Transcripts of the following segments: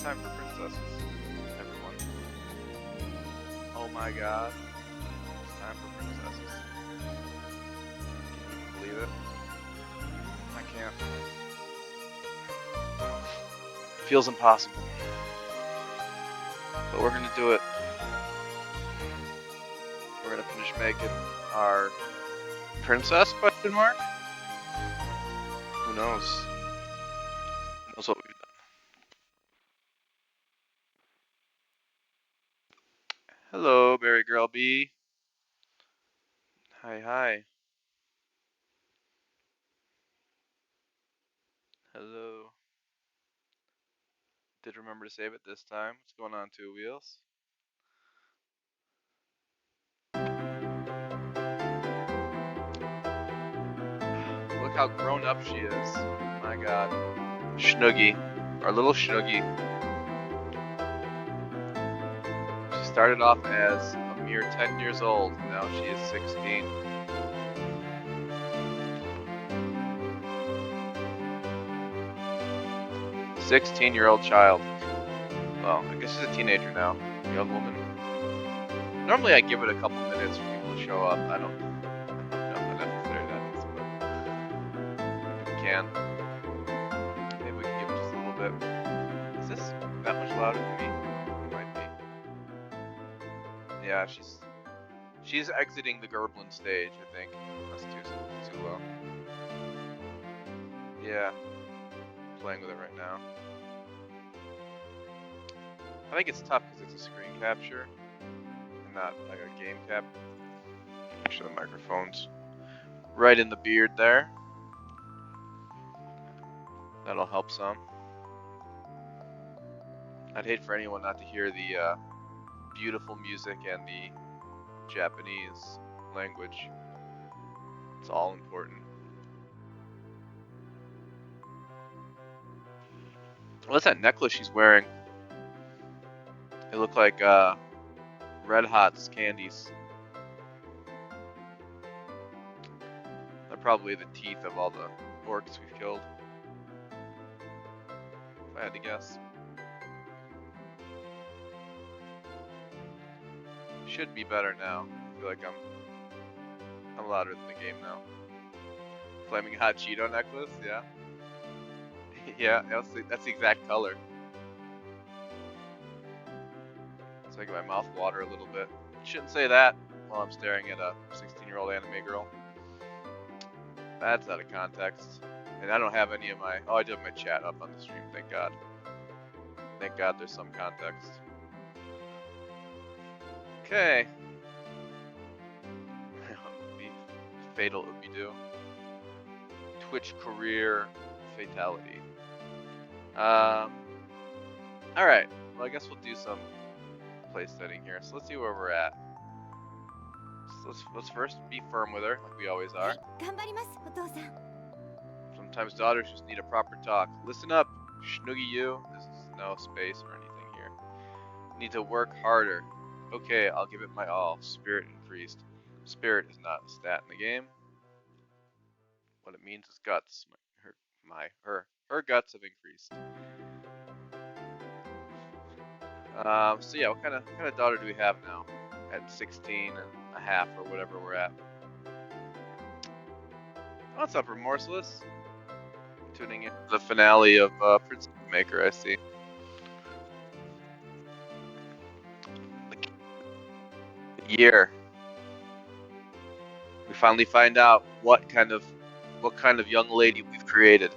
Time for princesses, everyone. Oh my god. It's time for princesses. Can you believe it? I can't. It feels impossible. But we're gonna do it. We're gonna finish making our princess, question mark? Who knows? Who knows what we've done? Hello, Berry Girl B. Hi, hi. Hello. Did remember to save it this time. What's going on, Two Wheels? Look how grown up she is. My god. Schnoogie. Our little Schnoogie. She started off as a mere 10 years old. Now she is 16. "16-year-old child." Well, I guess she's a teenager now. Young woman. Normally I give it a couple minutes for people to show up. I don't know how necessary that is, but if we can. Maybe we can give it just a little bit. Is this that much louder than me? It might be. Yeah, she's exiting the Gerblin stage, I think. That's too low. Yeah, playing with it right now. I think it's tough because it's a screen capture and not like a game cap. Make sure the microphone's right in the beard there. That'll help some. I'd hate for anyone not to hear the beautiful music and the Japanese language. It's all important. What's that necklace she's wearing? It looked like Red Hot's candies. They're probably the teeth of all the orcs we've killed, if I had to guess. Should be better now. I feel like I'm louder than the game now. Flaming Hot Cheeto necklace, yeah. Yeah, that's the exact color. It's making my mouth water a little bit. Shouldn't say that while I'm staring at a 16-year-old anime girl. That's out of context. And I don't have any of my... Oh, I did have my chat up on the stream, thank God. Thank God there's some context. Okay. Fatal Ooby-Doo. Twitch career fatality. Alright. Well, I guess we'll do some place setting here. So let's see where we're at. So let's first be firm with her, like we always are. Sometimes daughters just need a proper talk. Listen up, Schnoogie you. There's no space or anything here. Need to work harder. Okay, I'll give it my all. Spirit increased. Spirit is not a stat in the game. What it means is guts. Her guts have increased. So yeah, what kind of daughter do we have now? At 16 and a half or whatever we're at. What's up, Remorseless? Tuning in the finale of Princess Maker, I see. The year. We finally find out what kind of young lady we've created.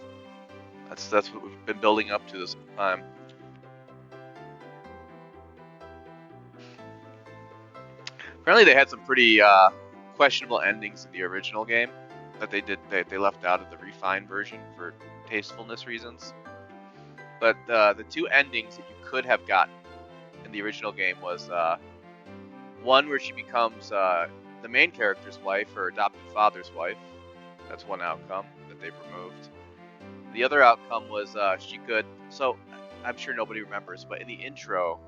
That's what we've been building up to this time. Apparently they had some pretty questionable endings in the original game that they left out of the refined version for tastefulness reasons. But the two endings that you could have gotten in the original game was one where she becomes the main character's wife, her adopted father's wife. That's one outcome that they've removed. The other outcome was she could... So, I'm sure nobody remembers, but in the intro,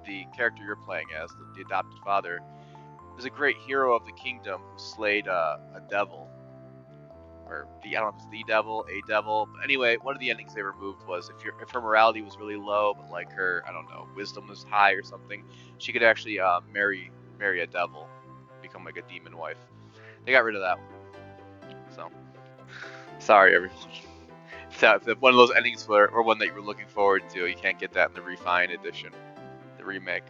the character you're playing as, the adopted father, was a great hero of the kingdom who slayed a devil. or the, I don't know if it's the devil, a devil. But anyway, one of the endings they removed was if her morality was really low, but like her, I don't know, wisdom was high or something, she could actually marry a devil, become like a demon wife. They got rid of that one. So sorry everyone. If one of those endings were, or one that you were looking forward to, you can't get that in the refined edition, the remake.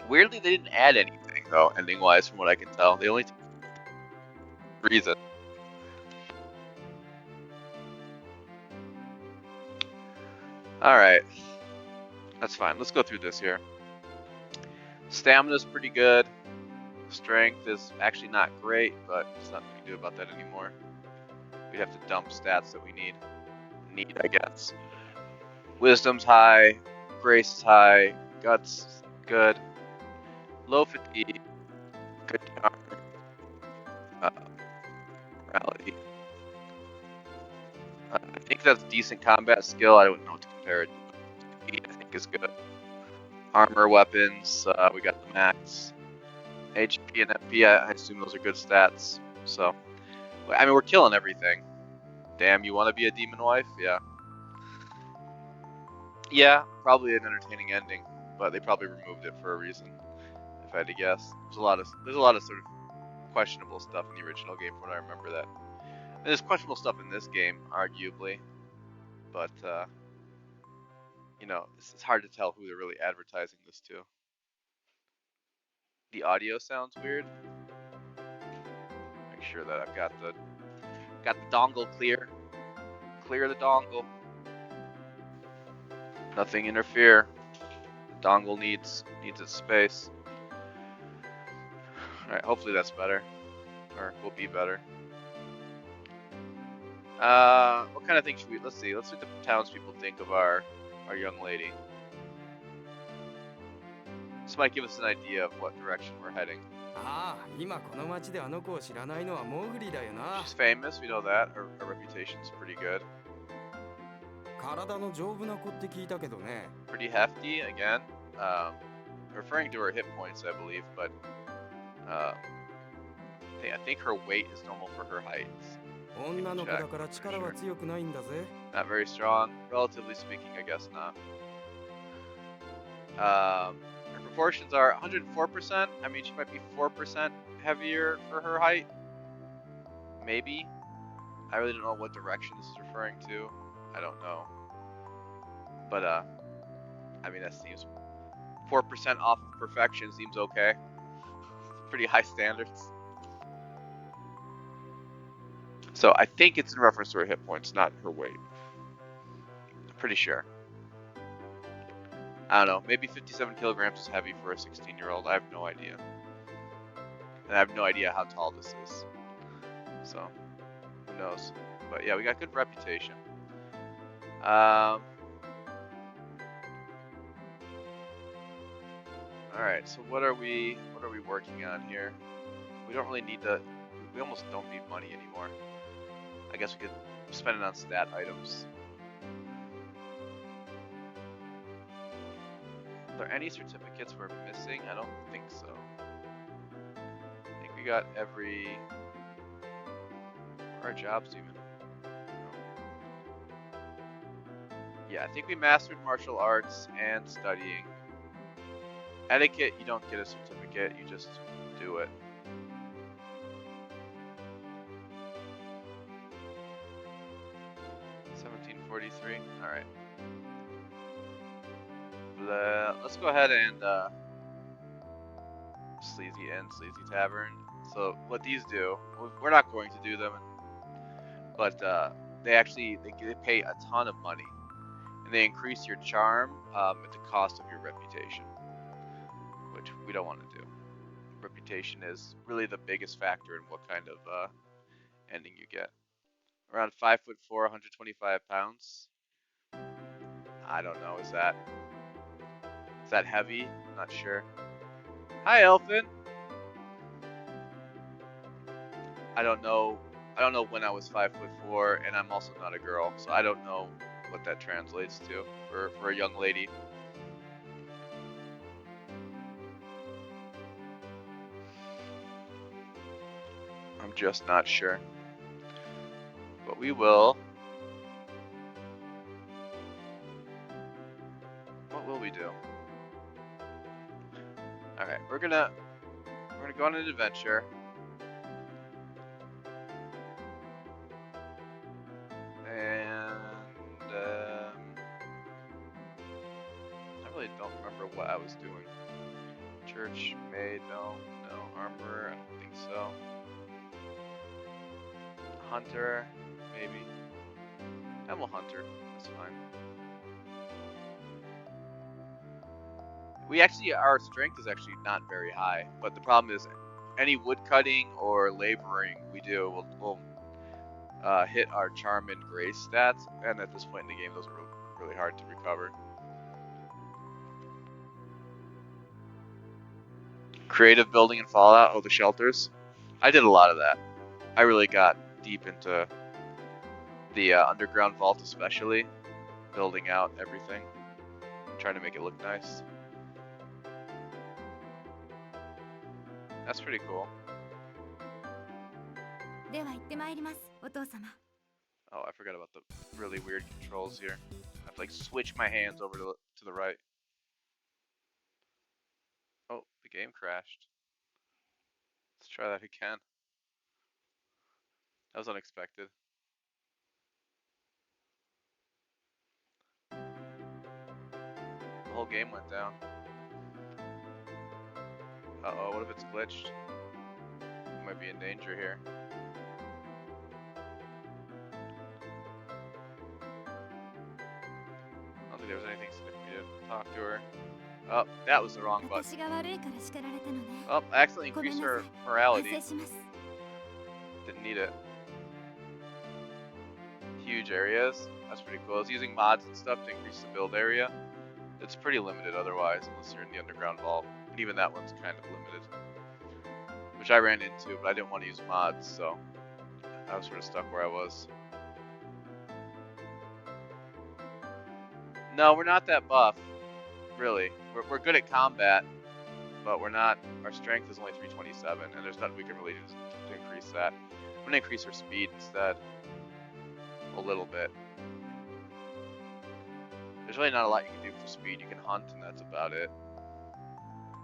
Weirdly, they didn't add anything though, ending wise, from what I can tell. They only took reason. Alright. That's fine. Let's go through this here. Stamina's pretty good. Strength is actually not great, but there's nothing we can do about that anymore. We'd have to dump stats that we need, I guess. Wisdom's high. Grace is high. Guts is good. Low fatigue. Good charm. Morality. I think that's decent combat skill. I don't know what to compare it to. I think is good. Armor, weapons, we got the max. HP and FP, I assume those are good stats. So, I mean, we're killing everything. Damn, you want to be a demon wife? Yeah. Yeah, probably an entertaining ending, but they probably removed it for a reason. If I had to guess, there's a lot of sort of questionable stuff in the original game, from what I remember. That and there's questionable stuff in this game, arguably, but you know, it's hard to tell who they're really advertising this to. The audio sounds weird. Make sure that I've got the dongle clear. Clear the dongle. Nothing interfere. The dongle needs its space. Alright, hopefully that's better. Or will be better. What kind of things should we, let's see what the townspeople think of our young lady. This might give us an idea of what direction we're heading. She's famous, we know that. Her reputation's pretty good. Pretty hefty, again. Referring to her hit points, I believe, but I think her weight is normal for her height. Sure. Not very strong, relatively speaking, I guess not. Her proportions are 104%. I mean, she might be 4% heavier for her height. Maybe. I really don't know what direction this is referring to. I don't know. But, I mean, that seems 4% off of perfection seems okay. Pretty high standards. So I think it's in reference to her hit points, not her weight. I'm pretty sure. I don't know. Maybe 57 kilograms is heavy for a 16-year-old. I have no idea. And I have no idea how tall this is. So, who knows? But yeah, we got good reputation. Alright, so what are we working on here? We don't really need to, we almost don't need money anymore. I guess we could spend it on stat items. Are there any certificates we're missing? I don't think so. I think we got every... Where are jobs even? Yeah, I think we mastered martial arts and studying. Etiquette, you don't get a certificate, you just do it. Alright. Let's go ahead and Sleazy Inn, Sleazy Tavern. So what these do, we're not going to do them, but they pay a ton of money, and they increase your charm at the cost of your reputation, which we don't want to do. Reputation is really the biggest factor in what kind of ending you get. Around 5'4", 125 pounds. I don't know. Is that heavy? I'm not sure. Hi, Elfin. I don't know when I was 5'4", and I'm also not a girl, so I don't know what that translates to for a young lady. I'm just not sure. we will. What will we do? Okay, we're gonna go on an adventure. And I really don't remember what I was doing. Church made, no armor, I don't think so. Hunter, maybe. I'm a hunter, that's fine. We actually, our strength is actually not very high, but the problem is any wood cutting or laboring we do will hit our charm and grace stats, and at this point in the game, those are really hard to recover. Creative building in Fallout, oh, the shelters. I did a lot of that. I really got deep into the underground vault, especially building out everything, trying to make it look nice. That's pretty cool. Oh, I forgot about the really weird controls here. I have to like switch my hands over to the right. Oh, the game crashed. Let's try that again. That was unexpected. The whole game went down. Uh-oh, what if it's glitched? We might be in danger here. I don't think there was anything significant to talk to her. Oh, that was the wrong button. Oh, I accidentally increased her morality. Didn't need it. Huge areas. That's pretty cool. I was using mods and stuff to increase the build area. It's pretty limited otherwise, unless you're in the underground vault. And even that one's kind of limited. Which I ran into, but I didn't want to use mods, so I was sort of stuck where I was. No, we're not that buff, really. We're good at combat, but we're not. Our strength is only 327, and there's nothing we can really do to increase that. I'm gonna increase our speed instead, a little bit. There's really not a lot you can do for speed. You can hunt, and that's about it.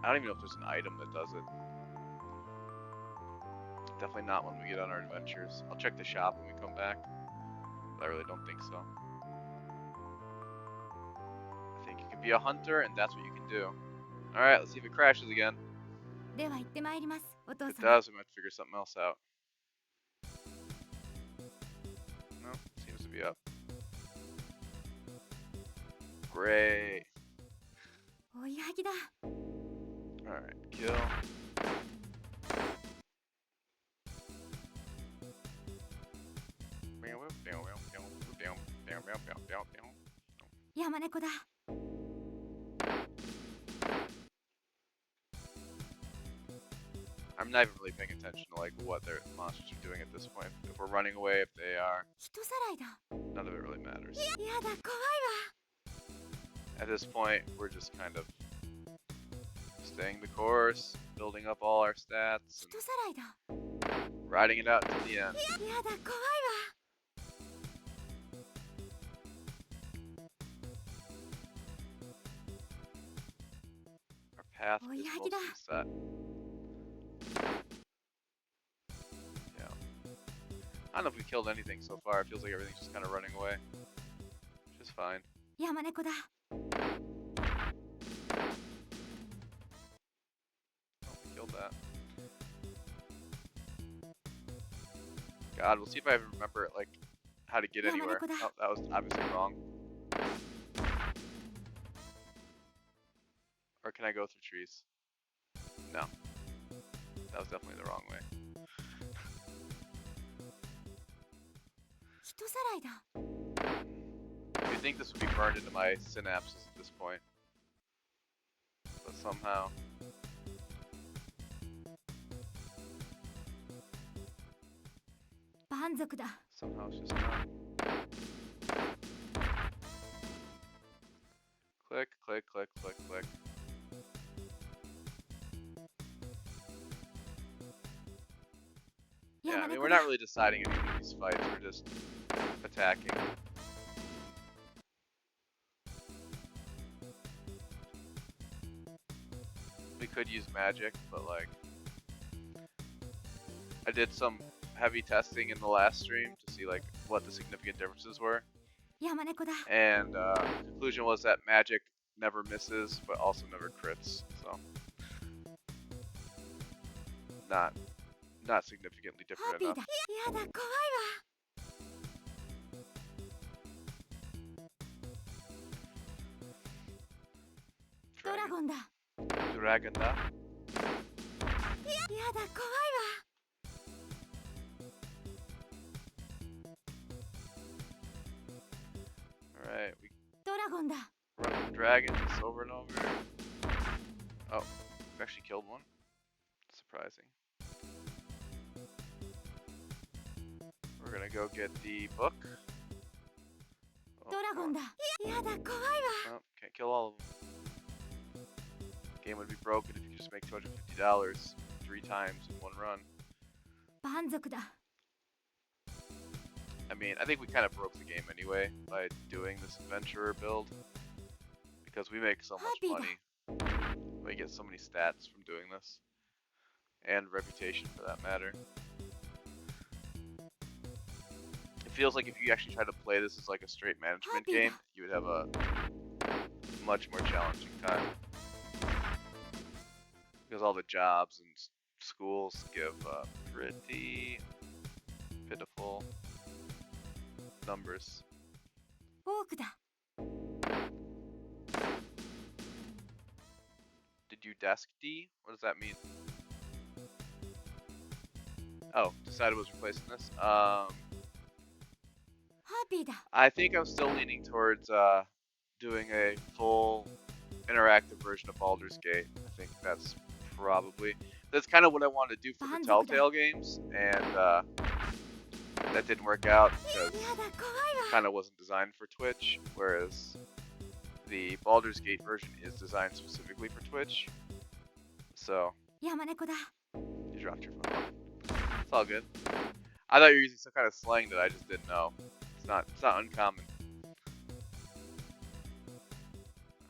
I don't even know if there's an item that does it. Definitely not when we get on our adventures. I'll check the shop when we come back, but I really don't think so. I think you can be a hunter, and that's what you can do. Alright, let's see if it crashes again. If it does, we might figure something else out. No, seems to be up. Great. Alright, kill. I'm not even really paying attention to like what their monsters are doing at this point. If we're running away, if they are, none of it really matters. At this point, we're just kind of staying the course, building up all our stats, and riding it out to the end. Our path is mostly set. Yeah. I don't know if we killed anything so far. It feels like everything's just kind of running away, which is fine. Oh, we killed that. God, we'll see if I even remember like how to get anywhere. Oh, that was obviously wrong. Or can I go through trees? No. That was definitely the wrong way. You'd think this would be burned into my synapses at this point. But somehow. Somehow it's just not. Click, click, click, click, click. Yeah, I mean, we're not really deciding anything in these fights. We're just attacking. We could use magic, but like, I did some heavy testing in the last stream to see like what the significant differences were, and the conclusion was that magic never misses, but also never crits. So not significantly different enough. Dragon da. Alright, we run the dragons over and over. Oh, we actually killed one. Surprising. We're gonna go get the book. Oh, can't kill all of them. Game would be broken if you just make $250 3 times in one run. I mean, I think we kind of broke the game anyway by doing this adventurer build, because we make so much money. We get so many stats from doing this, and reputation for that matter. It feels like if you actually try to play this as like a straight management game, you would have a much more challenging time, because all the jobs and schools give pretty pitiful numbers. Did you desk D? What does that mean? Oh, decided was replacing this. I think I'm still leaning towards doing a full interactive version of Baldur's Gate. I think that's kind of what I wanted to do for the Telltale games, and that didn't work out because it kind of wasn't designed for Twitch, whereas the Baldur's Gate version is designed specifically for Twitch. So you dropped your phone. It's all good. I thought you were using some kind of slang that I just didn't know. It's not uncommon.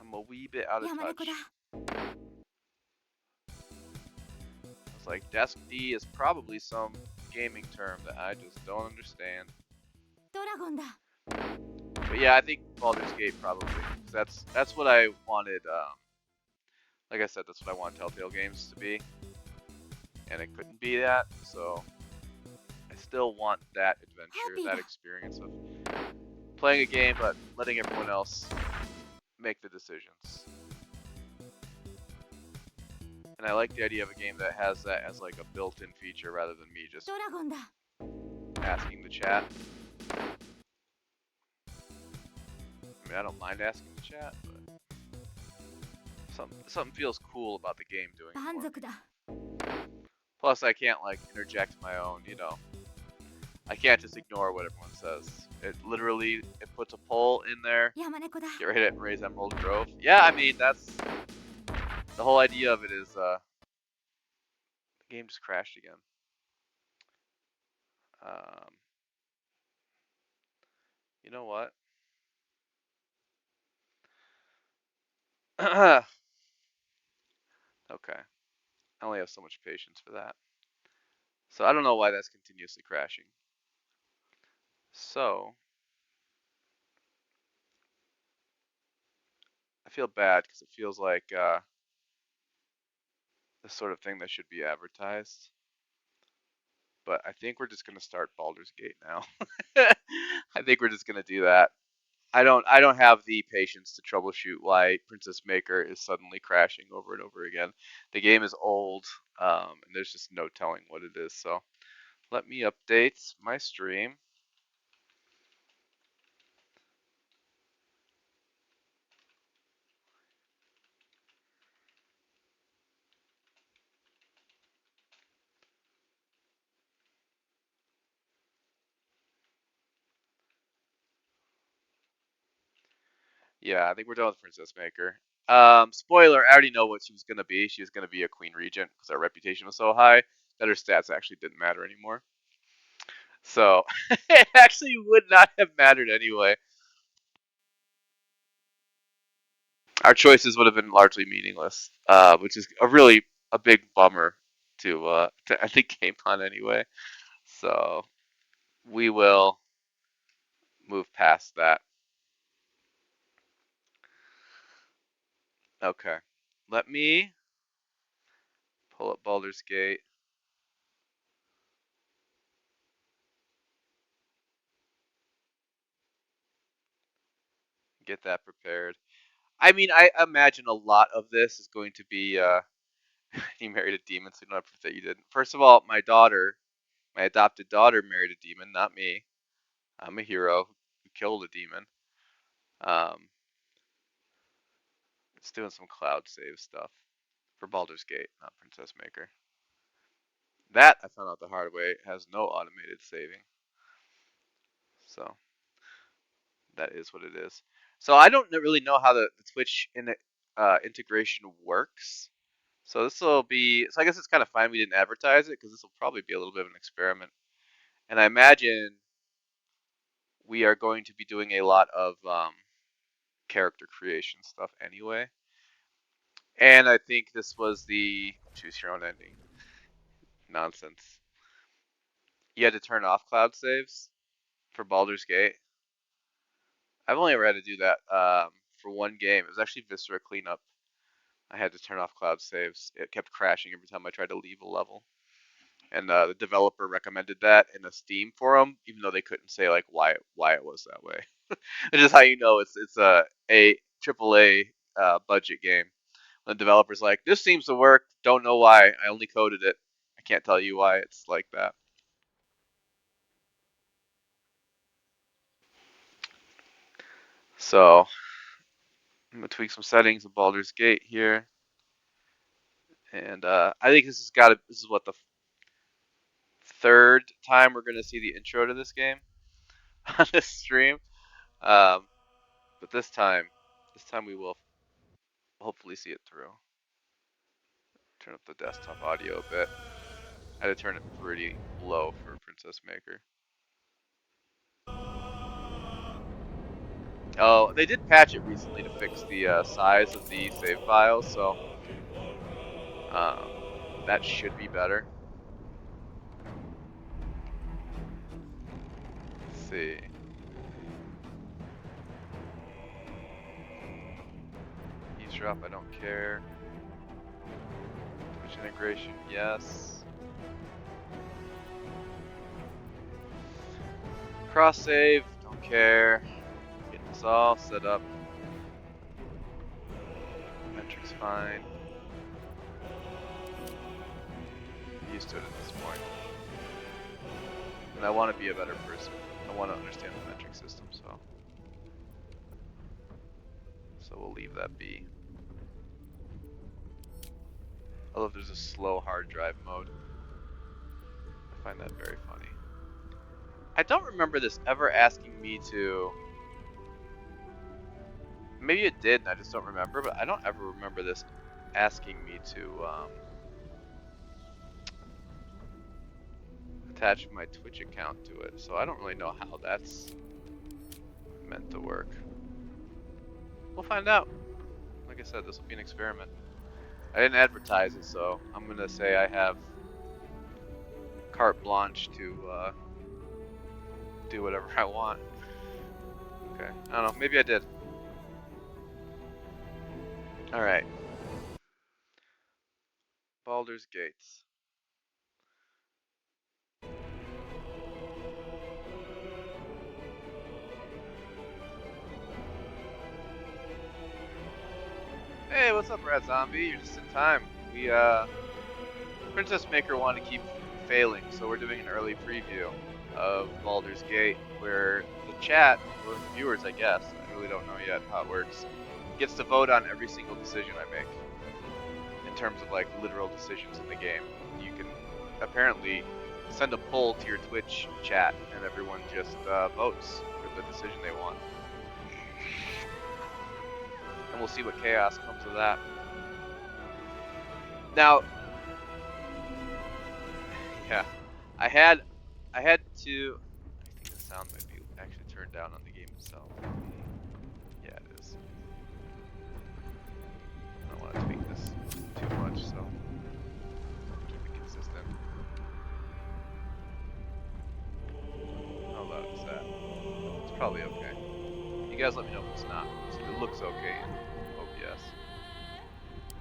I'm a wee bit out of touch. It's like desk D is probably some gaming term that I just don't understand. But yeah, I think Baldur's Gate probably. That's what I wanted. Like I said, that's what I want Telltale games to be, and it couldn't be that. So I still want that adventure, that experience of playing a game but letting everyone else make the decisions. And I like the idea of a game that has that as like a built-in feature rather than me just asking the chat. I mean, I don't mind asking the chat, but something feels cool about the game doing it for me. Plus, I can't like interject my own, I can't just ignore what everyone says. It puts a poll in there. Get ready to raise Emerald Grove. Yeah, I mean, that's the whole idea of it is the game just crashed again. You know what? Okay. I only have so much patience for that. So I don't know why that's continuously crashing. So I feel bad because it feels like the sort of thing that should be advertised. But I think we're just gonna start Baldur's Gate now. I think we're just gonna do that. I don't have the patience to troubleshoot why Princess Maker is suddenly crashing over and over again. The game is old, and there's just no telling what it is. So let me update my stream. Yeah, I think we're done with Princess Maker. Spoiler, I already know what she was going to be. She was going to be a Queen Regent because her reputation was so high that her stats actually didn't matter anymore. So it actually would not have mattered anyway. Our choices would have been largely meaningless, which is a big bummer to I think game on anyway. So we will move past that. Okay, let me pull up Baldur's Gate. Get that prepared. I mean, I imagine a lot of this is going to be you married a demon, so you don't have proof that you didn't. First of all, my adopted daughter, married a demon, not me. I'm a hero who killed a demon. Um, it's doing some cloud save stuff for Baldur's Gate, not Princess Maker. That I found out the hard way has no automated saving, so that is what it is. So I don't really know how the Twitch integration works. So this will be. So I guess it's kind of fine we didn't advertise it because this will probably be a little bit of an experiment. And I imagine we are going to be doing a lot of character creation stuff anyway. And I think this was the choose your own ending nonsense. You had to turn off cloud saves for Baldur's Gate. I've only ever had to do that for one game. It was actually Viscera Cleanup. I had to turn off cloud saves. It kept crashing every time I tried to leave a level. And the developer recommended that in a Steam forum, even though they couldn't say like why it was that way. It's just how you know it's a AAA budget game. When the developer's like, this seems to work. Don't know why. I only coded it. I can't tell you why it's like that. So I'm gonna tweak some settings of Baldur's Gate here, and I think this is what the third time we're gonna see the intro to this game on this stream. Um, but this time we will hopefully see it through. Turn up the desktop audio a bit. I had to turn it pretty low for Princess Maker. Oh, they did patch it recently to fix the size of the save files, so um, that should be better. Let's see. Eavesdrop, I don't care. Twitch integration, yes. Cross save, don't care. Getting this all set up. Metrics fine. I'm used to it at this point. And I want to be a better person. I want to understand the metric system, so we'll leave that be. Although there's a slow hard drive mode. I find that very funny. I don't remember this ever asking me to. Maybe it did, and I just don't remember. But I don't ever remember this asking me to attach my Twitch account to it. So I don't really know how that's meant to work. We'll find out. Like I said, this will be an experiment. I didn't advertise it, so I'm gonna say I have carte blanche to do whatever I want. Okay, I don't know. Maybe I did. All right. Baldur's Gates. Hey, what's up, Rat Zombie? You're just in time. We Princess Maker wanted to keep failing, so we're doing an early preview of Baldur's Gate, where the chat, or the viewers, I guess, I really don't know yet how it works, gets to vote on every single decision I make. In terms of like literal decisions in the game, you can apparently send a poll to your Twitch chat, and everyone just votes for the decision they want. And we'll see what chaos comes of that. Now, yeah, I had to. I think the sound might be actually turned down on the game itself. Yeah, it is. I don't want to tweak this too much, so keep it consistent. How loud is that? It's probably okay. You guys let me know if it's not. It looks okay in OBS.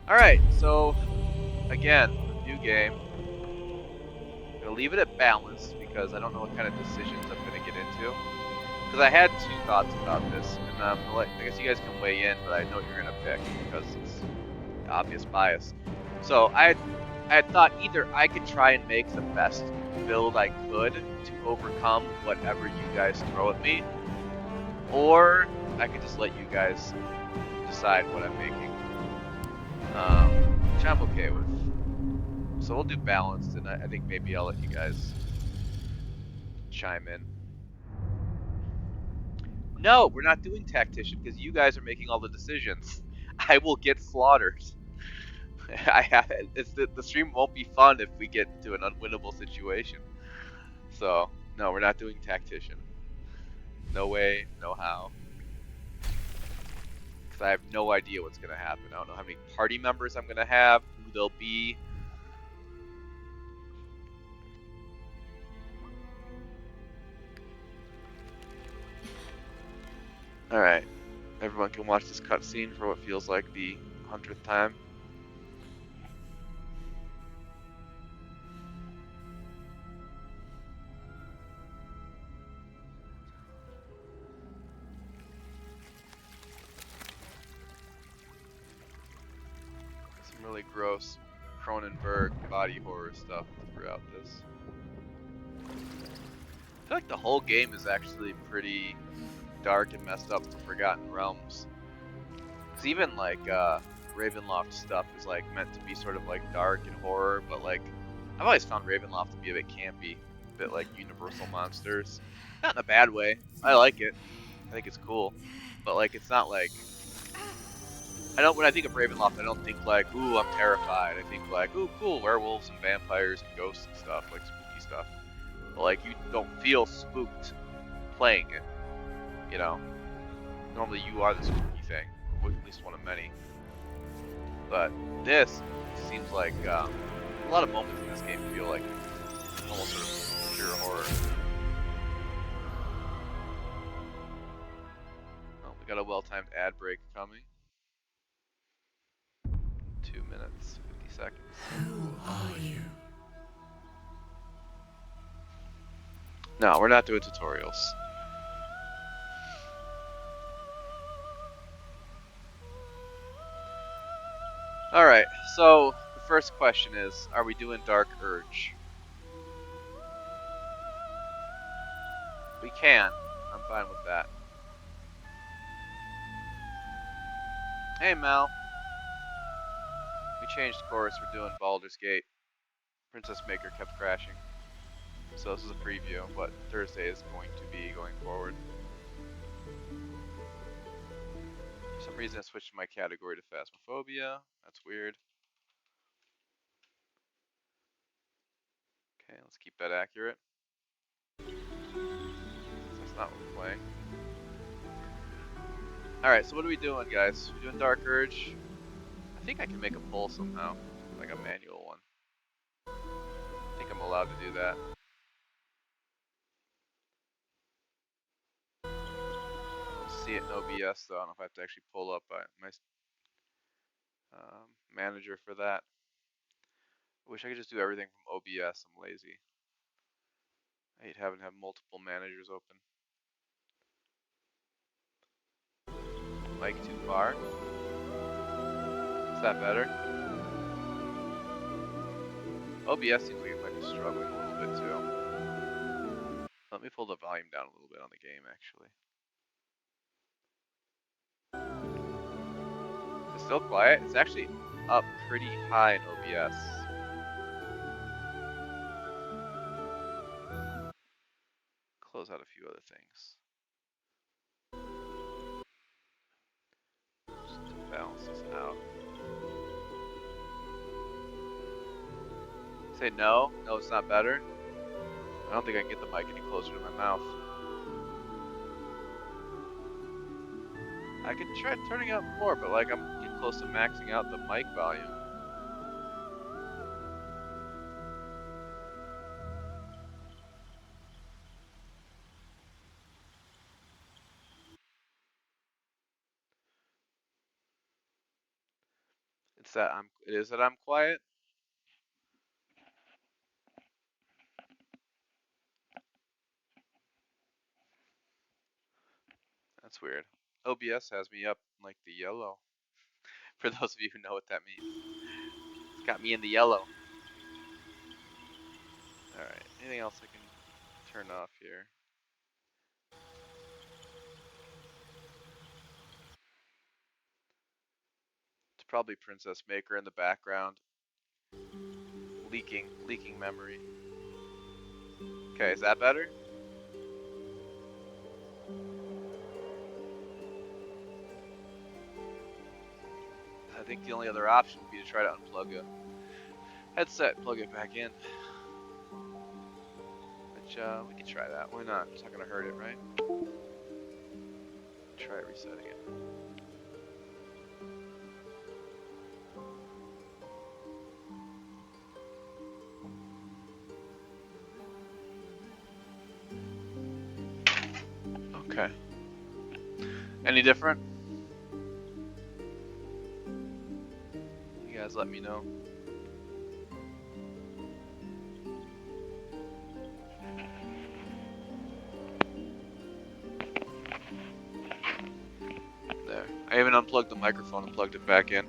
Alright, so again, new game. I'm gonna leave it at balanced because I don't know what kind of decisions I'm gonna get into. Because I had two thoughts about this, and I guess you guys can weigh in, but I know what you're gonna pick because it's obvious bias. So I had thought either I could try and make the best build I could to overcome whatever you guys throw at me, or I could just let you guys decide what I'm making, which I'm okay with. So we'll do balanced, and I think maybe I'll let you guys chime in. No, we're not doing tactician because you guys are making all the decisions. I will get slaughtered. The stream won't be fun if we get into an unwinnable situation. So no, we're not doing tactician. No way, no how. Because I have no idea what's gonna happen. I don't know how many party members I'm gonna have, who they'll be. All right, everyone can watch this cutscene for what feels like the 100th time. Some really gross Cronenberg body horror stuff throughout this. I feel like the whole game is actually pretty dark and messed up for Forgotten Realms. Because even like Ravenloft stuff is like meant to be sort of like dark and horror, but like I've always found Ravenloft to be a bit campy, a bit like Universal Monsters. Not in a bad way. I like it. I think it's cool, but like it's not like when I think of Ravenloft, I don't think like, ooh, I'm terrified. I think like, ooh, cool, werewolves and vampires and ghosts and stuff, like spooky stuff. But like you don't feel spooked playing it, you know. Normally you are the spooky thing, or at least one of many. But this seems like a lot of moments in this game feel like almost sort of pure horror. Oh, we got a well-timed ad break coming. 2 minutes, 50 seconds. Who are you? No, we're not doing tutorials. Alright, so the first question is, are we doing Dark Urge? We can. I'm fine with that. Hey, Mel. We changed course. We're doing Baldur's Gate. Princess Maker kept crashing. So this is a preview of what Thursday is going to be going forward. For some reason I switched my category to Phasmophobia. That's weird. Okay, let's keep that accurate. That's not what we're playing. Alright, so what are we doing, guys? We're doing Dark Urge. I think I can make a poll somehow, like a manual one. I think I'm allowed to do that. I'll see it in OBS though. I don't know if I have to actually pull up my manager for that. I wish I could just do everything from OBS. I'm lazy. I hate having to have multiple managers open. Mic too far? Is that better? OBS seems like it might be struggling a little bit too. Let me pull the volume down a little bit on the game actually. It's still quiet. It's actually up pretty high in OBS. Close out a few other things. Just to balance this out. Say no? No, it's not better? I don't think I can get the mic any closer to my mouth. I could try turning up more, but like I'm getting close to maxing out the mic volume. It is that I'm quiet. That's weird. OBS has me up in like the yellow. For those of you who know what that means. It's got me in the yellow. Alright, anything else I can turn off here? It's probably Princess Maker in the background. Leaking memory. Okay, is that better? I think the only other option would be to try to unplug a headset and plug it back in. Which, we can try that. Why not? It's not gonna hurt it, right? Try resetting it. Okay. Any different? You guys let me know. There. I even unplugged the microphone and plugged it back in.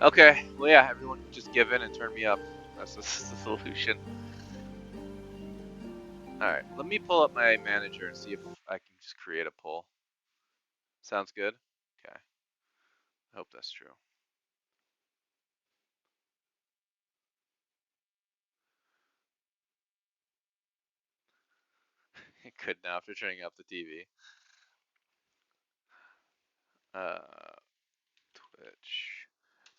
Okay. Well, yeah, everyone just give in and turn me up. That's the solution. Alright, let me pull up my manager and see if I can just create a poll. Sounds good? Okay. I hope that's true. It could now after turning up the TV. Twitch.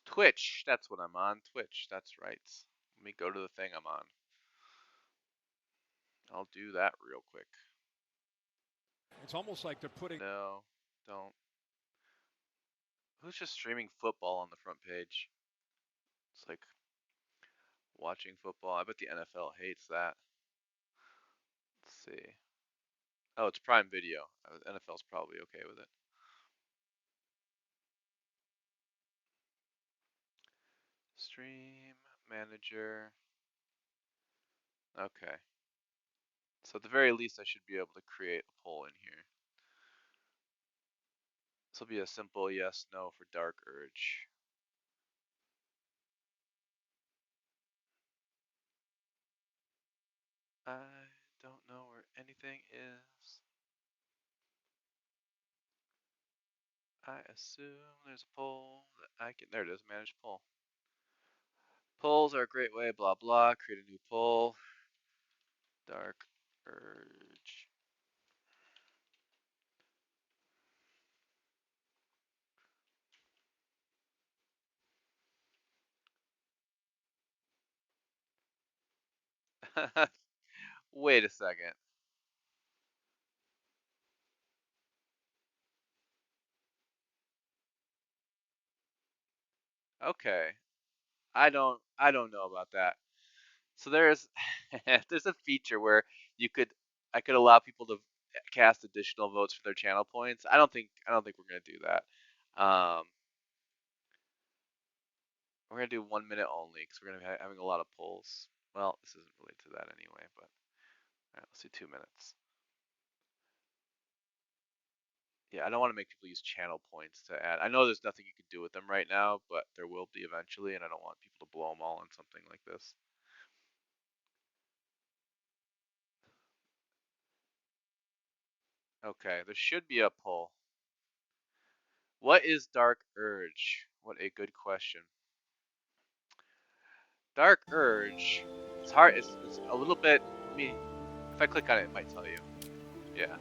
Twitch, that's what I'm on. Twitch, that's right. Let me go to the thing I'm on. I'll do that real quick. It's almost like they're putting. No, don't. Who's just streaming football on the front page? It's like watching football. I bet the NFL hates that. Let's see. Oh, it's Prime Video. NFL's probably okay with it. Stream manager. Okay. So at the very least, I should be able to create a poll in here. This will be a simple yes, no for Dark Urge. I don't know where anything is. I assume there's a poll that I can. There it is. Manage poll. Polls are a great way. Blah blah. Create a new poll. Dark Urge. Wait a second. Okay. I don't know about that. So there's there's a feature where you could I could allow people to cast additional votes for their channel points. I don't think we're gonna do that. We're gonna do 1 minute only because we're gonna be having a lot of polls. Well, this isn't related to that anyway, but all right, let's do 2 minutes. Yeah, I don't want to make people use channel points to add. I know there's nothing you can do with them right now, but there will be eventually, and I don't want people to blow them all on something like this. Okay, there should be a poll. What is Dark Urge? What a good question. Dark Urge. It's hard. It's a little bit. I mean, if I click on it, it might tell you. Yeah.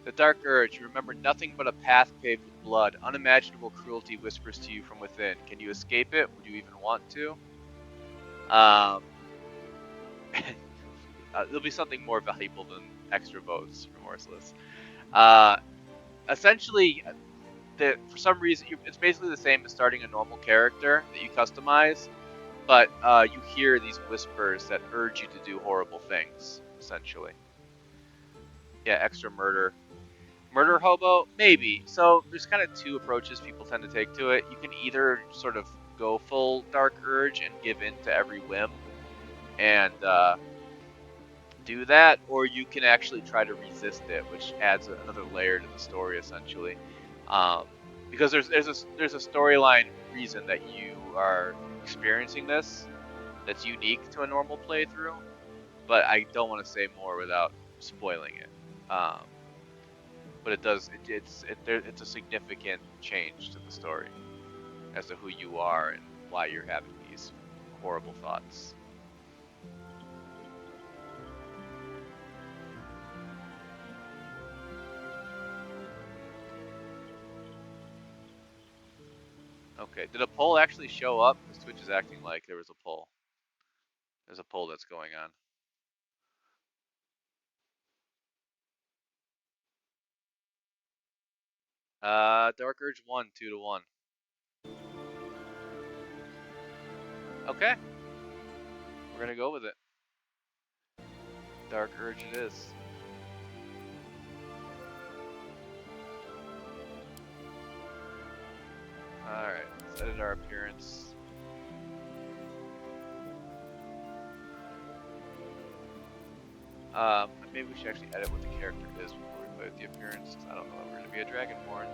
The Dark Urge. Remember nothing but a path paved with blood. Unimaginable cruelty whispers to you from within. Can you escape it? Would you even want to? Um, there'll be something more valuable than extra votes, remorseless. Uh, essentially, that for some reason it's basically the same as starting a normal character that you customize, but you hear these whispers that urge you to do horrible things. Essentially, yeah, extra murder. Murder hobo, maybe. So there's kind of two approaches people tend to take to it. You can either sort of go full dark urge and give in to every whim and do that, or you can actually try to resist it, which adds another layer to the story essentially. Um, because there's a storyline reason that you are experiencing this that's unique to a normal playthrough, but I don't want to say more without spoiling it. But it does it's a significant change to the story as to who you are and why you're having these horrible thoughts. Okay, did a poll actually show up? Because Twitch is acting like there was a poll. There's a poll that's going on. Dark Urge won 2-1. Okay, we're gonna go with it. Dark Urge it is. Alright, let's edit our appearance. Maybe we should actually edit what the character is before we play with the appearance, because I don't know if we're gonna be a Dragonborn.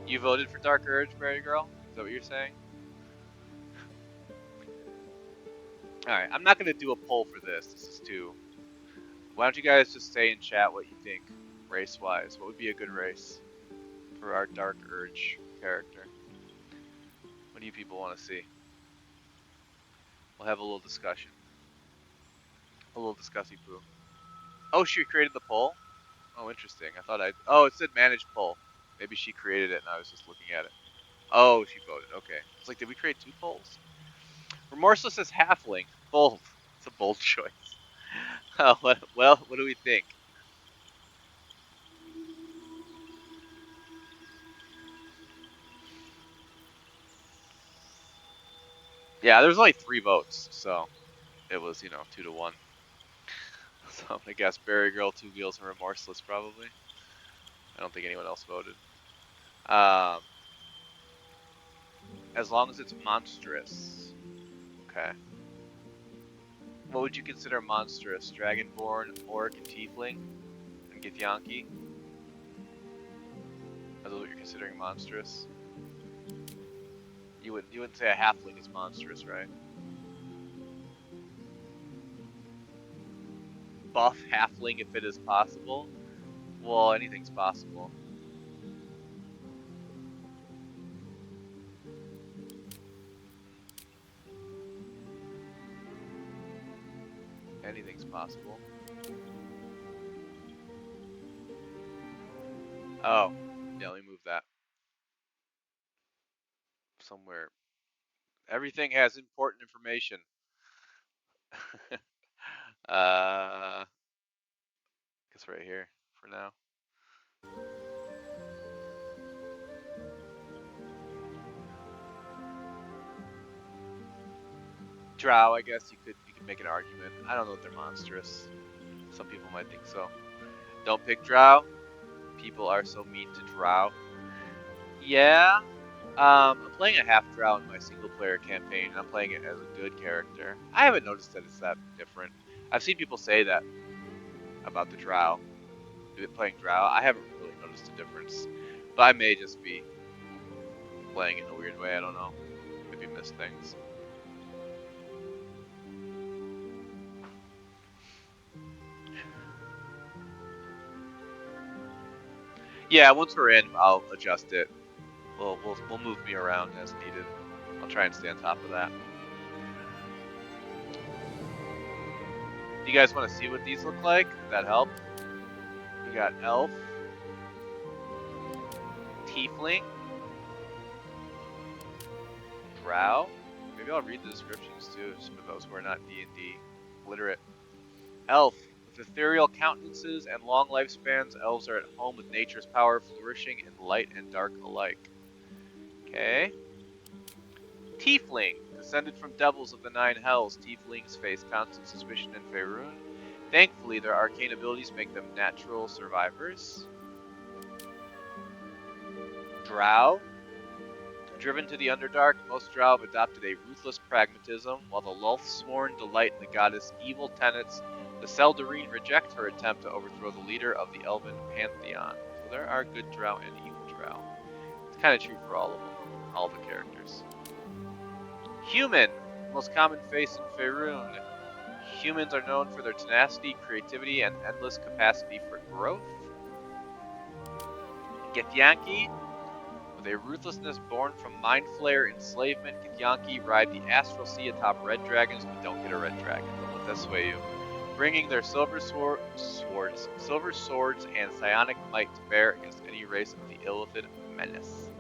You voted for Dark Urge, Berry Girl? Is that what you're saying? Alright, I'm not gonna do a poll for this. This is too. Why don't you guys just say in chat what you think, race-wise? What would be a good race for our Dark Urge character? What do you people want to see? We'll have a little discussion. A little discussy poo. Oh, she created the poll? Oh, interesting. I thought Oh, it said manage poll. Maybe she created it and I was just looking at it. Oh, she voted. Okay. It's like, did we create two polls? Remorseless says halfling. Bold. It's a bold choice. Oh, well, what do we think? Yeah, there was only 3 votes, so it was, 2-1. So I'm gonna guess Berry Girl, Two Gills, and Remorseless probably. I don't think anyone else voted. Um, as long as it's monstrous. Okay. What would you consider monstrous? Dragonborn, Orc, and Tiefling, and Githyanki? Are those what you're considering monstrous? You wouldn't say a halfling is monstrous, right? Buff halfling if it is possible. Well, anything's possible. Anything's possible. Oh, yeah. Let me move that somewhere. Everything has important information. Guess right here for now. Drow, I guess you could make an argument. I don't know if they're monstrous. Some people might think so. Don't pick Drow. People are so mean to Drow. Yeah. I'm playing a half Drow in my single player campaign, and I'm playing it as a good character. I haven't noticed that it's that different. I've seen people say that about the Drow. Playing Drow, I haven't really noticed a difference. But I may just be playing it in a weird way. I don't know. Maybe miss things. Yeah, once we're in, I'll adjust it. We'll move me around as needed. I'll try and stay on top of that. guys want to see what these look like? Does that help? We got elf, tiefling, drow. Maybe I'll read the descriptions too, just for those who are not D&D literate. Elf. With ethereal countenances and long lifespans, elves are at home with nature's power, flourishing in light and dark alike. Okay. Tiefling. Descended from devils of the nine hells, tieflings face constant suspicion in Faerun. Thankfully, their arcane abilities make them natural survivors. Drow. Driven to the Underdark, most Drow have adopted a ruthless pragmatism, while the Lulth-sworn delight in the goddess' evil tenets. The Seldarine reject her attempt to overthrow the leader of the Elven pantheon. So there are good Drow and evil Drow. It's kind of true for all of them, all the characters. Human, most common face in Faerun. Humans are known for their tenacity, creativity, and endless capacity for growth. Githyanki, with a ruthlessness born from mind flayer enslavement, Githyanki ride the astral sea atop red dragons, but don't get a red dragon. Don't let that sway you. Bringing their silver swords and psionic might to bear against any race of the Illithid menace.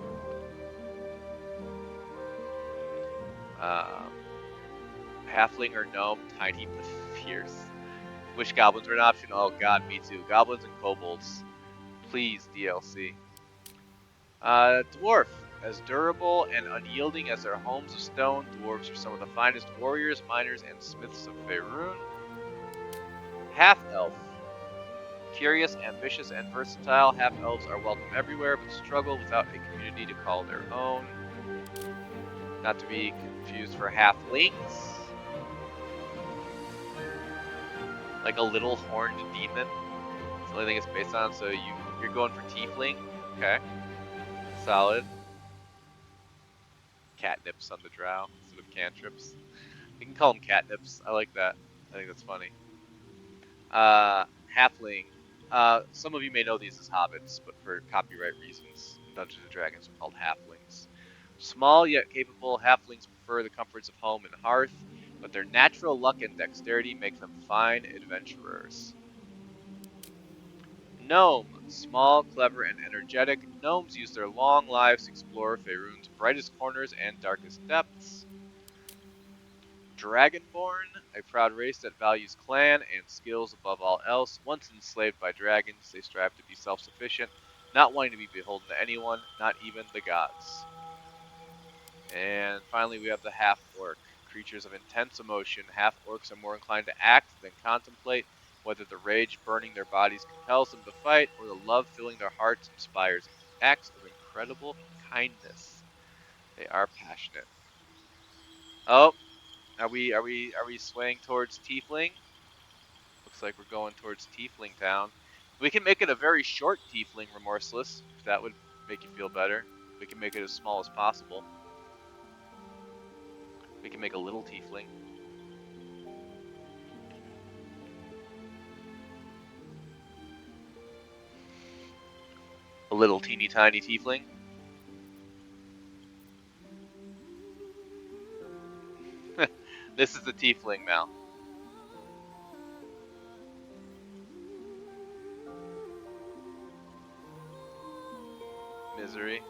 Halfling or gnome, tiny but fierce. Wish goblins were an option. Oh god, me too. Goblins and kobolds. Please, DLC. Dwarf. As durable and unyielding as their homes of stone, dwarves are some of the finest warriors, miners, and smiths of Faerun. Half-elf. Curious, ambitious, and versatile, half-elves are welcome everywhere, but struggle without a community to call their own. Not to be confused for halflings. Like a little horned demon. That's the only thing it's based on, so you're going for tiefling. Okay. Solid. Catnips on the drow instead of cantrips. We can call them catnips. I like that. I think that's funny. Halfling. Some of you may know these as hobbits, but for copyright reasons, Dungeons and Dragons are called halflings. Small yet capable, halflings prefer the comforts of home and hearth, but their natural luck and dexterity make them fine adventurers. Gnome. Small, clever, and energetic, gnomes use their long lives to explore Faerun's brightest corners and darkest depths. Dragonborn, a proud race that values clan and skills above all else. Once enslaved by dragons, they strive to be self-sufficient, not wanting to be beholden to anyone, not even the gods. And finally, we have the half-orc. Creatures of intense emotion, half-orcs are more inclined to act than contemplate, whether the rage burning their bodies compels them to fight, or the love filling their hearts inspires acts of incredible kindness. They are passionate. Oh, are we swaying towards tiefling? Looks like we're going towards tiefling town. We can make it a very short tiefling, remorseless, if that would make you feel better. We can make it as small as possible. We can make a little tiefling. A little teeny tiny tiefling. This is the tiefling now. Misery.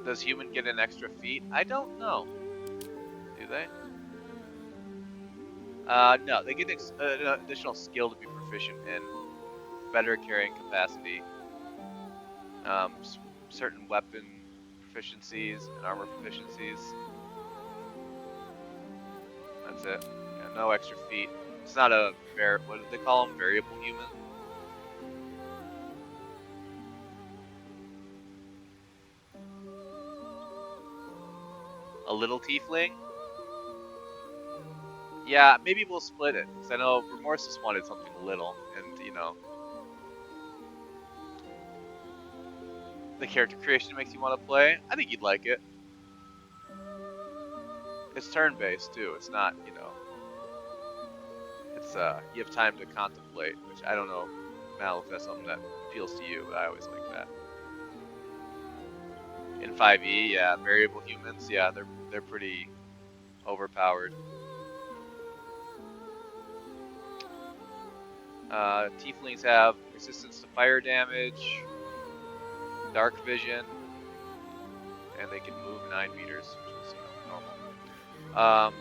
Does human get an extra feat? I don't know. Do they? No, they get an additional skill to be proficient in. Better carrying capacity. Certain weapon proficiencies and armor proficiencies. That's it. Yeah, no extra feat. It's not a what do they call them? Variable human. A little tiefling. Yeah, maybe we'll split it, because I know Remorseless wanted something little, and, you know, the character creation makes you want to play. I think you'd like it. It's turn-based, too. It's not, you know, it's, you have time to contemplate, which I don't know, Mal, if that's something that appeals to you, but I always like that. In 5e, yeah, variable humans, yeah, they're pretty overpowered. Tieflings have resistance to fire damage, dark vision, and they can move 9 meters, which is, normal. I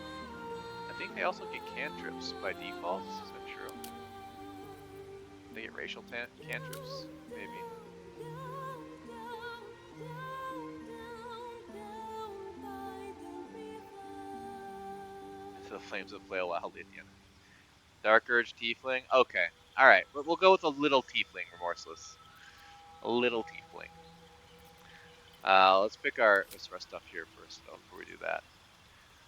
think they also get cantrips by default. Is that true? They get racial cantrips, maybe. So the flames will flail wildly at the end. Dark Urge Tiefling. Okay, all right. We'll go with a little Tiefling, Remorseless. A little Tiefling. Let's pick our stuff here first, though, before we do that.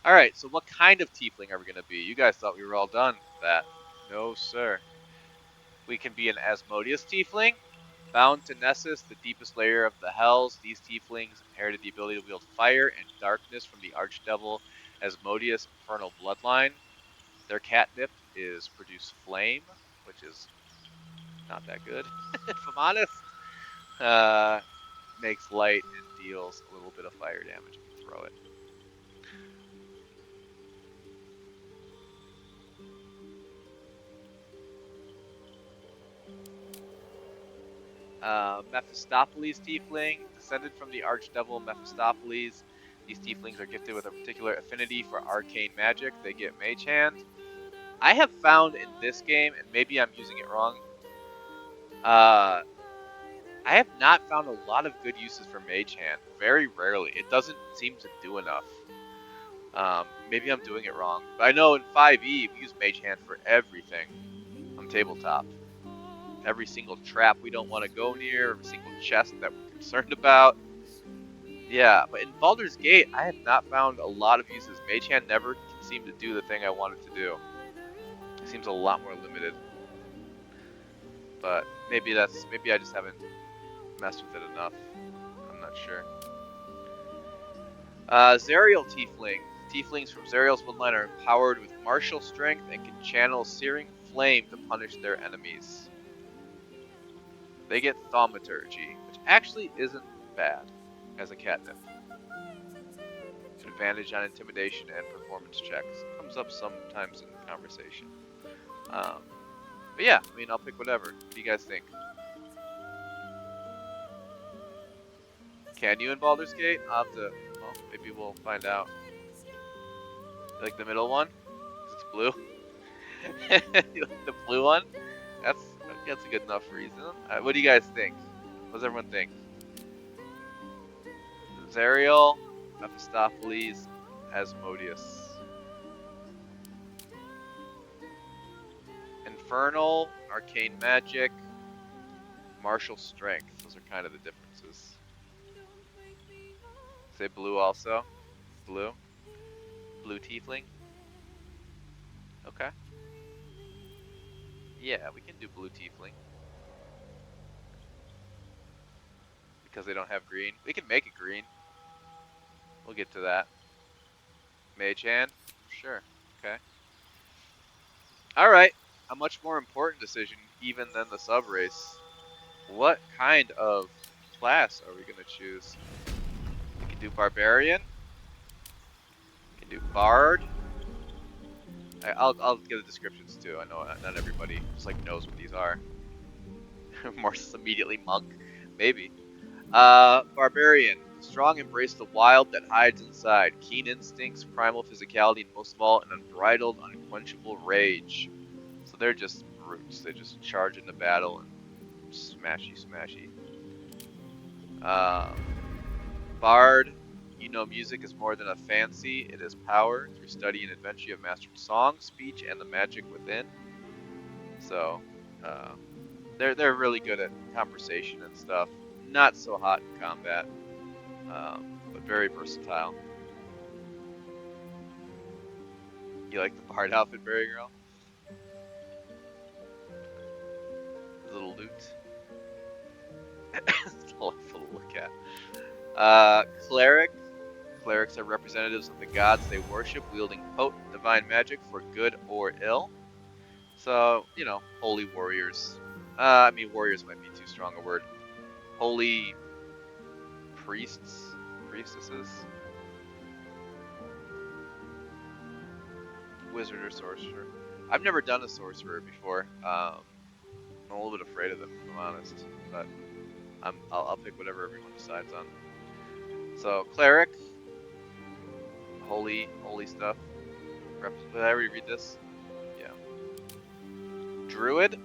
All right. So what kind of Tiefling are we gonna be? You guys thought we were all done with that. No, sir. We can be an Asmodeus Tiefling. Bound to Nessus, the deepest layer of the Hells, these tieflings inherited the ability to wield fire and darkness from the archdevil Asmodeus' infernal bloodline. Their catnip is produce flame, which is not that good, if I'm honest. Uh, Makes light and deals a little bit of fire damage if you throw it. Mephistopheles Tiefling, descended from the archdevil Mephistopheles. These tieflings are gifted with a particular affinity for arcane magic. They get Mage Hand. I have found in this game, and maybe I'm using it wrong, I have not found a lot of good uses for Mage Hand. Very rarely. It doesn't seem to do enough. Maybe I'm doing it wrong. But I know in 5e, we use Mage Hand for everything on tabletop. Every single trap we don't want to go near, every single chest that we're concerned about. Yeah, but in Baldur's Gate, I have not found a lot of uses. Mage Hand never seemed to do the thing I wanted to do. It seems a lot more limited. But maybe I just haven't messed with it enough. I'm not sure. Zerial Tiefling. Tieflings from Zerial's bloodline are empowered with martial strength and can channel searing flame to punish their enemies. They get Thaumaturgy, which actually isn't bad as a catnip. Advantage on intimidation and performance checks. Comes up sometimes in conversation. But yeah, I mean, I'll pick whatever. What do you guys think? Can you in Baldur's Gate? I'll have to, well, maybe we'll find out. You like the middle one? Because it's blue? You like the blue one? That's a good enough reason. What do you guys think? What does everyone think? Zerial, Mephistopheles, Asmodeus. Infernal, Arcane Magic, Martial Strength. Those are kind of the differences. Say blue also. Blue. Blue Tiefling. Okay. Yeah, we can do blue Tiefling. Because they don't have green. We can make it green. We'll get to that. Mage Hand? Sure. Okay. Alright. A much more important decision even than the sub race. What kind of class are we going to choose? We can do Barbarian. We can do Bard. I'll give the descriptions too. I know not everybody just like knows what these are. Morse immediately Monk. Maybe. Barbarian. Strong embrace the wild that hides inside. Keen instincts, primal physicality, and most of all, an unbridled, unquenchable rage. So they're just brutes. They just charge into battle and smashy. Bard. You know music is more than a fancy. It is power. Through study and adventure, you have mastered song, speech, and the magic within. So, they're really good at conversation and stuff. Not so hot in combat, but very versatile. You like the Bard outfit, Berry Girl? His little loot. It's delightful to look at. Cleric. Clerics are representatives of the gods they worship, wielding potent divine magic for good or ill. So, holy warriors. Warriors might be too strong a word. Holy priests. priestesses. Wizard or sorcerer. I've never done a sorcerer before. I'm a little bit afraid of them, if I'm honest. But I'll pick whatever everyone decides on. So cleric, holy stuff. Did I already read this? Yeah. Druid.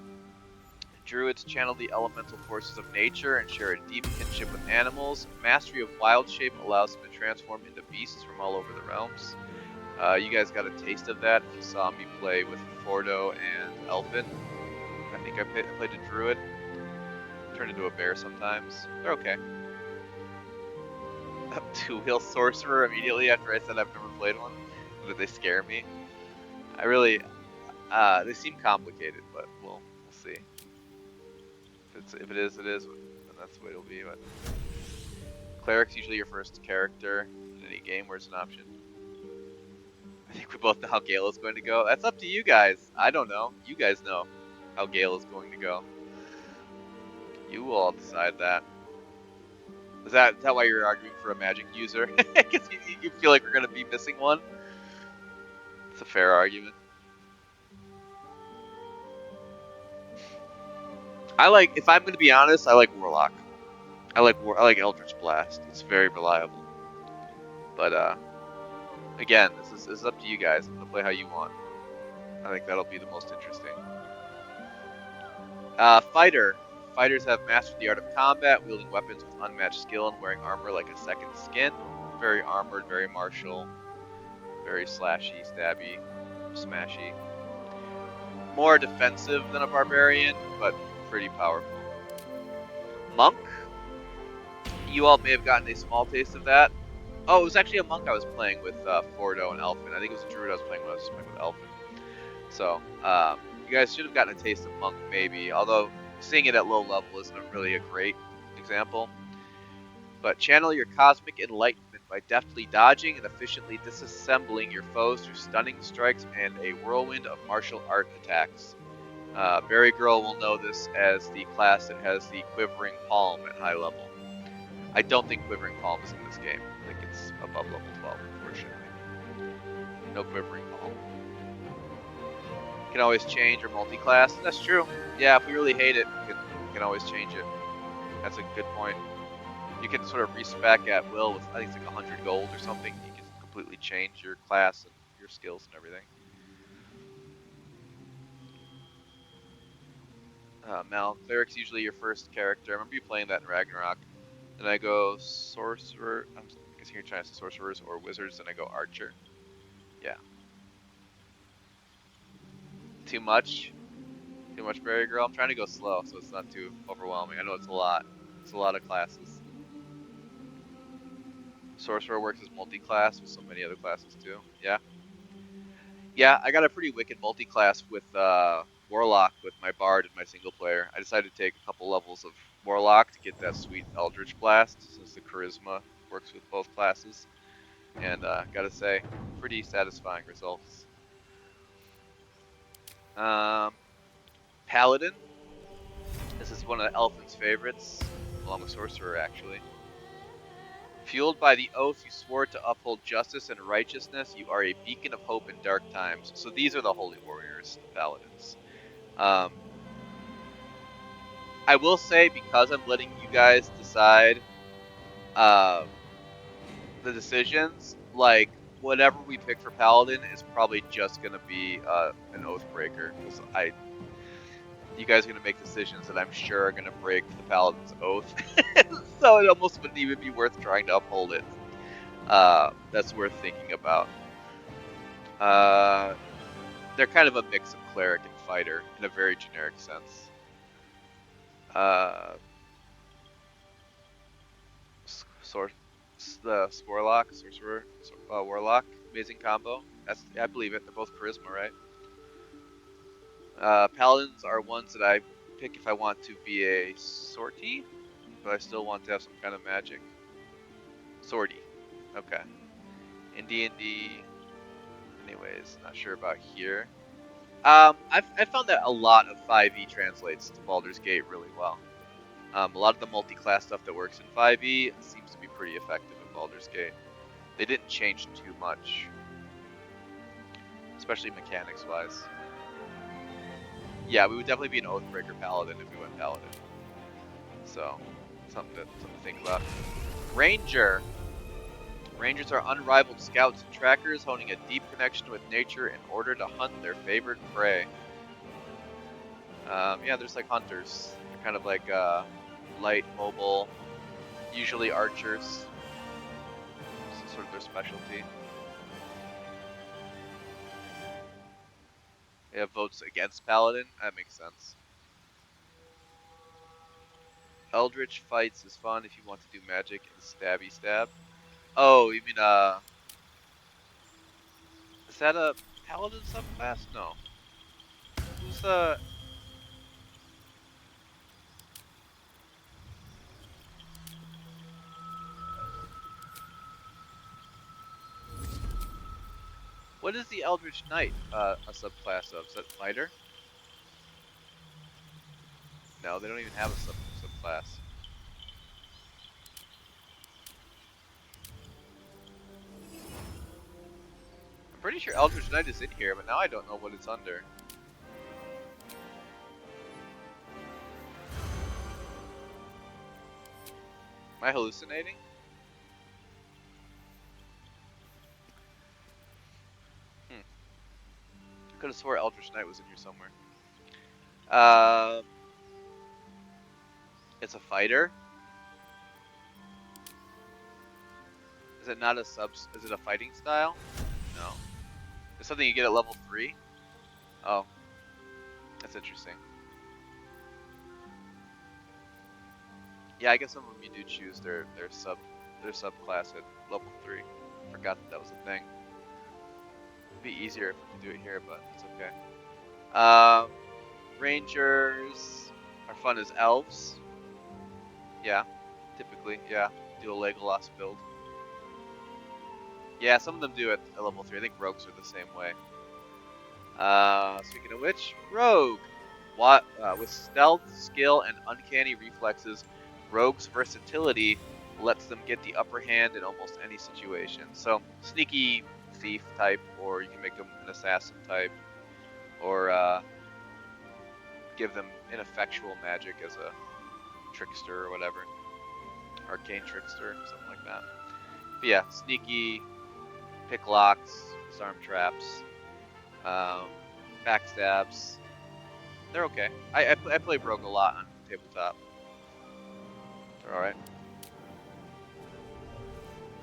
Druids channel the elemental forces of nature and share a deep kinship with animals. Mastery of wild shape allows them to transform into beasts from all over the realms. You guys got a taste of that if you saw me play with Fordo and Elfin. I think I played a druid. Turned into a bear sometimes. They're okay. Two-wheel sorcerer immediately after I said I've never played one. Did they scare me? I really, they seem complicated, but we'll see. If it is, it is, and that's the way it'll be. But cleric's usually your first character in any game where it's an option. I think we both know how Gale is going to go. That's up to you guys. I don't know. You guys know how Gale is going to go. You will all decide that. Is that why you're arguing for a magic user? Because you feel like we're going to be missing one? It's a fair argument. If I'm going to be honest, I like Warlock. I like Eldritch Blast. It's very reliable. But again, this is up to you guys. I'm gonna play how you want. I think that'll be the most interesting. Fighter. Fighters have mastered the art of combat, wielding weapons with unmatched skill and wearing armor like a second skin. Very armored, very martial, very slashy, stabby, smashy. More defensive than a barbarian, but pretty powerful. Monk. You all may have gotten a small taste of that. Oh, it was actually a monk I was playing with Fordo and Elfin. I think it was a druid I was playing when I was playing with Elfin. So, you guys should have gotten a taste of monk maybe, although seeing it at low level isn't really a great example. But channel your cosmic enlightenment by deftly dodging and efficiently disassembling your foes through stunning strikes and a whirlwind of martial art attacks. Berry Girl will know this as the class that has the Quivering Palm at high level. I don't think Quivering Palm is in this game. I think it's above level 12, unfortunately. No Quivering Palm. Can always change or multi-class. That's true. Yeah, if we really hate it, we can always change it. That's a good point. You can sort of respec at will with, I think it's like 100 gold or something. You can completely change your class and your skills and everything. Mal, Cleric's usually your first character. I remember you playing that in Ragnarok. Then I go Sorcerer. I'm guessing you're trying to say Sorcerers or Wizards. Then I go Archer. Yeah. Too much? Too much Berry Girl? I'm trying to go slow so it's not too overwhelming. I know it's a lot. It's a lot of classes. Sorcerer works as multi-class with so many other classes too. Yeah. Yeah, I got a pretty wicked multi-class with Warlock with my Bard and my single player. I decided to take a couple levels of Warlock to get that sweet Eldritch Blast since the Charisma works with both classes. And gotta say, pretty satisfying results. Paladin. This is one of Elfin's favorites, along with Sorcerer actually. Fueled by the oath you swore to uphold justice and righteousness, you are a beacon of hope in dark times. So these are the holy warriors, the paladins. I will say, because I'm letting you guys decide the decisions, like whatever we pick for paladin is probably just gonna be an oath breaker. Because you guys are gonna make decisions that I'm sure are gonna break the paladin's oath. So it almost wouldn't even be worth trying to uphold it. That's worth thinking about. They're kind of a mix of cleric and fighter in a very generic sense. The Sporlock, Sorcerer, Warlock, amazing combo. I believe it. They're both charisma, right? Paladins are ones that I pick if I want to be a sortie, but I still want to have some kind of magic. Sortie. Okay. In D&D, anyways, not sure about here. I found that a lot of 5e translates to Baldur's Gate really well. A lot of the multi-class stuff that works in 5e seems to be pretty effective in Baldur's Gate. They didn't change too much, especially mechanics-wise. Yeah, we would definitely be an Oathbreaker Paladin if we went Paladin. So, something to think about. Ranger. Rangers are unrivaled scouts and trackers, honing a deep connection with nature in order to hunt their favorite prey. Yeah, there's like hunters. They're kind of like light, mobile, usually archers. This is sort of their specialty. They have votes against Paladin. That makes sense. Eldritch fights is fun if you want to do magic and stabby stab. Oh, you mean is that a Paladin subclass? No. Who's what is the Eldritch Knight a subclass of? Is that fighter? No, they don't even have a subclass. I'm pretty sure Eldritch Knight is in here, but now I don't know what it's under. Am I hallucinating? I could have swore Eldritch Knight was in here somewhere. It's a fighter. Is it not a sub? Is it a fighting style? No. It's something you get at level 3. Oh, that's interesting. Yeah, I guess some of them you do choose their subclass at level 3. Forgot that was a thing. It'd be easier if we could do it here, but it's okay. Rangers are fun as elves. Yeah, typically, yeah. Do a Legolas build. Yeah, some of them do at level 3. I think rogues are the same way. Speaking of which, rogue. With stealth, skill, and uncanny reflexes, rogue's versatility lets them get the upper hand in almost any situation. So, sneaky thief type, or you can make them an assassin type, or give them ineffectual magic as a trickster or whatever. Arcane trickster, something like that. But yeah, sneaky, pick locks, disarm traps, backstabs. They're okay. I play rogue a lot on tabletop. They're alright.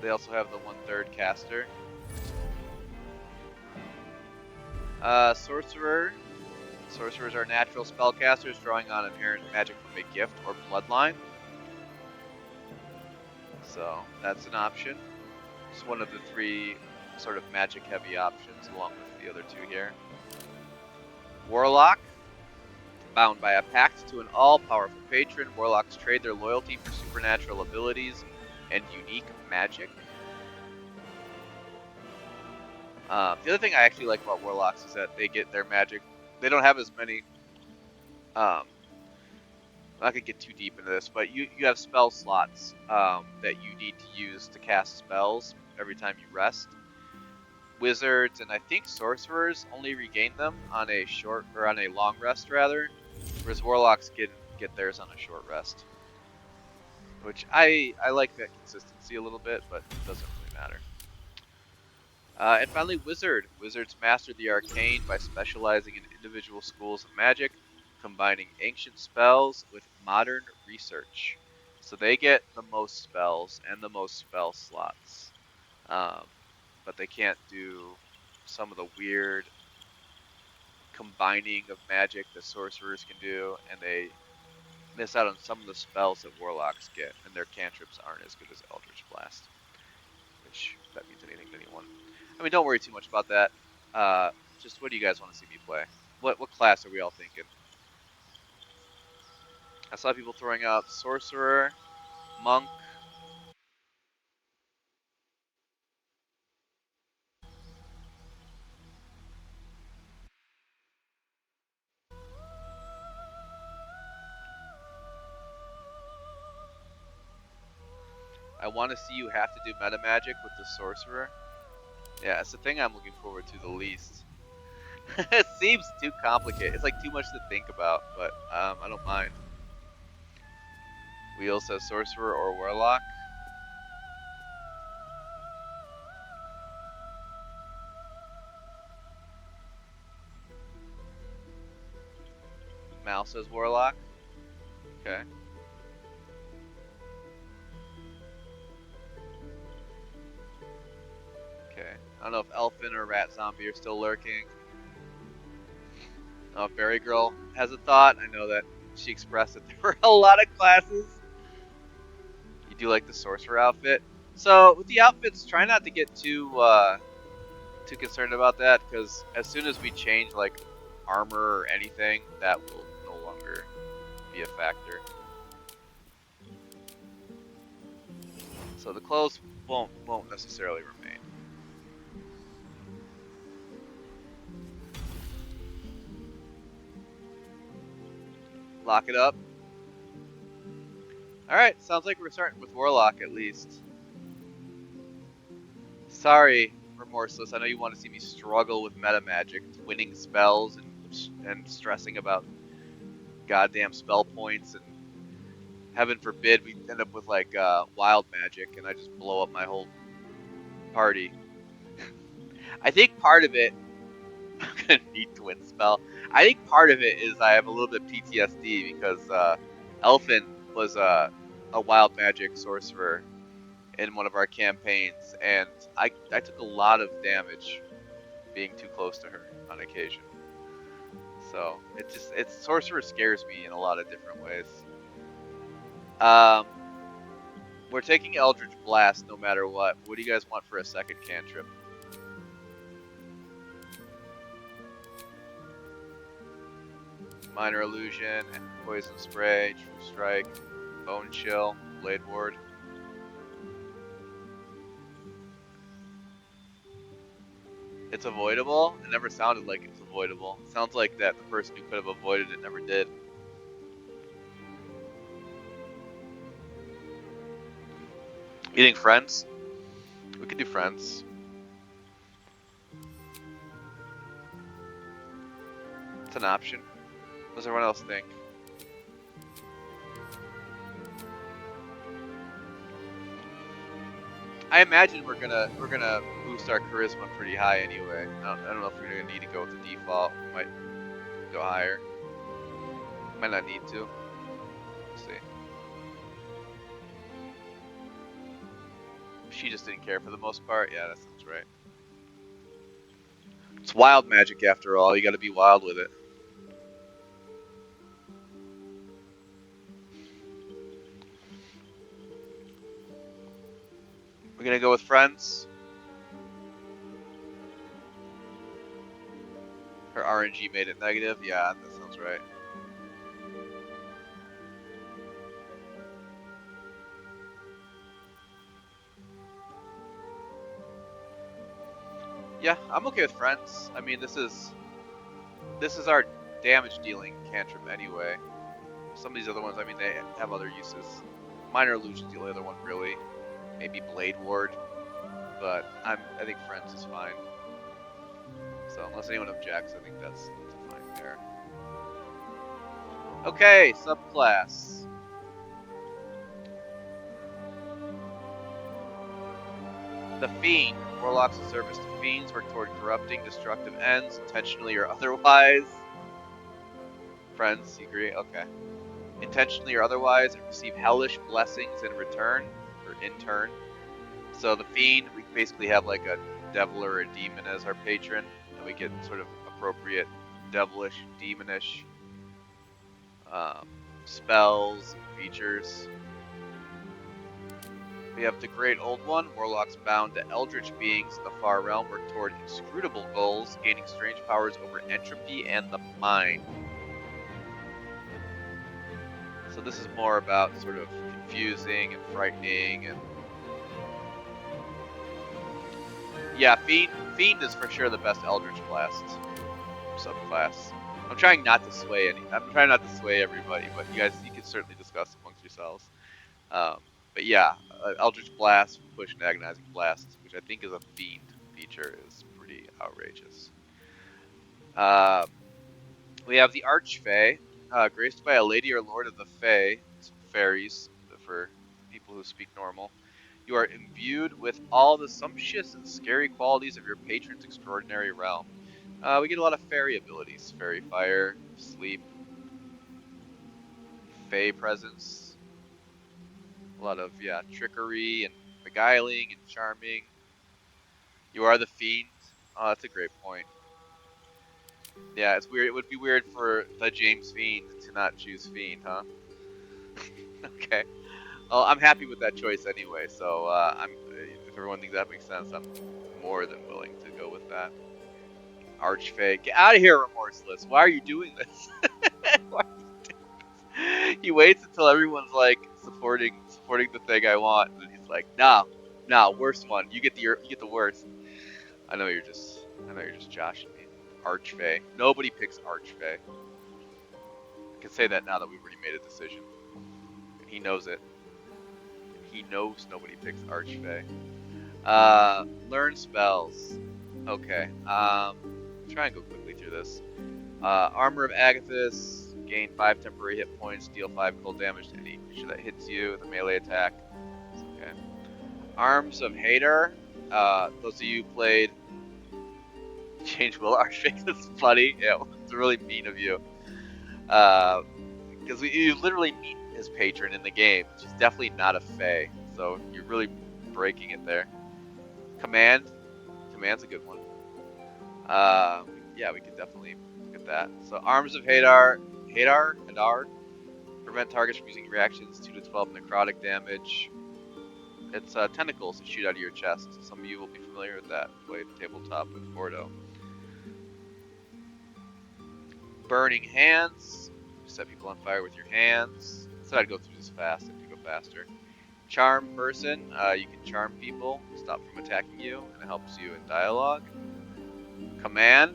They also have the 1/3 caster. Sorcerer. Sorcerers are natural spellcasters drawing on inherent magic from a gift or bloodline. So that's an option. It's one of the 3 sort of magic heavy options along with the other 2 here. Warlock. Bound by a pact to an all-powerful patron, warlocks trade their loyalty for supernatural abilities and unique magic. The other thing I actually like about warlocks is that they get their magic. They don't have as many. I'm not gonna get too deep into this, but you have spell slots that you need to use to cast spells every time you rest. Wizards and I think sorcerers only regain them on a long rest rather, whereas warlocks get theirs on a short rest. Which I like that consistency a little bit, but it doesn't really matter. And finally, Wizard. Wizards master the arcane by specializing in individual schools of magic, combining ancient spells with modern research. So they get the most spells and the most spell slots. But they can't do some of the weird combining of magic that sorcerers can do, and they miss out on some of the spells that warlocks get, and their cantrips aren't as good as Eldritch Blast. Which, if that means anything to anyone. I mean, don't worry too much about that. Just what do you guys want to see me play? What class are we all thinking? I saw people throwing out sorcerer, monk. I want to see you have to do meta magic with the sorcerer. Yeah, it's the thing I'm looking forward to the least. It seems too complicated. It's like too much to think about, but I don't mind. Wheel says sorcerer or warlock. Mal says warlock. Okay. Okay. I don't know if Elfin or Rat Zombie are still lurking. I don't know if Berry Girl has a thought. I know that she expressed that there were a lot of classes. You do like the sorcerer outfit. So with the outfits, try not to get too concerned about that, because as soon as we change like armor or anything, that will no longer be a factor. So the clothes won't necessarily remain. Lock it up. Alright, sounds like we're starting with Warlock at least. Sorry, Remorseless, I know you want to see me struggle with meta magic, winning spells and stressing about goddamn spell points, and heaven forbid we end up with like wild magic and I just blow up my whole party. I think part of it, I'm gonna need Twin Spell. I think part of it is I have a little bit PTSD because Elfin was a wild magic sorcerer in one of our campaigns, and I took a lot of damage being too close to her on occasion. So it's sorcerer scares me in a lot of different ways. We're taking Eldritch Blast no matter what. What do you guys want for a second cantrip? Minor Illusion, Poison Spray, True Strike, Bone Chill, Blade Ward. It's avoidable? It never sounded like it's avoidable. It sounds like that the person who could have avoided it never did. You think Friends? We could do Friends. It's an option. What does everyone else think? I imagine we're gonna boost our charisma pretty high anyway. I don't know if we're gonna need to go with the default. We might go higher. Might not need to. We'll see. She just didn't care for the most part. Yeah, that sounds right. It's wild magic after all. You gotta be wild with it. We're gonna go with Friends. Her RNG made it negative. Yeah, that sounds right. Yeah, I'm okay with Friends. I mean, this is our damage dealing cantrip anyway. Some of these other ones, I mean, they have other uses. Minor Illusion's the only other one really. Maybe Blade Ward, but I think Friends is fine. So unless anyone objects, I think that's a fine pair. Okay, subclass. The Fiend. Warlocks of service to fiends work toward corrupting, destructive ends, intentionally or otherwise. Friends, you agree? Okay. Intentionally or otherwise, and receive hellish blessings in return, or in turn. So the Fiend, we basically have like a devil or a demon as our patron, and we get sort of appropriate devilish, demonish spells and features. We have the Great Old One. Warlocks bound to eldritch beings in the far realm work toward inscrutable goals, gaining strange powers over entropy and the mind. So this is more about sort of confusing and frightening, and yeah, Fiend is for sure the best Eldritch Blast subclass. I'm trying not to sway everybody, but you can certainly discuss amongst yourselves. But yeah, Eldritch Blast from Push and Agonizing Blast, which I think is a fiend feature, is pretty outrageous. We have the Archfey, graced by a lady or lord of the Fey, so fairies for people who speak normal. You are imbued with all the sumptuous and scary qualities of your patron's extraordinary realm. We get a lot of fairy abilities: fairy fire, sleep, fey presence, a lot of trickery and beguiling and charming. You are the fiend. Oh, that's a great point. Yeah, it's weird. It would be weird for the James Fiend to not choose Fiend, huh? Okay. Well, I'm happy with that choice anyway. So if everyone thinks that makes sense, I'm more than willing to go with that. Archfey, get out of here, remorseless. Why are you doing this? Why are you doing this? He waits until everyone's like supporting the thing I want, and then he's like, nah, worst one. You get the worst. I know you're just joshing me. Archfey. Nobody picks Archfey. I can say that now that we've already made a decision, and he knows it. And he knows nobody picks Archfey. Learn spells. Okay. Try and go quickly through this. Armor of Agathis, gain 5 temporary hit points, deal 5 cold damage to any creature that hits you with a melee attack. Okay. Arms of Hadar. Those of you who played Change Will Archfey, that's funny. Yeah, it's really mean of you. Because you literally meet his patron in the game. She's definitely not a Fae, so you're really breaking it there. Command's a good one. Yeah, we could definitely look at that. So Arms of Hadar, prevent targets from using reactions, 2 to 12 necrotic damage. It's tentacles that shoot out of your chest. Some of you will be familiar with that. Played tabletop with Gordo. Burning Hands. Set people on fire with your hands. Said I'd go through this fast. I have to go faster. Charm Person. You can charm people, stop from attacking you, and it helps you in dialogue. Command.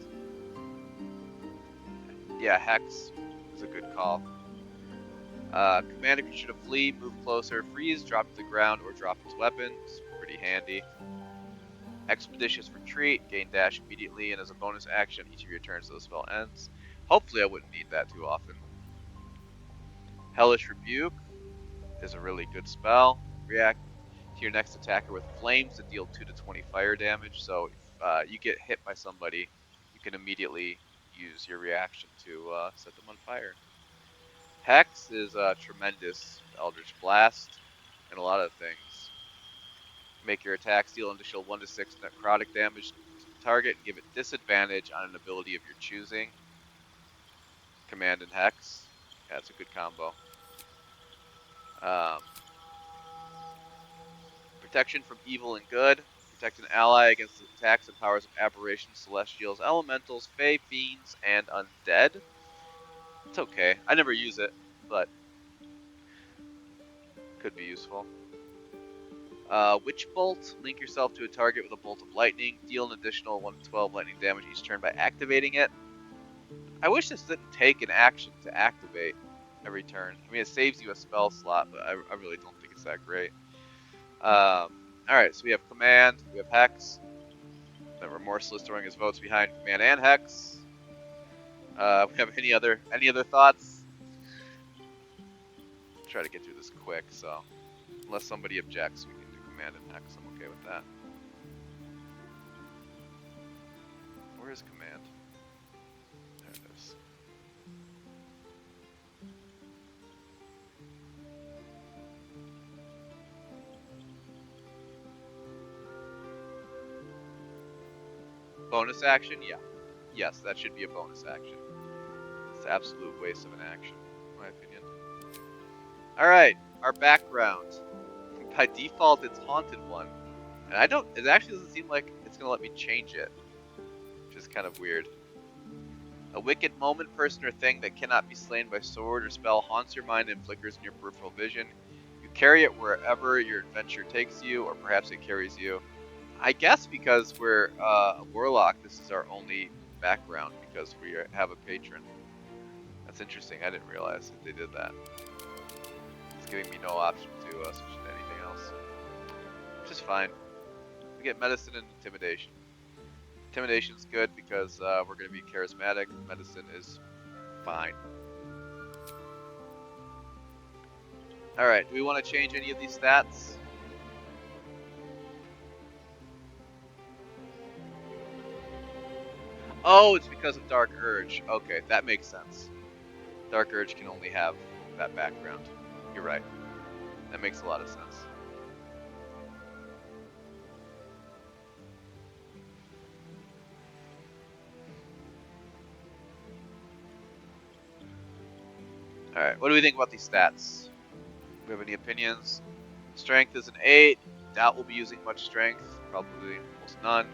Yeah, Hex is a good call. Command a creature to flee, move closer, freeze, drop to the ground, or drop its weapons. Pretty handy. Expeditious Retreat, gain dash immediately, and as a bonus action, each of your turns till the spell ends. Hopefully I wouldn't need that too often. Hellish Rebuke is a really good spell. React to your next attacker with flames to deal 2 to 20 fire damage, so if you get hit by somebody, you can immediately use your reaction to set them on fire. Hex is tremendous. Eldritch Blast and a lot of things. Make your attacks deal an additional 1 to 6 necrotic damage to the target and give it disadvantage on an ability of your choosing. Command and Hex. Yeah, it's a good combo. Protection from evil and good. Protect an ally against the attacks and powers of aberrations, celestials, elementals, fae, fiends, and undead. It's okay. I never use it, but could be useful. Witch Bolt. Link yourself to a target with a bolt of lightning. Deal an additional 1 to 12 lightning damage each turn by activating it. I wish this didn't take an action to activate every turn. I mean, it saves you a spell slot, but I really don't think it's that great. Alright, so we have Command, we have Hex. Then Remorseless throwing his votes behind Command and Hex. We have any other thoughts? Try to get through this quick, so unless somebody objects, we can do Command and Hex. I'm okay with that. Where is Command? There it is. Bonus action? Yeah. Yes, that should be a bonus action. It's an absolute waste of an action, in my opinion. Alright, our background. By default, it's Haunted One. And it actually doesn't seem like it's going to let me change it, which is kind of weird. A wicked moment, person, or thing that cannot be slain by sword or spell haunts your mind and flickers in your peripheral vision. You carry it wherever your adventure takes you, or perhaps it carries you. I guess because we're a warlock, this is our only background, because we have a patron. That's interesting. I didn't realize that they did that. It's giving me no option to switch to anything else. which is fine. We get medicine and intimidation. Intimidation's good because we're going to be charismatic. Medicine is fine. Alright, do we want to change any of these stats? Oh, it's because of Dark Urge. Okay, that makes sense. Dark Urge can only have that background. You're right. That makes a lot of sense. Alright, what do we think about these stats? Do we have any opinions? Strength is an 8. Doubt we'll be using much strength. Probably almost none.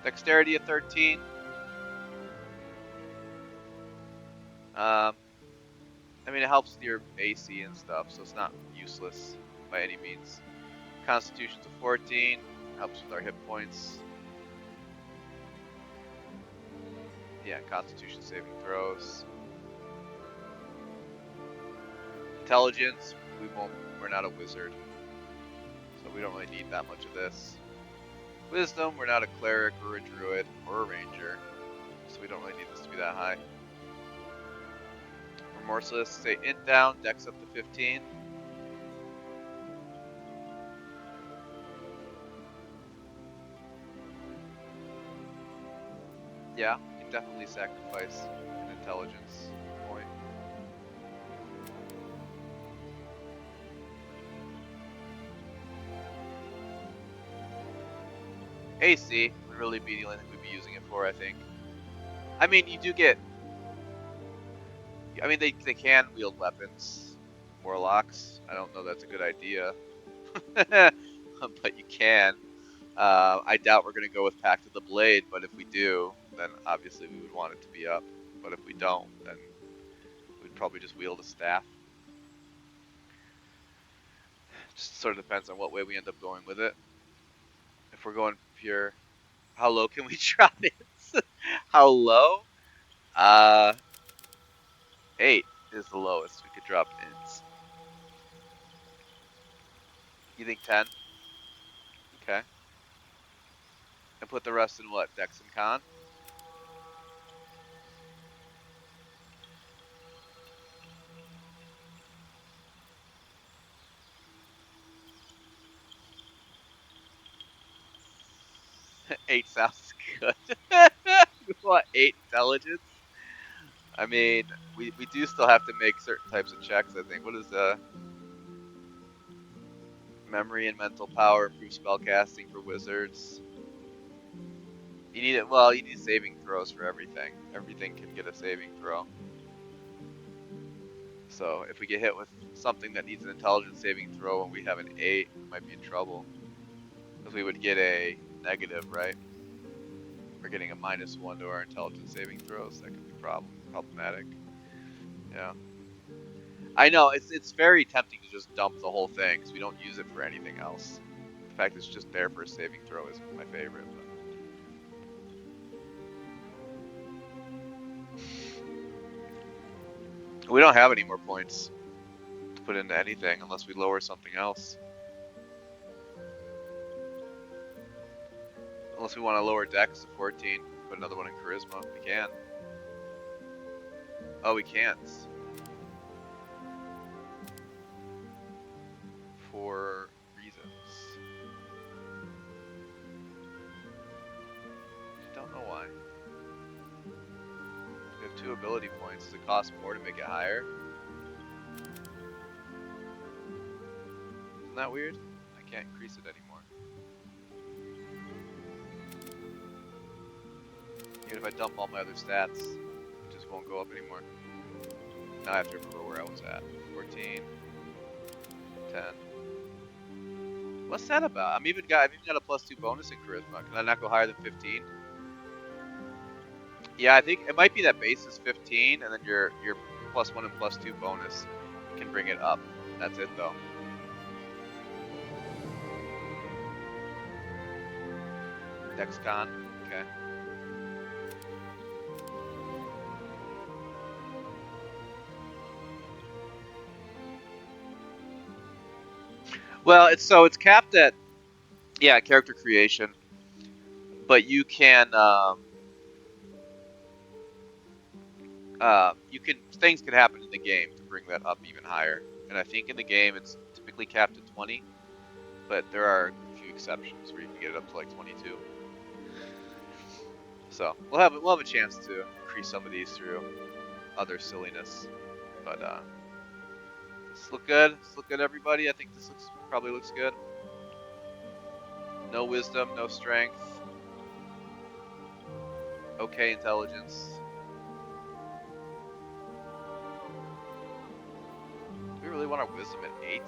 Dexterity at 13. I mean, it helps your AC and stuff, so it's not useless by any means. Constitution's a 14. Helps with our hit points. Yeah, Constitution saving throws. Intelligence, we're not a wizard, so we don't really need that much of this. Wisdom, we're not a cleric or a druid or a ranger, so we don't really need this to be that high. Remorseless, say int down, dex up to 15. Yeah, you can definitely sacrifice an intelligence point. AC would really be the only thing we'd be using it for, I think. I mean, you do get... I mean, they can wield weapons. Warlocks. I don't know that's a good idea. But you can. I doubt we're going to go with Pact of the Blade, but if we do, then obviously we would want it to be up. But if we don't, then we'd probably just wield a staff. Just sort of depends on what way we end up going with it. If we're going pure, how low can we drop it? How low? 8 is the lowest we could drop ints. You think 10? Okay. And put the rest in what? Dex and Con? Eight sounds good. What, 8 intelligence? I mean, we do still have to make certain types of checks, I think. What is memory and mental power, improve spellcasting for wizards? You need it. Well, you need saving throws for everything. Everything can get a saving throw. So if we get hit with something that needs an intelligence saving throw and we have an 8, we might be in trouble. Because we would get a negative, right? We're getting a -1 to our intelligence saving throws. That could be problematic. Yeah. I know, it's very tempting to just dump the whole thing because we don't use it for anything else. The fact it's just there for a saving throw is my favorite. But we don't have any more points to put into anything unless we lower something else. Unless we want to lower Dex to 14, put another one in Charisma. We can. Oh, we can't. For reasons. Don't know why. We have 2 ability points. Does it cost more to make it higher? Isn't that weird? I can't increase it anymore. Even if I dump all my other stats, it just won't go up anymore. Now I have to remember where I was at. 14, 10. What's that about? I've even got a +2 bonus in Charisma. Can I not go higher than 15? Yeah, I think it might be that base is 15, and then your +1 and +2 bonus can bring it up. That's it though. DexCon, okay. Well, it's capped at Yeah, character creation. But you can things can happen in the game to bring that up even higher. And I think in the game it's typically capped at 20, but there are a few exceptions where you can get it up to like 22. So we'll have a chance to increase some of these through other silliness. But this look good. This look good, everybody. I think this probably looks good. No wisdom, no strength. Okay, intelligence. Do we really want our wisdom at 8?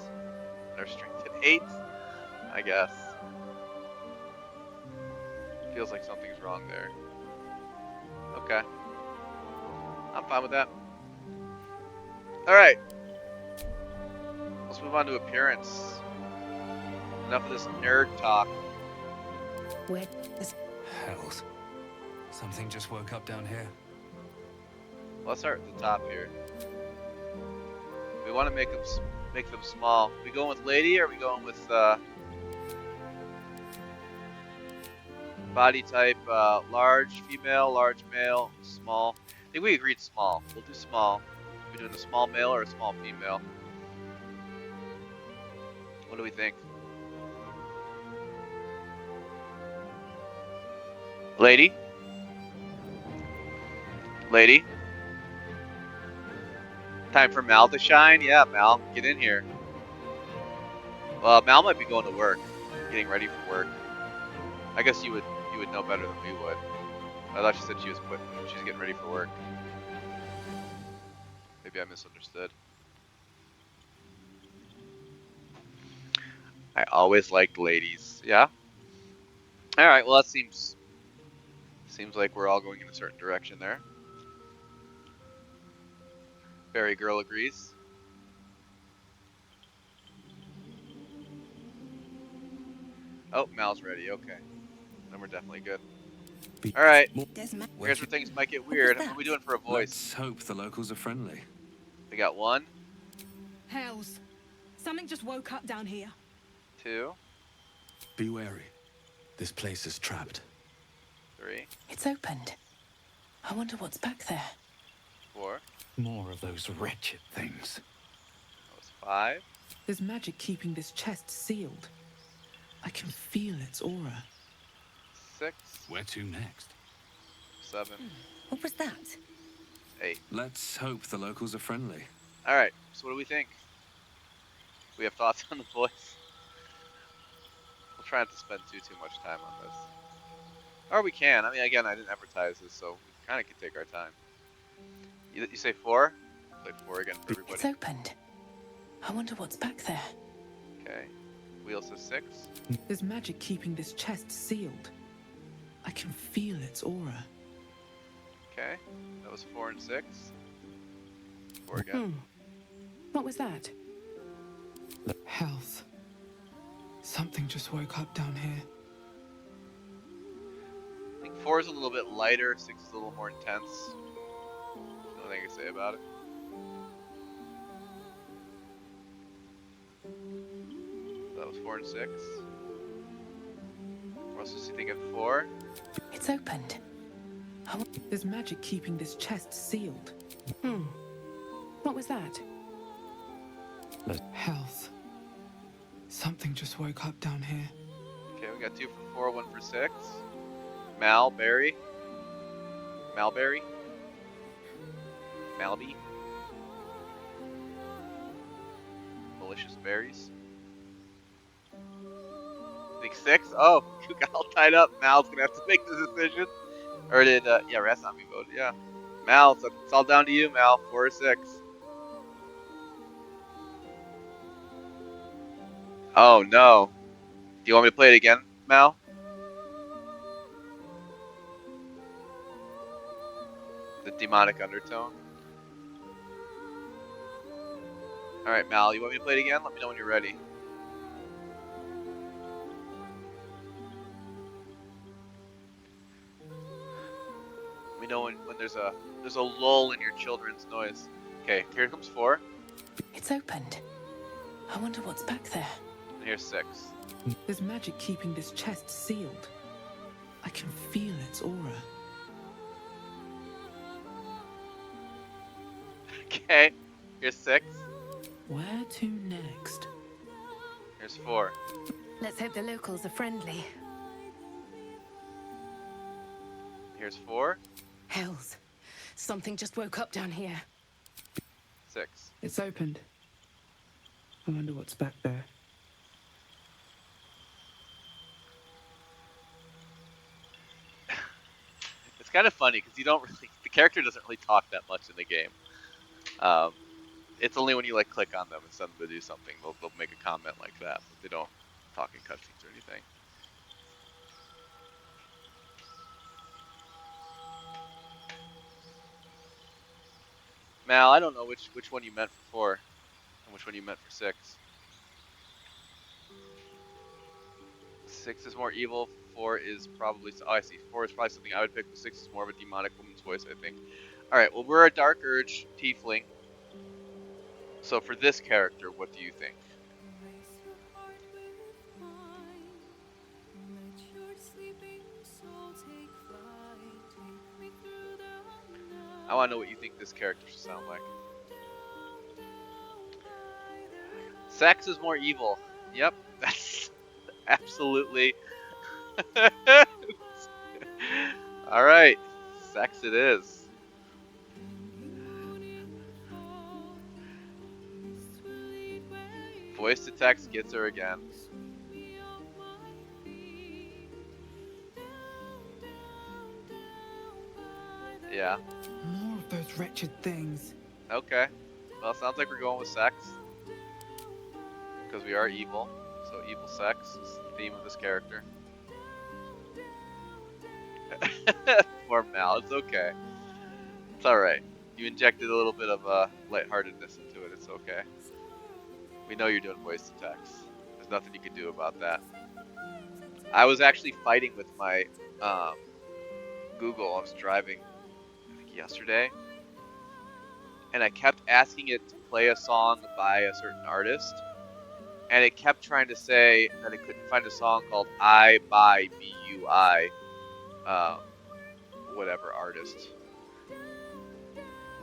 And our strength at 8? I guess. Feels like something's wrong there. Okay. I'm fine with that. Alright. Let's move on to appearance. Enough of this nerd talk. Where is... Hells. Something just woke up down here. Let's start at the top here. We want to make them small. We going with lady, or are we going with body type? Large female, large male, small. I think we agreed small. We'll do small. Are we doing a small male or a small female? What do we think? Lady? Lady? Time for Mal to shine? Yeah, Mal, get in here. Well, Mal might be going to work, getting ready for work. I guess you would know better than we would. I thought she said she's getting ready for work. Maybe I misunderstood. I always liked ladies. Yeah. All right. Well, that seems like we're all going in a certain direction there. Fairy girl agrees. Oh, Mal's ready. Okay. Then we're definitely good. All right. Here's where things might get weird. What are we doing for a voice? Let's hope the locals are friendly. We got 1. Hells. Something just woke up down here. 2. Be wary. This place is trapped. 3. It's opened. I wonder what's back there. 4. More of those wretched things. That was 5. There's magic keeping this chest sealed. I can feel its aura. 6. Where to next? 7. What was that? 8. Let's hope the locals are friendly. All right. So what do we think? We have thoughts on the voice. We'll try not to spend too much time on this. Or we can. I mean, again, I didn't advertise this, so we kind of can take our time. You say 4? Play 4 again for everybody. It's opened. I wonder what's back there. Okay. Wheel says 6. There's magic keeping this chest sealed. I can feel its aura. Okay. That was 4 and 6. 4 again. What was that? Health. Something just woke up down here. I think 4 is a little bit lighter. 6 is a little more intense. Nothing I can say about it. That was 4 and 6. What else is he thinking? 4? It's opened. There's magic keeping this chest sealed. What was that? Health. Something just woke up down here. Okay, we got 2 for 4, 1 for 6. Malberry. Malberry. Malby. Malicious berries. I think 6. Oh, you got all tied up. Mal's gonna have to make the decision. Or did yeah, Rat's not being voted. Yeah, Mal, it's all down to you, Mal. 4 or 6. Oh no. Do you want me to play it again, Mal? The demonic undertone. Alright, Mal, you want me to play it again? Let me know when you're ready. Let me know when there's a lull in your children's noise. Okay, here comes 4. It's opened. I wonder what's back there. Here's 6. There's magic keeping this chest sealed. I can feel its aura. Okay. Here's 6. Where to next? Here's 4. Let's hope the locals are friendly. Here's 4. Hells. Something just woke up down here. 6. It's opened. I wonder what's back there. It's kind of funny because the character doesn't really talk that much in the game. It's only when you like click on them and send them to do something, they'll make a comment like that, but they don't talk in cutscenes or anything. Mal, I don't know which one you meant for 4 and which one you meant for 6. 6 is more evil. 4 is probably. Oh, I see. 4 is probably something I would pick, but 6 is more of a demonic woman's voice, I think. All right. Well, we're a Dark Urge tiefling. So for this character, what do you think? I want to know what you think this character should sound like. Sax is more evil. Yep, that's absolutely. All right, Sax it is. Voice to text gets her again. Yeah. More of those wretched things. Okay. Well, it sounds like we're going with sex. Because we are evil. So evil sex is the theme of this character. Poor Mal, it's okay. It's alright. You injected a little bit of lightheartedness into it, it's okay. We know you're doing voice to text. There's nothing you can do about that. I was actually fighting with my Google. I was driving, I think yesterday, and I kept asking it to play a song by a certain artist, and it kept trying to say that it couldn't find a song called I by BUI, whatever artist,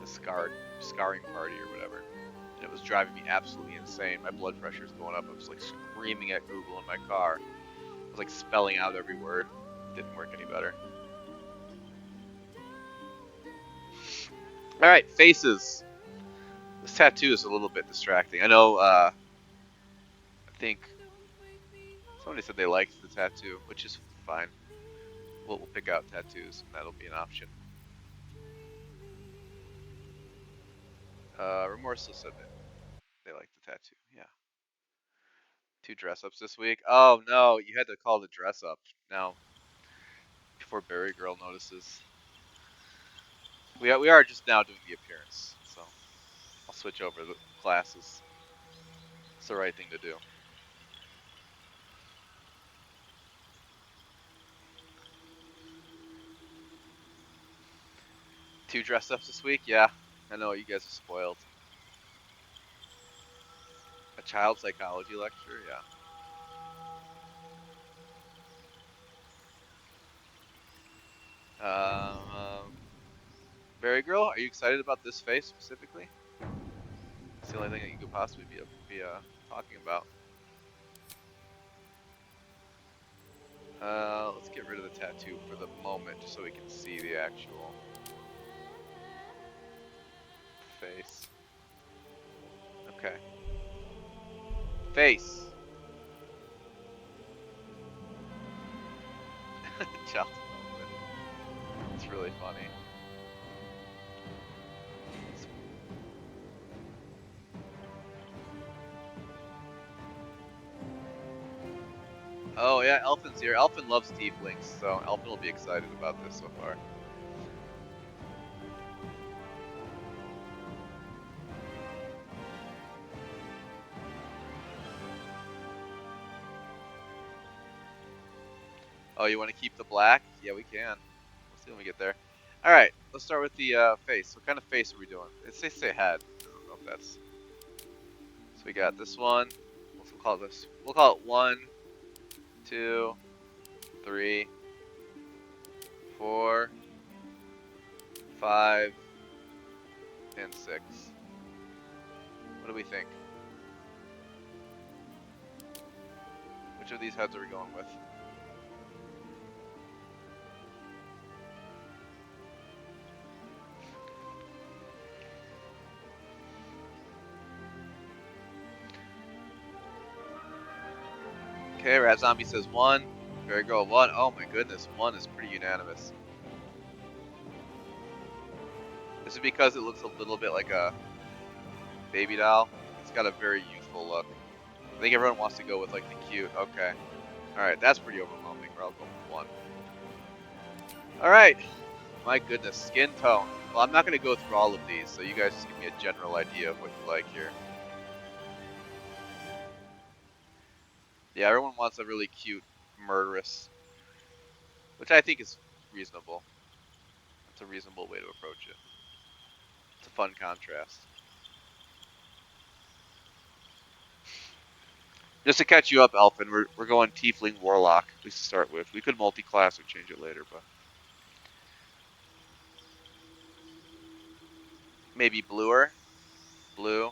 the Scarring Party or whatever. And it was driving me absolutely insane. My blood pressure is going up. I was like screaming at Google in my car. I was like spelling out every word. It didn't work any better. All right, faces. This tattoo is a little bit distracting. I know. I think somebody said they liked the tattoo, which is fine. We'll pick out tattoos, and that'll be an option. Remorseless said that they liked the tattoo. Yeah. 2 dress-ups this week. Oh no, you had to call the dress-up now before Berry Girl notices. We are just now doing the appearance, so I'll switch over the classes. It's the right thing to do. Two dress-ups this week? Yeah, I know you guys are spoiled. A child psychology lecture? Yeah. Berry Girl, are you excited about this face specifically? It's the only thing that you could possibly be talking about. Let's get rid of the tattoo for the moment, just so we can see the actual face. Okay. Face. Child development. It's really funny. Oh yeah, Elfin's here. Elfin loves tieflings, so Elfin will be excited about this so far. Oh, you want to keep the black? Yeah, we can. We'll see when we get there. All right, let's start with the face. What kind of face are we doing? They say head. I don't know if that's. So we got this one. We'll call this. We'll call it 1, 2, 3, 4, 5, and 6. What do we think? Which of these heads are we going with? Okay, Rat Zombie says 1. Fairy Girl 1. Oh my goodness, 1 is pretty unanimous. This is because it looks a little bit like a baby doll. It's got a very youthful look. I think everyone wants to go with like the cute. Okay. Alright, that's pretty overwhelming. I'll go with 1. Alright. My goodness, skin tone. Well, I'm not going to go through all of these, so you guys just give me a general idea of what you like here. Yeah, everyone wants a really cute, murderous, which I think is reasonable. It's a reasonable way to approach it. It's a fun contrast. Just to catch you up, Elfin, we're going Tiefling Warlock, at least to start with. We could multi-class or change it later, but maybe bluer, blue,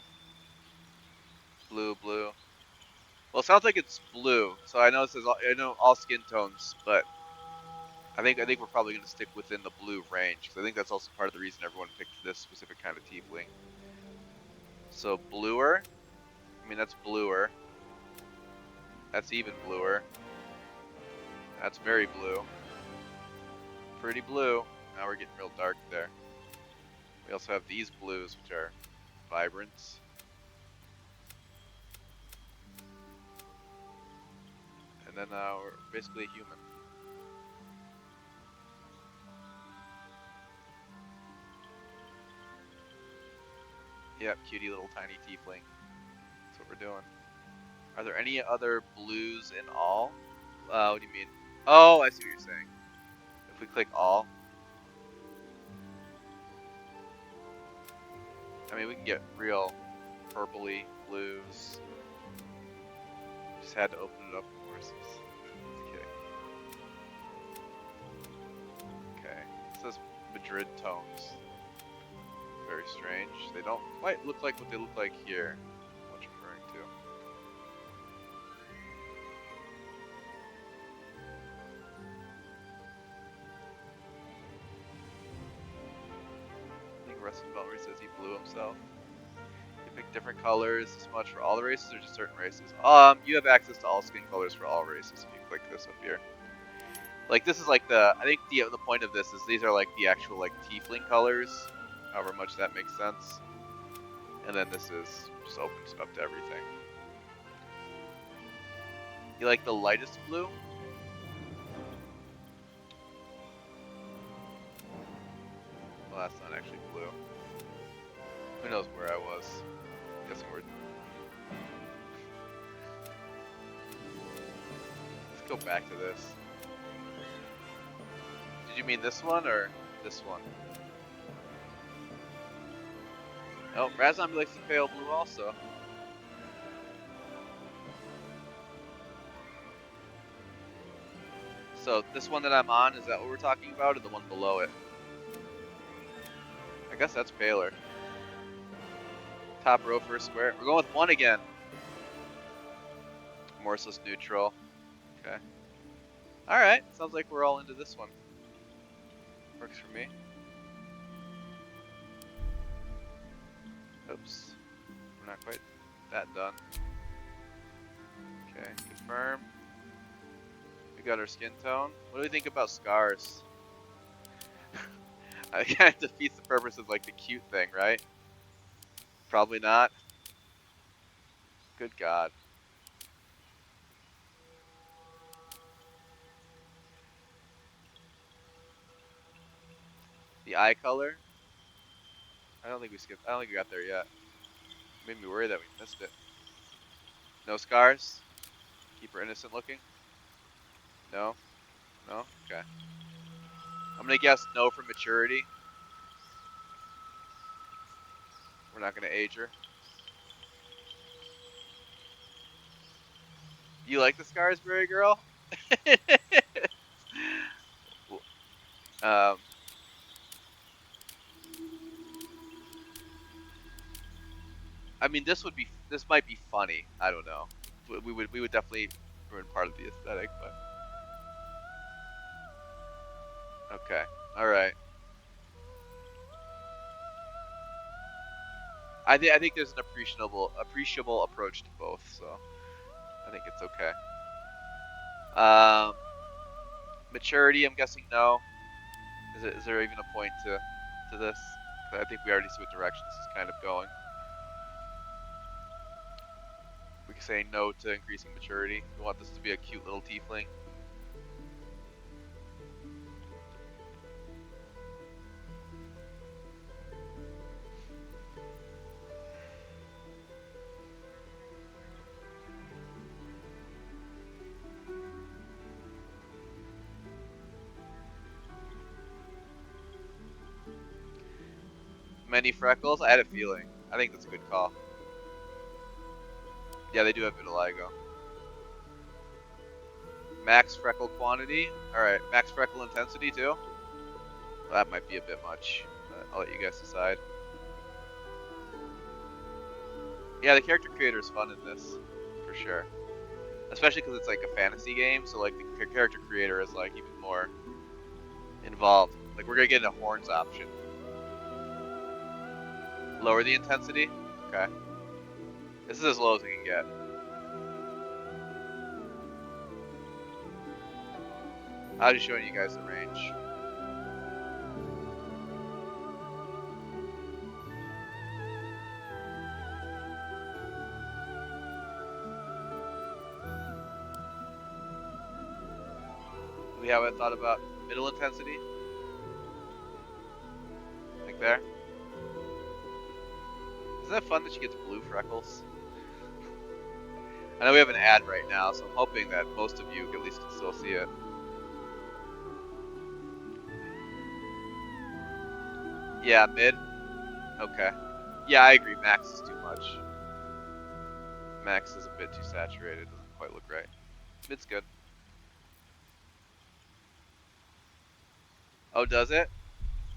blue, blue. Well, it sounds like it's blue, so I know it says I know all skin tones, but I think we're probably going to stick within the blue range because I think that's also part of the reason everyone picked this specific kind of tiefling. So bluer, I mean that's bluer. That's even bluer. That's very blue. Pretty blue. Now we're getting real dark there. We also have these blues, which are vibrant. And then we're basically a human. Yep, cutie little tiny tiefling. That's what we're doing. Are there any other blues in all? What do you mean? Oh, I see what you're saying. If we click all. I mean, we can get real purpley blues. Just had to open it up, of course. Okay. It says Madrid tones. Very strange. They don't quite look like what they look like here. What you're referring to. I think Rustin Bellery says he blew himself. You pick different colors this much for all the races or just certain races? You have access to all skin colors for all races if you click this up here. Like this is like I think the point of this is these are like the actual like tiefling colors, however much that makes sense. And then this is just opens up to everything. You like the lightest blue? Well, that's not actually blue. Who knows where I was? I'm guessing we're... Let's go back to this. Did you mean this one or this one? Oh, Razzombie likes the pale blue also. So this one that I'm on, is that what we're talking about, or the one below it? I guess that's paler. Top row first square. We're going with 1 again. Morseless neutral. Okay. Alright, sounds like we're all into this one. Works for me. Oops. We're not quite that done. Okay, confirm. We got our skin tone. What do we think about scars? I kind of defeats the purpose of like the cute thing, right? Probably not. Good God. The eye color? I don't think we skipped. I don't think we got there yet. Made me worry that we missed it. No scars? Keep her innocent looking? No? No? Okay. I'm gonna guess no for maturity. We're not gonna age her. You like the Scarsbury girl? um, I mean, this might be funny. I don't know. We would definitely ruin part of the aesthetic, but okay, all right. I think there's an appreciable approach to both, so I think it's okay. Um, Maturity, I'm guessing no. Is there even a point to this? 'Cause I think we already see what direction this is kind of going. We can say no to increasing maturity. We want this to be a cute little tiefling. Many freckles? I had a feeling. I think that's a good call. Yeah, they do have vitiligo. Max freckle quantity. Alright, max freckle intensity too? Well, that might be a bit much, but I'll let you guys decide. Yeah, the character creator is fun in this, for sure. Especially because it's like a fantasy game, so like the character creator is like even more involved. Like we're gonna get a horns option. Lower the intensity? Okay. This is as low as we can get. I'm just showing you guys the range. We haven't thought about middle intensity? Like there? Isn't that fun that she gets blue freckles? I know we have an ad right now, so I'm hoping that most of you at least can still see it. Yeah, mid? Okay. Yeah, I agree. Max is too much. Max is a bit too saturated. Doesn't quite look right. Mid's good. Oh, does it?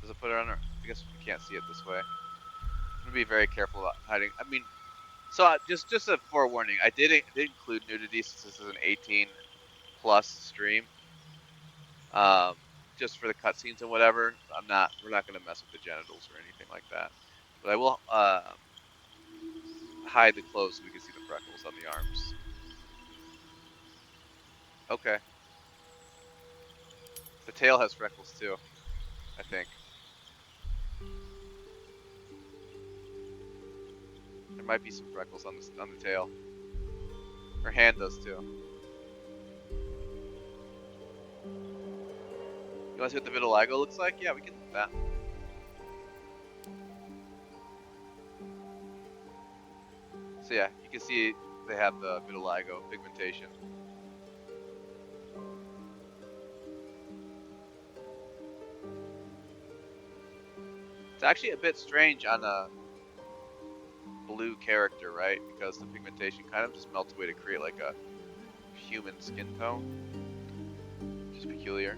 Does it put it on her? I guess we can't see it this way. I'm gonna be very careful about hiding. I mean, so just a forewarning. I did include nudity since this is an 18 plus stream. Um, just for the cutscenes and whatever. We're not gonna mess with the genitals or anything like that. But I will hide the clothes so we can see the freckles on the arms. Okay. The tail has freckles too, I think. There might be some freckles on the tail. Her hand does too. You want to see what the vitiligo looks like? Yeah, we can look at that. So yeah, you can see they have the vitiligo pigmentation. It's actually a bit strange on a blue character, right? Because the pigmentation kind of just melts away to create like a human skin tone. Just peculiar.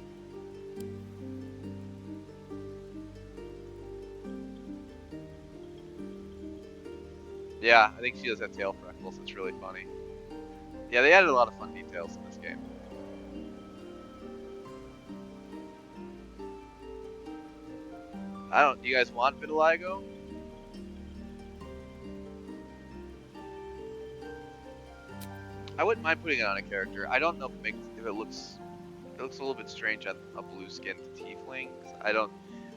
Yeah, I think she does have tail freckles. It's really funny. Yeah, they added a lot of fun details in this game. Do you guys want vitiligo? I wouldn't mind putting it on a character. I don't know if it looks a little bit strange on a blue skinned tiefling.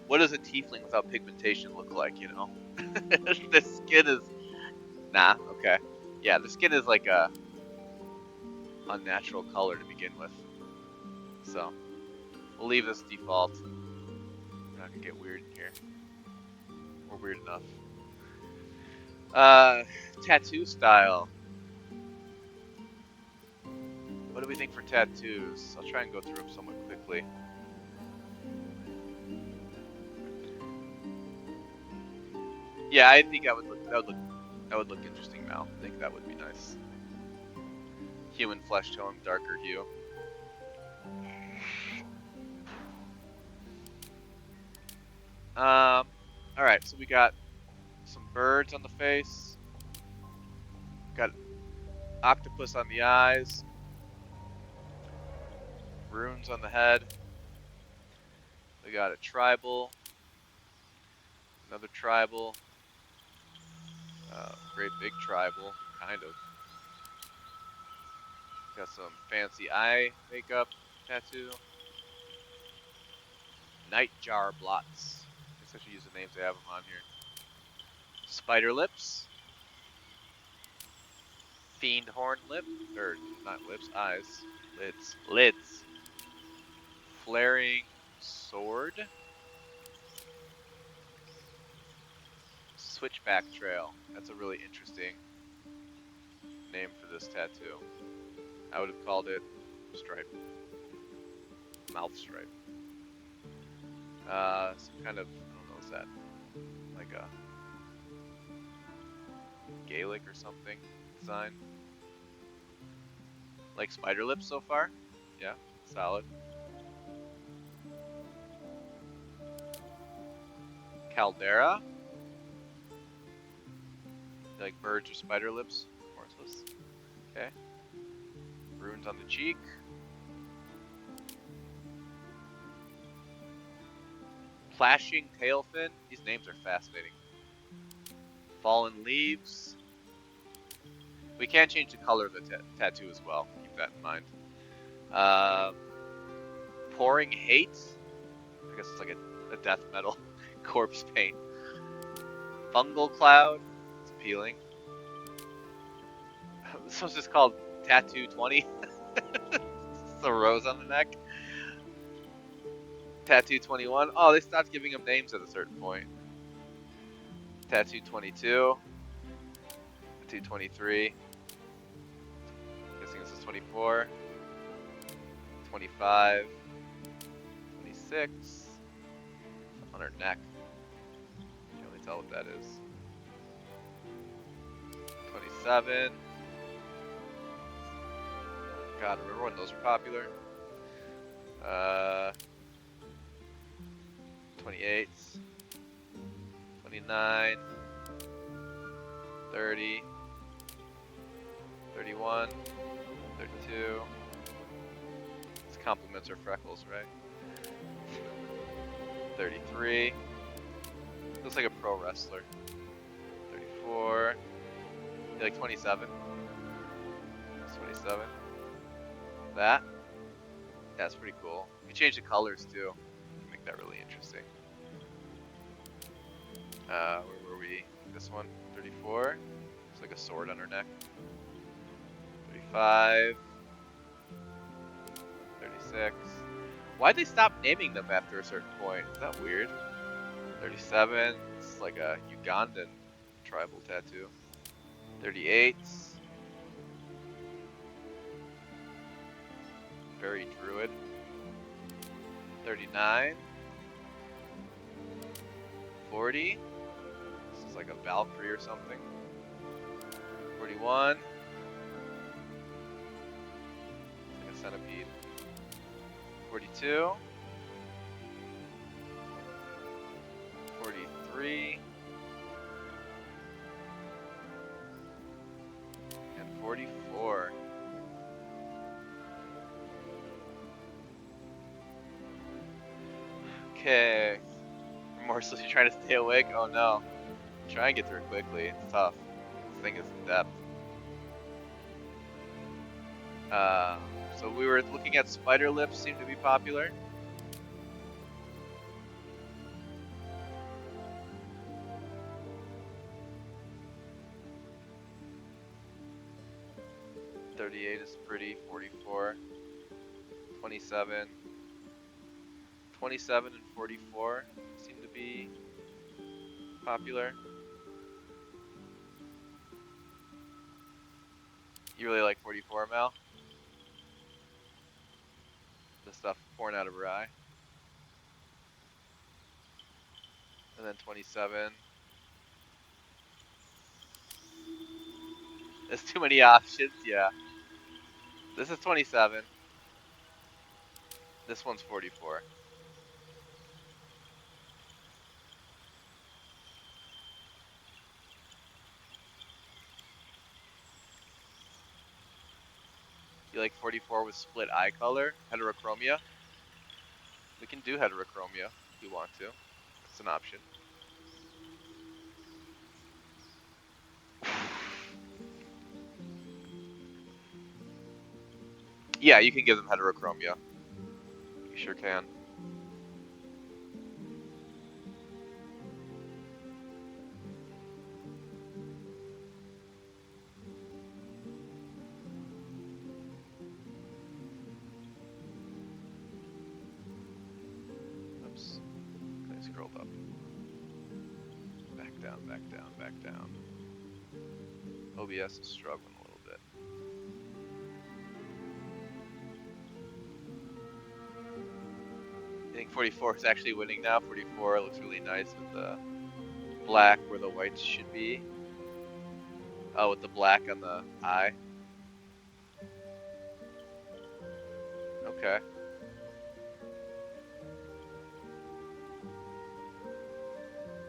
What does a tiefling without pigmentation look like, you know? The skin is, nah, okay. Yeah, the skin is like a unnatural color to begin with. So, we'll leave this default. We're not gonna get weird in here. We're weird enough. Tattoo style. What do we think for tattoos? I'll try and go through them somewhat quickly. Yeah, I think that would look interesting now. I think that would be nice. human flesh tone, darker hue. Alright, so we got some birds on the face. Got octopus on the eyes. Runes on the head. We got a tribal. Another tribal. Great big tribal, kind of. Got some fancy eye makeup tattoo. Nightjar blots. I guess I should use the names they have them on here. Spider lips. Fiend horn lip. Or, not lips, eyes. Lids. Lids. Flaring sword. Switchback trail. That's a really interesting name for this tattoo. I would have called it stripe. Mouth stripe. Some kind of, I don't know, what's that? Like a Gaelic or something design. Like spider lips so far? Yeah, solid. Caldera. Like birds or spider lips? Horseless. Okay. Runes on the cheek. Flashing tailfin. These names are fascinating. Fallen leaves. We can change the color of the tattoo as well. Keep that in mind. Pouring hate. I guess it's like a death metal corpse paint. Fungal cloud. It's appealing. This one's just called Tattoo 20. It's a rose on the neck. Tattoo 21. Oh, they stopped giving him names at a certain point. Tattoo 22. Tattoo 23. Guessing this is 24. 25. 26. On her neck. Can't really tell what that is. 27. God, remember when those were popular? 28. 29. 30. 31. 32. These compliments are freckles, right? 33. Looks like a pro wrestler. 34. You like 27? That's 27. That? That's pretty cool. You can change the colors too. Make that really interesting. Where were we? This one? 34. It's like a sword on her neck. 35. 36. Why'd they stop naming them after a certain point? Is that weird? 37. It's like a Ugandan tribal tattoo. 38. Very druid. 39. 40. This is like a Valkyrie or something. 41. Like a centipede. 42. 43. And 44. Okay. Remorselessly trying to stay awake? Oh no. Try and get through it quickly. It's tough. This thing is in depth. So we were looking at spider lips seem to be popular. $38 is pretty. 44. 27. 27 and 44 seem to be popular. You really like 44, Mel? The stuff pouring out of her eye. And then 27. There's too many options, yeah. This is 27. This one's 44. You like 44 with split eye color? Heterochromia? We can do heterochromia if we want to. It's an option. Yeah, you can give them heterochromia. You sure can. Oops. I scrolled up. Back down, back down, back down. OBS is struggling a little bit. I think 44 is actually winning now. 44 looks really nice with the black where the whites should be. Oh, with the black on the eye. Okay.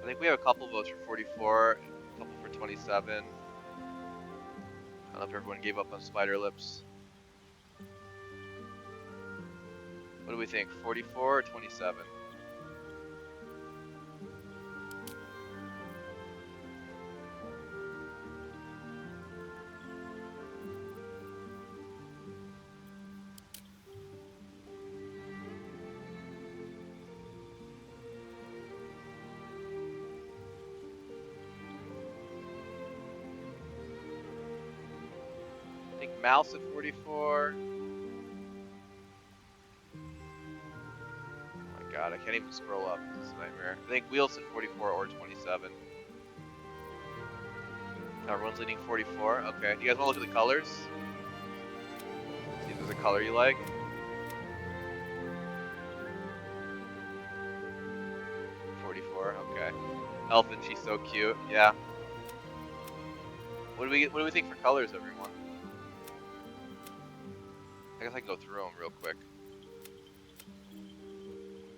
I think we have a couple votes for 44, a couple for 27. I don't know if everyone gave up on Spider Lips. What do we think, 44 or 27? I think Mouse at 44. Oh my god, I can't even scroll up. This is a nightmare. I think Wheels at 44 or 27. Everyone's leaning 44. Okay. Do you guys want to look at the colors? See if there's a color you like. Okay. Elfin, she's so cute. Yeah. What do we think for colors, everyone? I guess I can go through them real quick.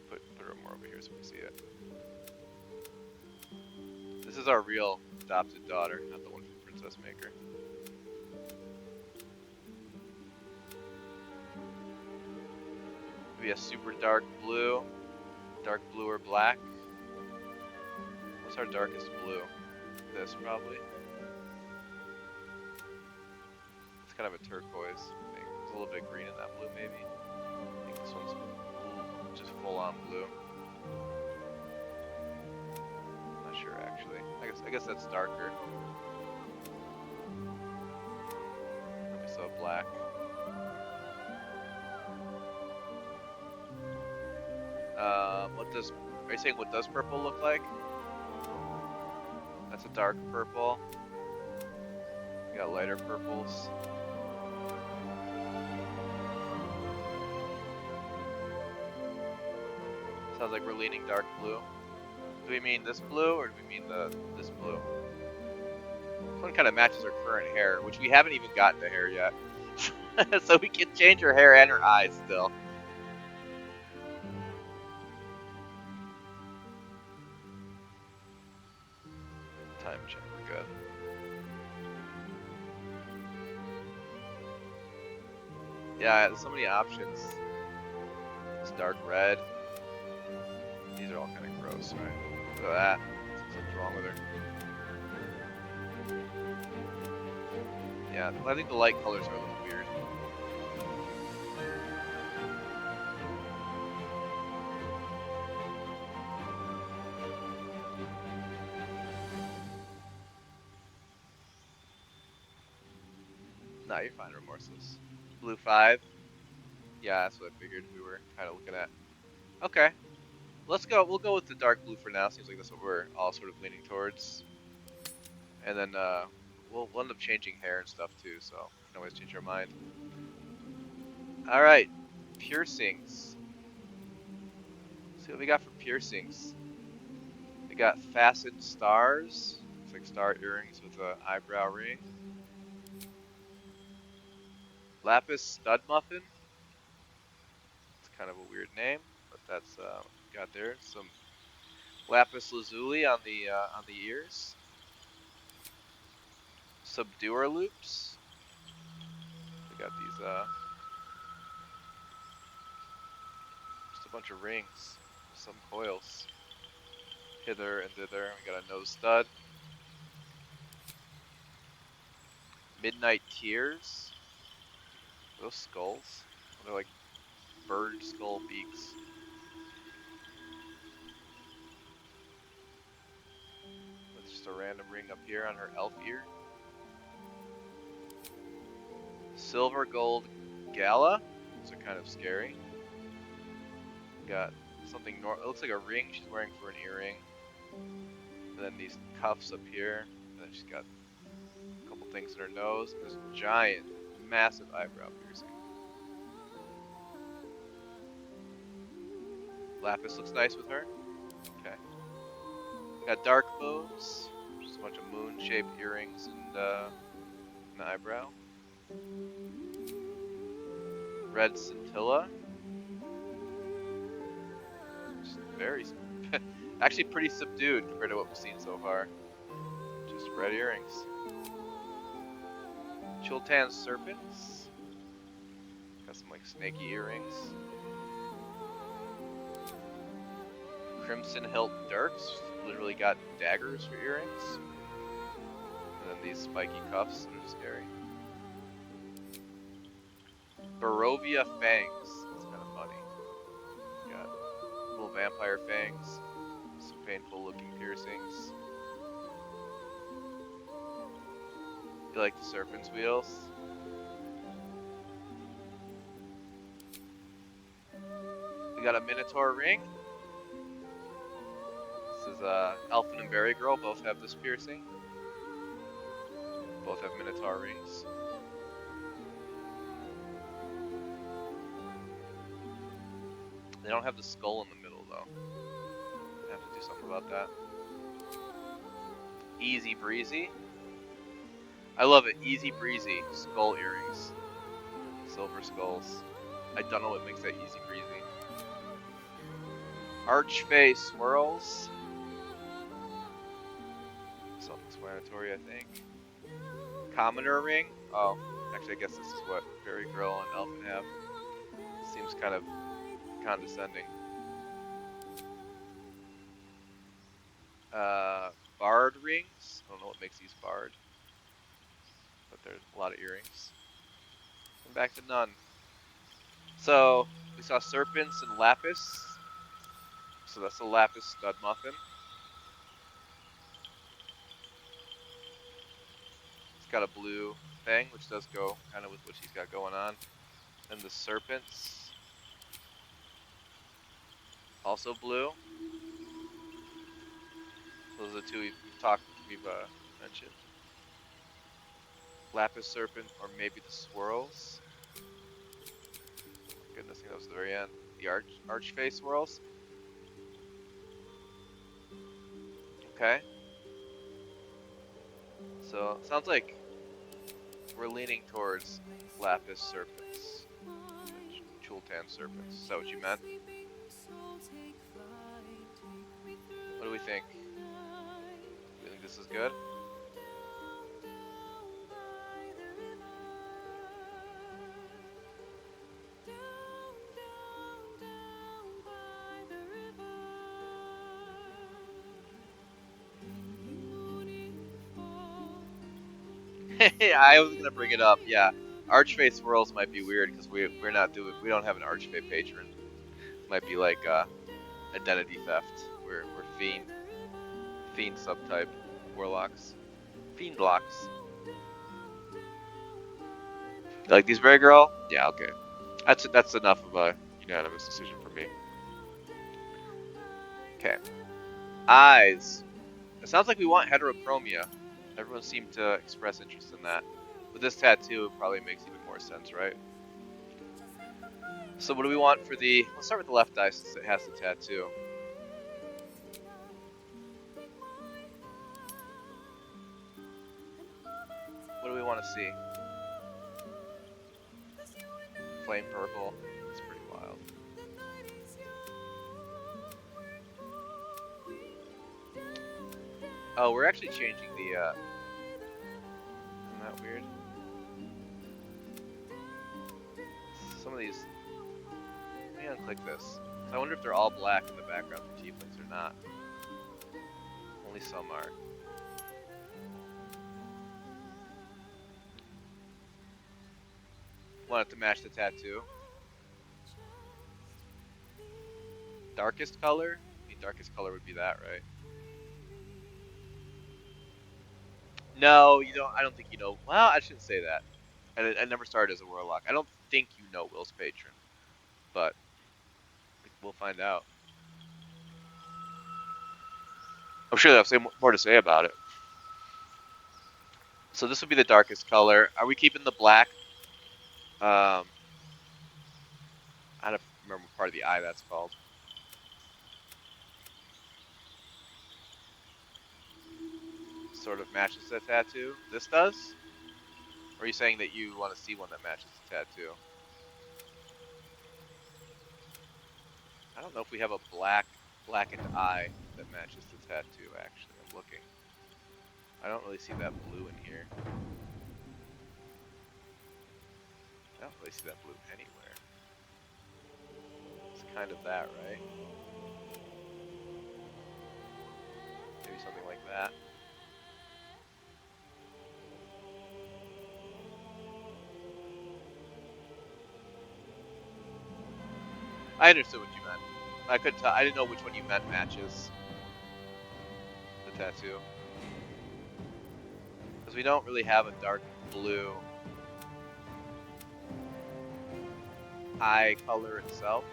Put her more over here so we can see it. This is our real adopted daughter, not the one from Princess Maker. Maybe a super dark blue or black. What's our darkest blue? This probably. It's kind of a turquoise. I think there's a little bit of green in that blue, maybe. I think this one's just full on blue. Not sure actually. I guess that's darker. Maybe so black. Are you saying what does purple look like? That's a dark purple. We got lighter purples. Sounds like we're leaning dark blue. Do we mean this blue or do we mean this blue? This one kind of matches her current hair, which we haven't even gotten to hair yet. So we can change her hair and her eyes still. Time check, we're good. Yeah, there's so many options. It's dark red. These are all kind of gross, right? Look at that. Something's wrong with her. Yeah, I think the light colors are a little weird. Nah, you're fine, Remorseless. Blue 5. Yeah, that's what I figured we were kind of looking at. Okay. Let's go. We'll go with the dark blue for now. Seems like that's what we're all sort of leaning towards. And then we'll end up changing hair and stuff too, so we can always change our mind. All right, piercings. Let's see what we got for piercings. We got faceted stars. It's like star earrings with an eyebrow ring. Lapis Stud Muffin. It's kind of a weird name, but that's what we got there. Some lapis lazuli on the ears. Subduer loops. We got these just a bunch of rings with some coils hither and thither. We got a nose stud. Midnight tears. Those skulls. They're like bird skull beaks. With just a random ring up here on her elf ear. Silver gold gala. Those are kind of scary. Got something. It looks like a ring she's wearing for an earring. And then these cuffs up here. And then she's got a couple things in her nose. And this giant, massive eyebrow piercing. Lapis looks nice with her. Okay. Got dark bows. Just a bunch of moon-shaped earrings and an eyebrow. Red scintilla. Just very, actually pretty subdued compared to what we've seen so far. Just red earrings. Chultan serpents. Got some like snaky earrings. Crimson hilt dirks. Literally got daggers for earrings. And then these spiky cuffs that are scary. Barovia fangs. That's kind of funny. Got little vampire fangs. Some painful looking piercings. You like the serpent's wheels? We got a minotaur ring. This is Elfin and Berry Girl. Both have this piercing. Both have minotaur rings. They don't have the skull in the middle though. I have to do something about that. Easy breezy. I love it. Easy breezy. Skull earrings. Silver skulls. I don't know what makes that easy breezy. Archfey swirls. Self-explanatory, I think. Commoner ring. Oh, actually, I guess this is what Fairy Girl and Elfin have. Seems kind of condescending. Bard rings. I don't know what makes these bard, but there's a lot of earrings. And back to none. So we saw serpents and lapis. So that's the lapis stud muffin. It's got a blue thing, which does go kind of with what she's got going on. And the serpents, also blue. Those are the two we've mentioned. Lapis serpent, or maybe the swirls. Goodness, I think that was the very end. The archfey swirls. Okay. So sounds like we're leaning towards lapis serpents, Chultan serpents. Is that what you meant? What do we think? Do you think this is good? I was gonna bring it up. Yeah, archfey swirls might be weird because we don't have an archfey patron. Might be like identity theft. We're fiend subtype warlocks, fiend locks. You like these, Berry Girl? Yeah, okay. That's enough of a unanimous decision for me. Okay. Eyes. It sounds like we want heterochromia. Everyone seemed to express interest in that. With this tattoo, it probably makes even more sense, right? So what do we want for the... Let's start with the left eye since it has the tattoo. What do we want to see? flame purple. It's pretty wild. Oh, we're actually changing the, isn't that weird? Some of these, let me unclick this. So I wonder if they're all black in the background for tieflings or not. Only some are. Want it to match the tattoo. Darkest color? I mean, darkest color would be that, right? No, you don't. I don't think you know. Well, I shouldn't say that. I never started as a warlock. I don't think you know Will's patron, but we'll find out. I'm sure they'll have more to say about it. So this would be the darkest color. Are we keeping the black? I don't remember what part of the eye that's called. Sort of matches the tattoo. This does? Or are you saying that you want to see one that matches the tattoo? I don't know if we have a blackened eye that matches the tattoo, actually. I'm looking. I don't really see that blue in here. I don't really see that blue anywhere. It's kind of that, right? Maybe something like that. I understood what you meant. I couldn't tell. I didn't know which one you meant matches the tattoo. Because we don't really have a dark blue eye color itself.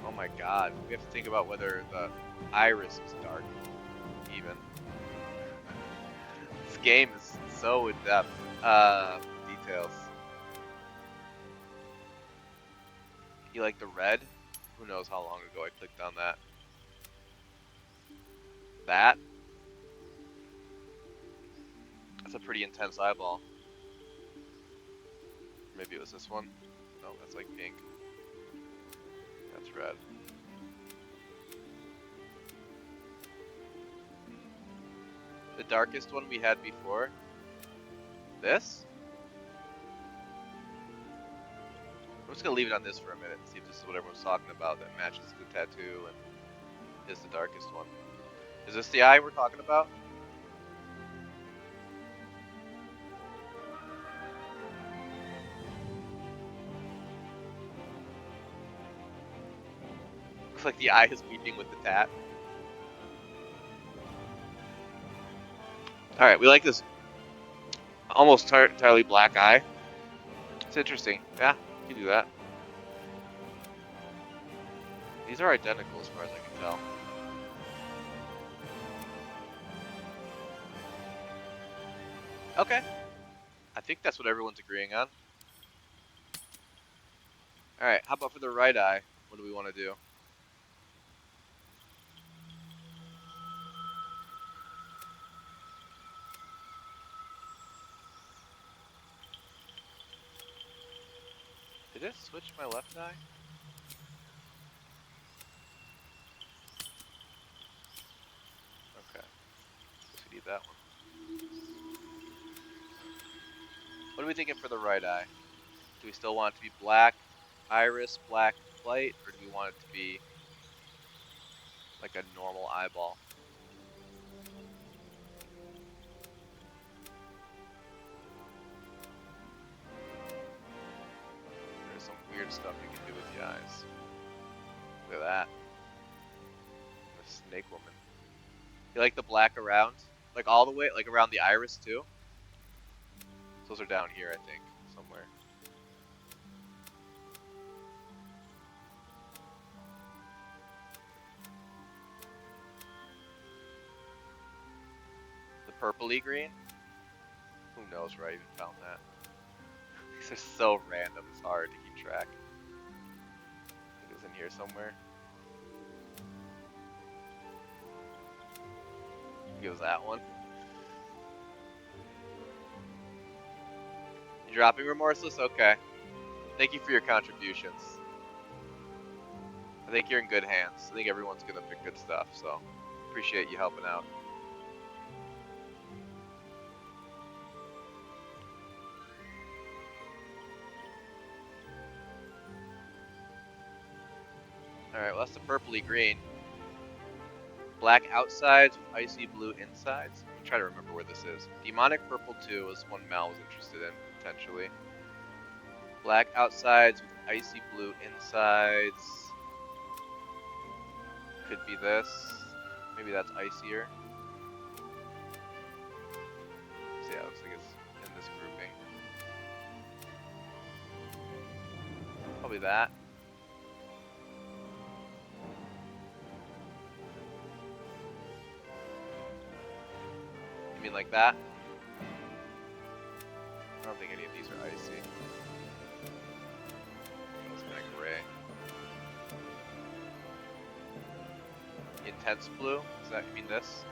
Oh my god. We have to think about whether the iris is dark, even. This game is so in-depth. Details. You like the red? Who knows how long ago I clicked on that. That? That's a pretty intense eyeball. Maybe it was this one? No, that's like pink. That's red. The darkest one we had before? This? I'm just gonna leave it on this for a minute and see if this is what everyone's talking about that matches the tattoo and is the darkest one. Is this the eye we're talking about? Looks like the eye is weeping with the tat. Alright, we like this almost entirely black eye. It's interesting. Yeah, you can do that. These are identical as far as I can tell. Okay. I think that's what everyone's agreeing on. Alright, how about for the right eye? What do we want to do? Did it switch my left eye? Okay. Guess we need that one. What are we thinking for the right eye? Do we still want it to be black iris, black light, or do we want it to be like a normal eyeball? There's some weird stuff you can do with the eyes. Look at that. The snake woman. You like the black around? Like all the way, like around the iris too? Those are down here, I think, somewhere. The purpley green? Who knows where I even found that? These are so random, it's hard to keep track. I think it's in here somewhere. I think it was that one. You dropping Remorseless? Okay. Thank you for your contributions. I think you're in good hands. I think everyone's gonna pick good stuff, so appreciate you helping out. Alright, well that's the purpley green. Black outsides with icy blue insides. I'm trying to remember where this is. Demonic Purple 2 was one Mal was interested in, potentially. Black outsides with icy blue insides. Could be this. Maybe that's icier. So yeah, it looks like it's in this grouping. Probably that. You mean like that? I don't think any of these are icy. It's kind of gray. Intense blue? Does that mean this?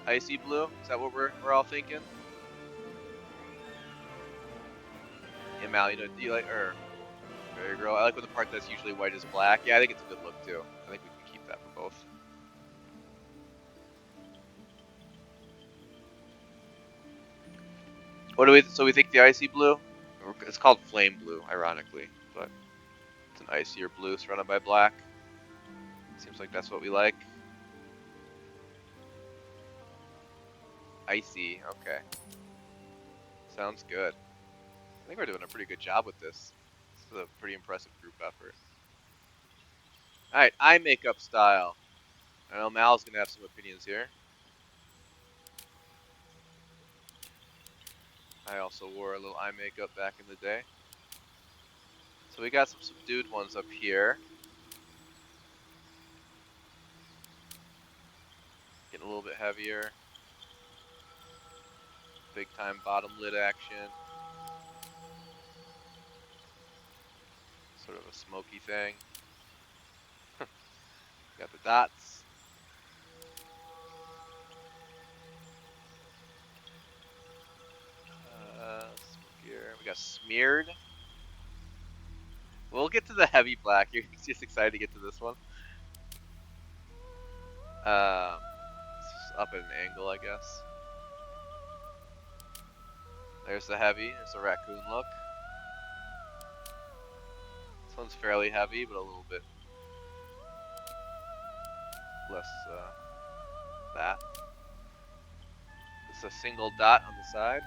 Icy blue? Is that what we're all thinking? Yeah, Mal, you know, do you like, Fairy Girl? I like when the part that's usually white is black. Yeah, I think it's a good look too. I think we can keep that for both. What do we? So we think the icy blue? It's called flame blue, ironically, but it's an icier blue surrounded by black. Seems like that's what we like. Icy, okay. Sounds good. I think we're doing a pretty good job with this. This is a pretty impressive group effort. Alright, eye makeup style. I know Mal's gonna have some opinions here. I also wore a little eye makeup back in the day. So we got some subdued ones up here. Getting a little bit heavier. Big time bottom lid action. Sort of a smoky thing. Got the dots. Smokier. We got smeared. We'll get to the heavy black. You're just excited to get to this one. It's up at an angle, I guess. There's the heavy. There's the raccoon look. This one's fairly heavy, but a little bit less that. It's a single dot on the side.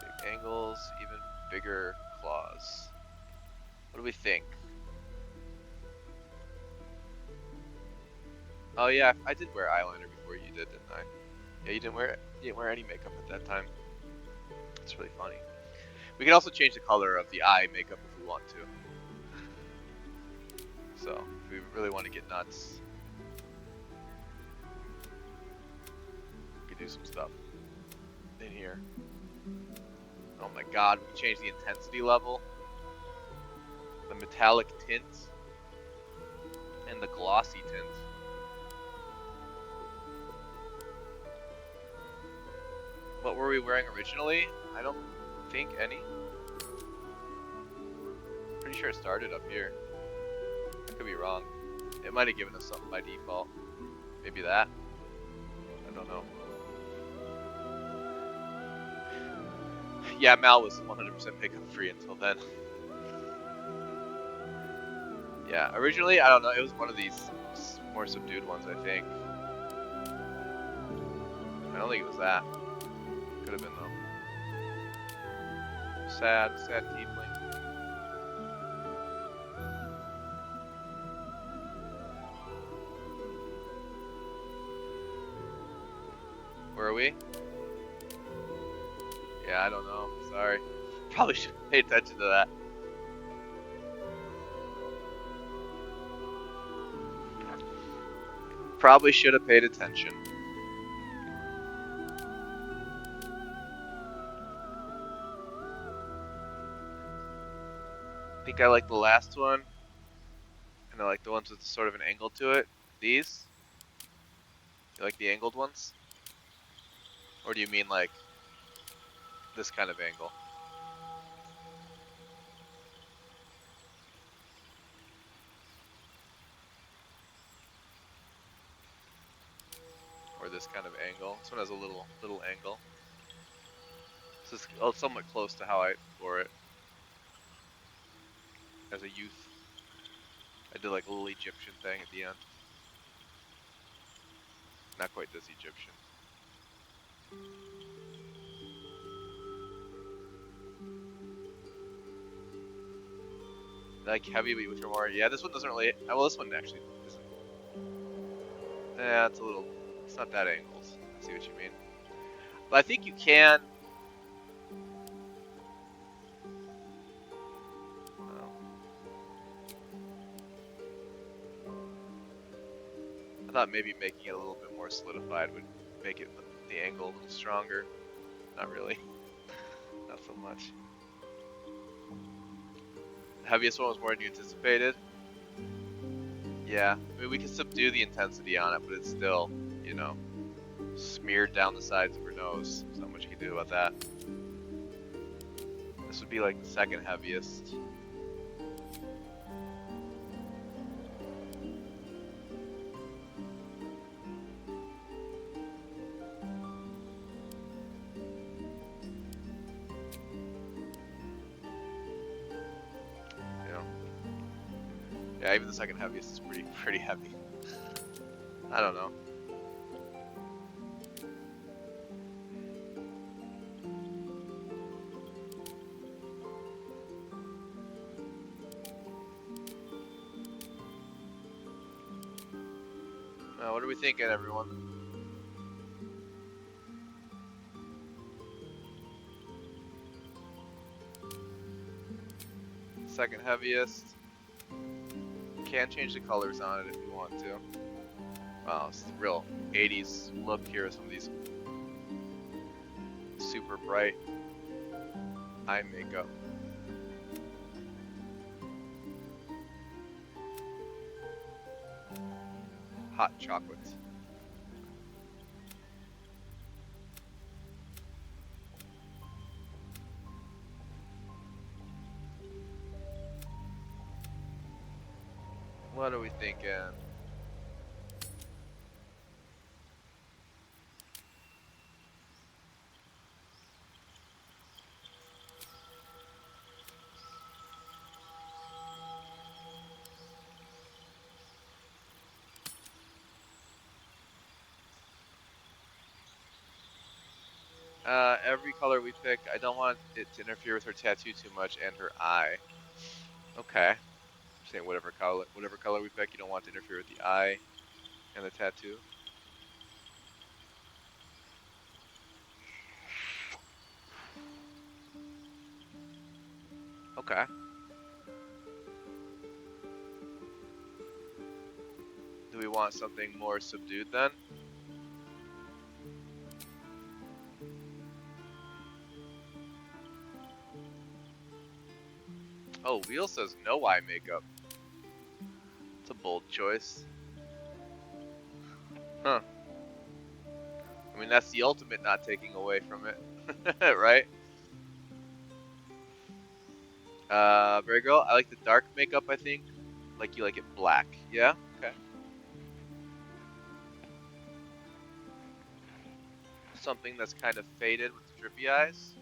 Big angles, even bigger claws. What do we think? Oh yeah, I did wear eyeliner before you did, didn't I? Yeah, you didn't wear any makeup at that time. It's really funny. We can also change the color of the eye makeup if we want to. So, if we really want to get nuts, we could do some stuff in here. Oh my god, we can change the intensity level, the metallic tint, and the glossy tint. What were we wearing originally? I don't think any. Pretty sure it started up here. I could be wrong. It might have given us something by default. Maybe that. I don't know. Yeah, Mal was 100% makeup free until then. Yeah, originally, I don't know, it was one of these more subdued ones, I think. I don't think it was that. Could have been, though. Sad tiefling. Where are we? Yeah, I don't know. Sorry. Probably should pay attention to that. Probably should have paid attention. I think I like the last one. And I like the ones with sort of an angle to it. These? You like the angled ones? Or do you mean like this kind of angle? Or this kind of angle? This one has a little angle. This is somewhat close to how I wore it as a youth. I did like a little Egyptian thing at the end. Not quite this Egyptian. Like heavy, but which are more? Yeah, this one doesn't really. Well, this one actually isn't. Yeah, it's a little. It's not that angled. I see what you mean. But I think you can. Oh. I thought maybe making it a little bit more solidified would make it the angle a little stronger. Not really. Not so much. The heaviest one was more than you anticipated. Yeah, I mean we can subdue the intensity on it, but it's still, you know, smeared down the sides of her nose. There's not much you can do about that. This would be like the second heaviest. Yeah, even the second heaviest is pretty heavy. I don't know. What are we thinking, everyone? Second heaviest. Can change the colors on it if you want to. Wow, it's the real 80s look here. Some of these super bright eye makeup. Hot chocolate. What are we thinking? Every color we pick, I don't want it to interfere with her tattoo too much and her eye. Okay. I'm saying whatever color we pick, you don't want to interfere with the eye and the tattoo. Okay. Do we want something more subdued then? Oh, Wheel says no eye makeup. It's a bold choice. Huh. I mean, that's the ultimate not taking away from it, right? Very girl, I like the dark makeup, I think. Like you like it black. Yeah? Okay. Something that's kind of faded with the drippy eyes.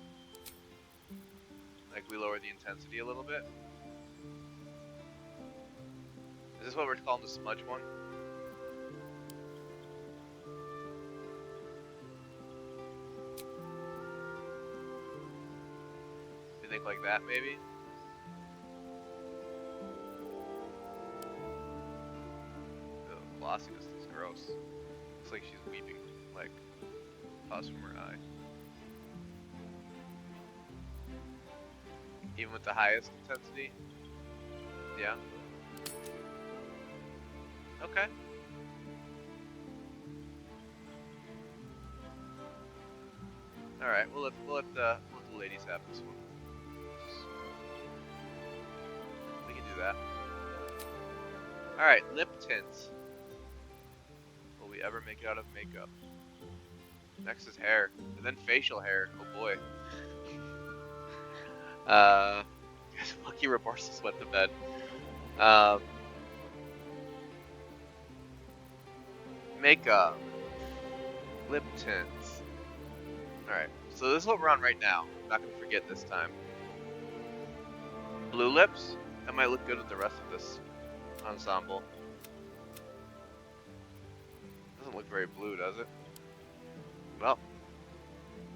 Like we lower the intensity a little bit. Is this what we're calling the smudge one? You think like that, maybe? The glossiness is gross. Looks like she's weeping, like pus from her eye. Even with the highest intensity? Yeah. Okay. All right. We'll let the ladies have this one. We can do that. Alright, lip tint. Will we ever make it out of makeup? Next is hair, and then facial hair. Oh boy. Guys, lucky remorseless went to bed. Makeup. Lip tints. Alright, so this is what we're on right now. I'm not gonna forget this time. Blue lips. That might look good with the rest of this ensemble. Doesn't look very blue, does it? Well,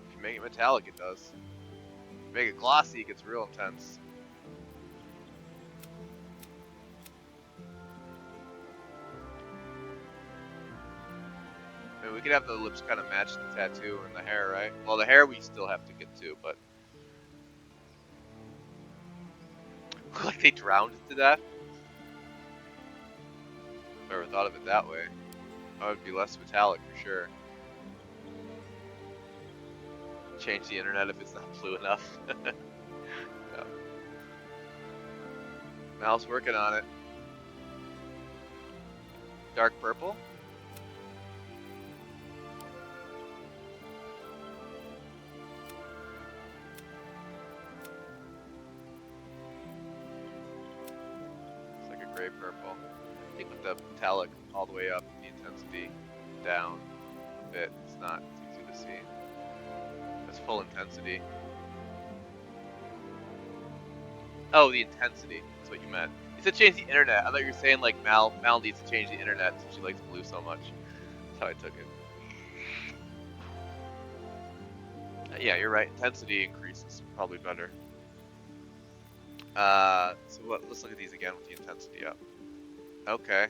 if you make it metallic, it does. If you make it glossy, it gets real intense. I mean, we could have the lips kind of match the tattoo and the hair, right? Well, the hair we still have to get to, but look like they drowned it to death. Never thought of it that way. That would be less metallic for sure. Change the internet if it's not blue enough. Yeah. Mal's working on it. Dark purple. It's like a gray purple. I think with the metallic all the way up, the intensity down a bit, it's not easy to see. That's full intensity. Oh, the intensity. That's what you meant. You said change the internet. I thought you were saying like Mal needs to change the internet since she likes blue so much. That's how I took it. Yeah, you're right. Intensity increases probably better. So let's look at these again with the intensity up. Okay.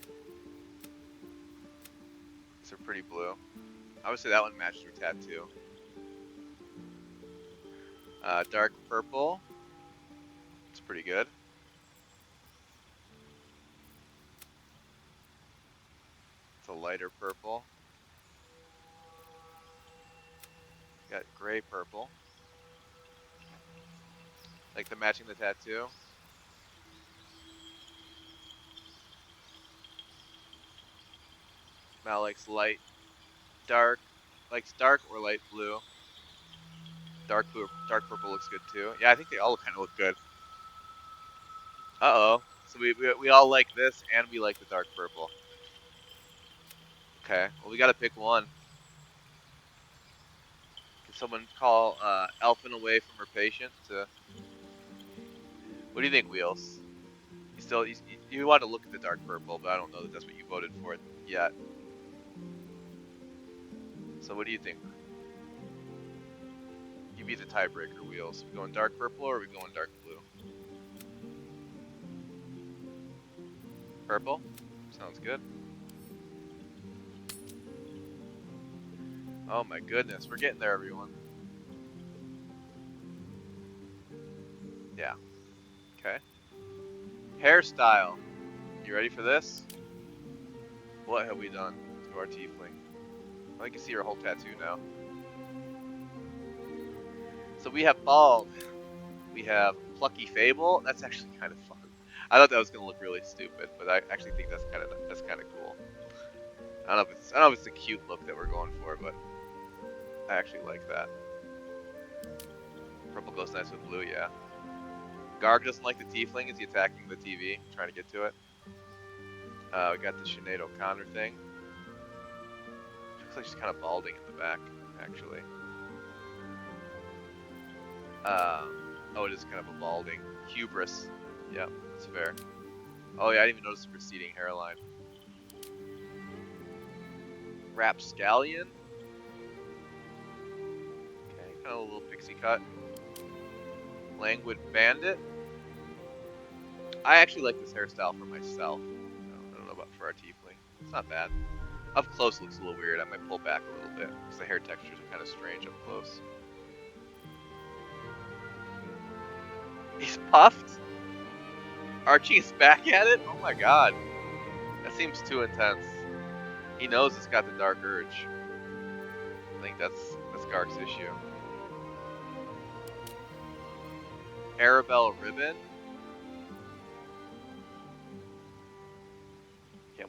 These are pretty blue. Obviously that one matched her tattoo. Dark purple. It's pretty good. It's a lighter purple. Got gray purple. Like the matching the tattoo. Mal likes light, dark, likes dark or light blue. Dark purple looks good too. Yeah, I think they all kind of look good. Uh-oh. So we all like this and we like the dark purple. Okay, well we gotta pick one. Can someone call Elfin away from her patient to... What do you think, Wheels? You want to look at the dark purple, but I don't know that that's what you voted for yet. So what do you think? You be the tiebreaker, Wheels. We going dark purple or are we going dark blue? Purple? Sounds good. Oh my goodness, we're getting there, everyone. Yeah. Okay. Hairstyle. You ready for this? What have we done to our tiefling? I can see her whole tattoo now. So we have bald. We have plucky fable. That's actually kind of fun. I thought that was gonna look really stupid, but I actually think that's kind of cool. I don't know if it's a cute look that we're going for, but I actually like that. Purple goes nice with blue, yeah. Garg doesn't like the tiefling. Is he attacking the TV? Trying to get to it. We got the Sinead O'Connor thing. Looks like she's kind of balding in the back, actually. Oh, it is kind of a balding. Hubris. Yep, that's fair. Oh yeah, I didn't even notice the receding hairline. Rapscallion. Okay, kind of a little pixie cut. Languid Bandit. I actually like this hairstyle for myself. I don't know about for our tiefling. It's not bad. Up close looks a little weird. I might pull back a little bit because the hair textures are kind of strange up close. He's puffed? Archie is back at it? Oh my god. That seems too intense. He knows it's got the dark urge. I think that's Gark's issue. Arabelle Ribbon.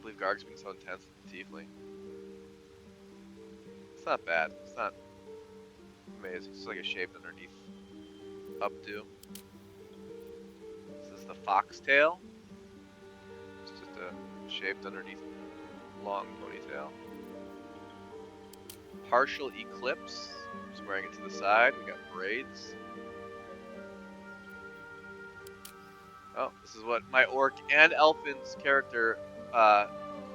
believe Garg's being so intense with the tiefling. It's not bad. It's not amazing. It's just like a shaved underneath updo. This is the foxtail. It's just a shaved underneath long ponytail. Partial eclipse. Just wearing it to the side. We got braids. Oh, this is what my orc and elfin's character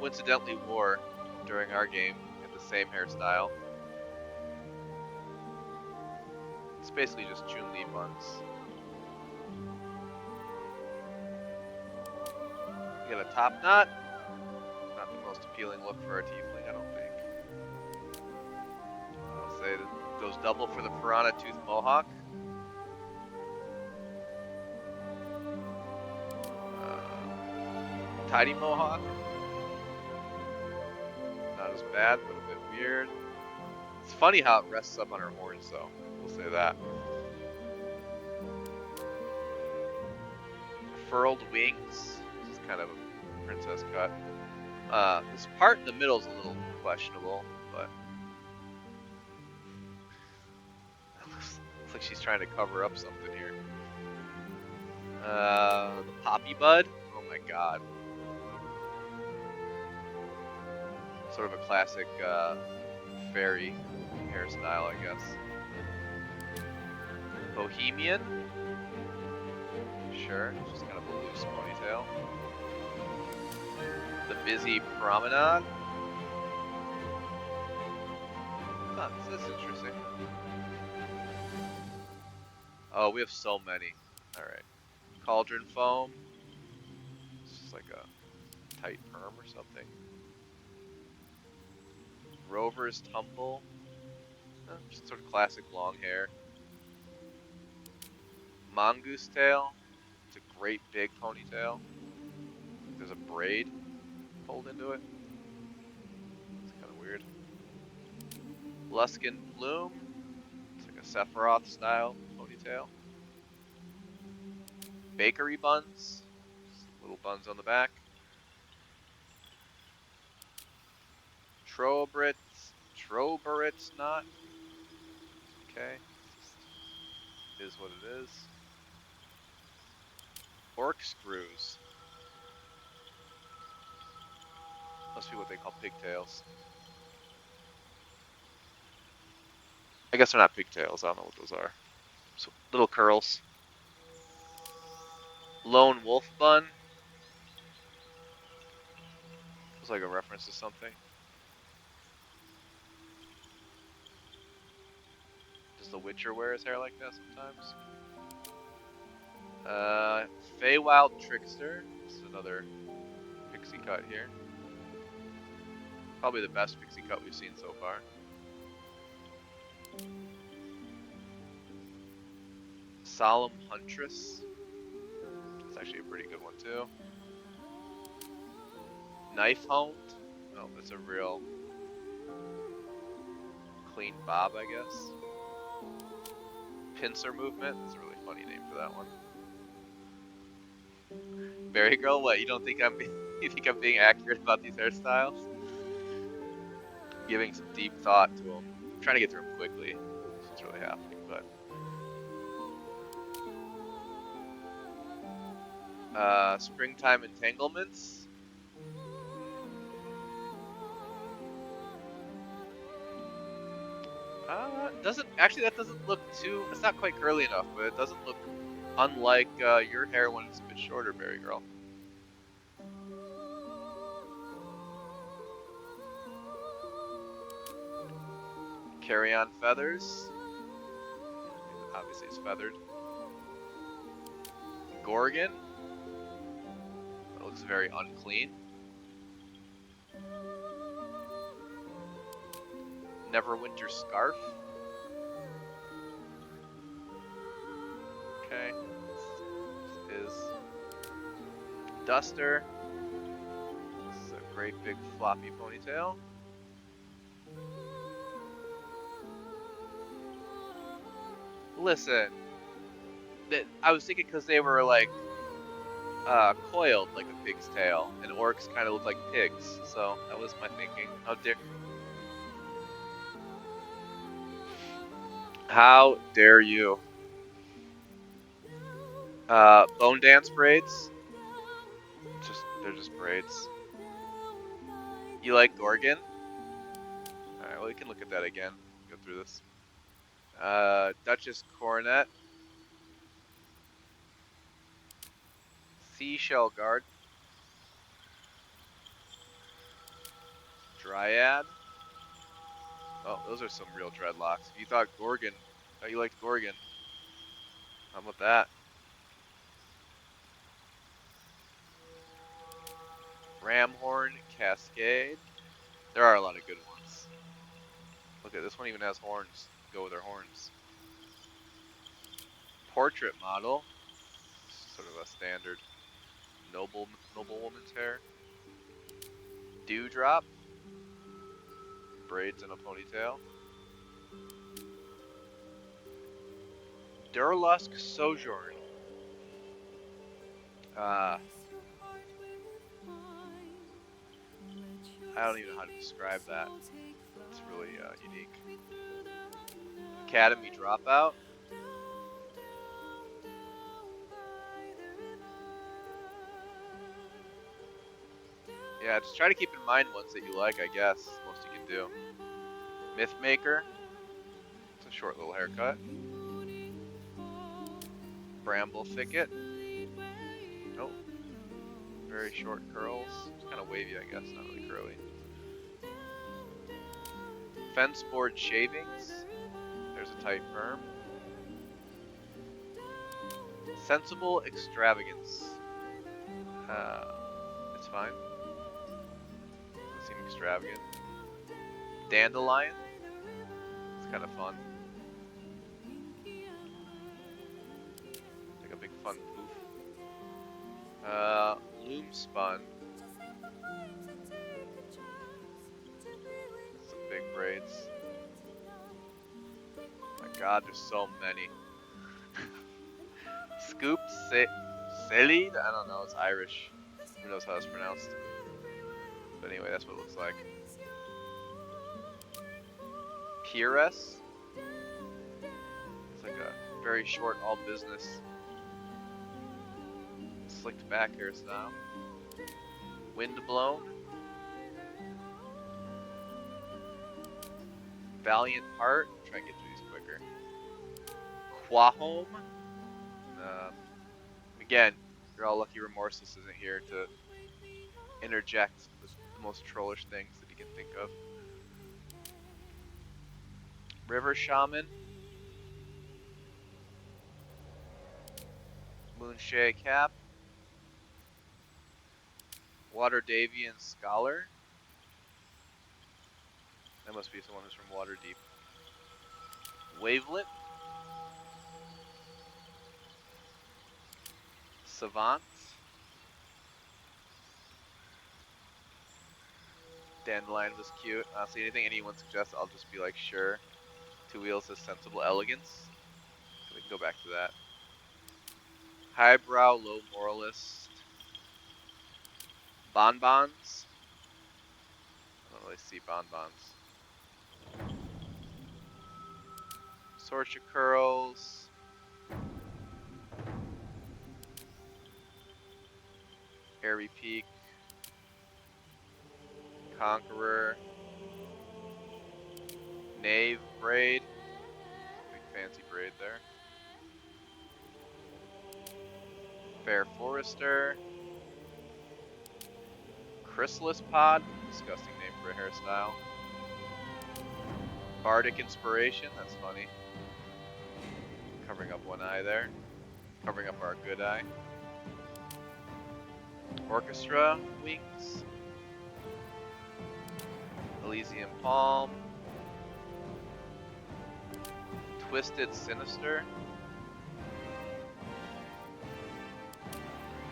coincidentally wore during our game in the same hairstyle. It's basically just Chun-Li buns. We got a top knot. Not the most appealing look for a tiefling, I don't think. I'll say that goes double for the piranha tooth mohawk. Tidy mohawk. Not as bad, but a bit weird. It's funny how it rests up on her horns, though. We'll say that. Furled wings. This is kind of a princess cut. This part in the middle is a little questionable, but looks like she's trying to cover up something here. The poppy bud. Oh my god. Sort of a classic fairy hairstyle, I guess. Bohemian. Sure, just kind of a loose ponytail. The busy promenade. Huh, this is interesting. Oh, we have so many. Alright. Cauldron foam. It's just like a tight perm or something. Rover's tumble. Just sort of classic long hair. Mongoose tail. It's a great big ponytail. There's a braid pulled into it. It's kind of weird. Luskin bloom. It's like a Sephiroth style ponytail. Bakery buns. Just little buns on the back. Troberit's knot. Okay. Is what it is. Corkscrews. Must be what they call pigtails. I guess they're not pigtails. I don't know what those are. So little curls. Lone wolf bun. Looks like a reference to something. Does the Witcher wear his hair like that sometimes? Feywild Trickster. This is another pixie cut here. Probably the best pixie cut we've seen so far. Solemn Huntress. It's actually a pretty good one too. Knife honed. Oh, that's a real clean bob, I guess. Pincer movement. That's a really funny name for that one. Berry girl, what? You don't think you think I'm being accurate about these hairstyles? I'm giving some deep thought to them. I'm trying to get through them quickly. That's what's really happening, but. Springtime entanglements. That doesn't look too. It's not quite curly enough, but it doesn't look unlike your hair when it's a bit shorter, Berry girl. Carry on feathers. Obviously, it's feathered. Gorgon. That looks very unclean. Neverwinter scarf. Okay. This is Duster. This is a great big floppy ponytail. Listen, I was thinking because they were like coiled like a pig's tail, and orcs kind of look like pigs. So that was my thinking. How dare you? Bone dance braids. They're just braids. You like Gorgon? All right, well we can look at that again. Go through this. Duchess coronet. Seashell garden. Dryad. Oh, those are some real dreadlocks. If you thought you liked Gorgon, how about that? Ramhorn Cascade. There are a lot of good ones. Look at this one, even has horns. Go with their horns. Portrait model. Sort of a standard noblewoman's hair. Dewdrop. Braids and a ponytail. Durlusk Sojourn. I don't even know how to describe that. It's really unique. Academy Dropout. Yeah, just try to keep in mind ones that you like, I guess. Most you can do. Mythmaker. It's a short little haircut. Bramble Thicket. Oh. Very short curls. It's kind of wavy, I guess. Not really curly. Fence board shavings. There's a tight perm. Sensible extravagance. It's fine. Doesn't seem extravagant. Dandelion. It's kind of fun. Like a big fun poof. Loom spun. Some big braids. Oh my god, there's so many. Scooped Salid? I don't know, it's Irish. Who knows how it's pronounced? But anyway, that's what it looks like. Pires? It's like a very short all business. Slicked back hairstyle. Windblown. Valiant Heart. Try and get through these quicker. Quahome. Again, you're all lucky Remorseless isn't here to interject with the most trollish things that he can think of. River Shaman. Moonshay Cap. Water Davian Scholar. That must be someone who's from Waterdeep. Wavelet. Savant. Dandelion was cute. Honestly, anything anyone suggests, I'll just be like, sure. Two Wheels has sensible elegance. So we can go back to that. Highbrow, low moralist. Bonbons. I don't really see bonbons. Sorcha curls. Airy Peak. Conqueror. Knave braid. Big fancy braid there. Fair Forester. Chrysalis Pod. Disgusting name for a hairstyle. Bardic Inspiration. That's funny. Covering up one eye there. Covering up our good eye. Orchestra Wings. Elysium Palm. Twisted Sinister.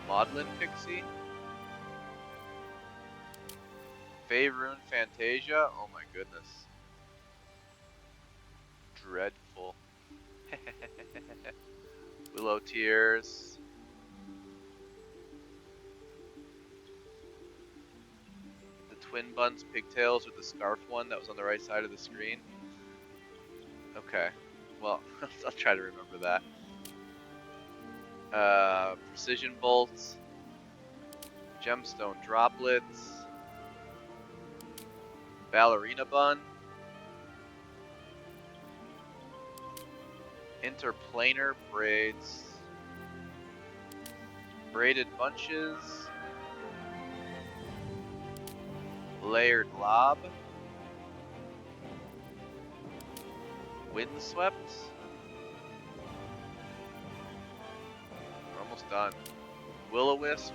Maudlin Pixie. Faerun Fantasia. Oh my goodness. Dreadful. Willow Tears. Twin Buns Pigtails or the Scarf one that was on the right side of the screen? Okay. Well, I'll try to remember that. Precision Bolts. Gemstone Droplets. Ballerina Bun. Interplanar Braids. Braided Bunches. Layered Lob. Windswept. We're almost done. Will-O-Wisp.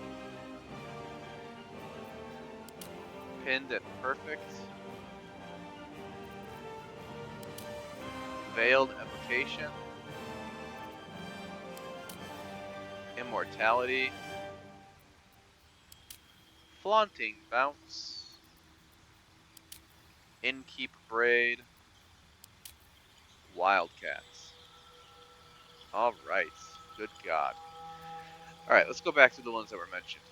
Pinned and Perfect. Veiled Evocation. Immortality. Flaunting Bounce. Inkeep Braid. Wildcats. Alright. Good God. Alright, let's go back to the ones that were mentioned.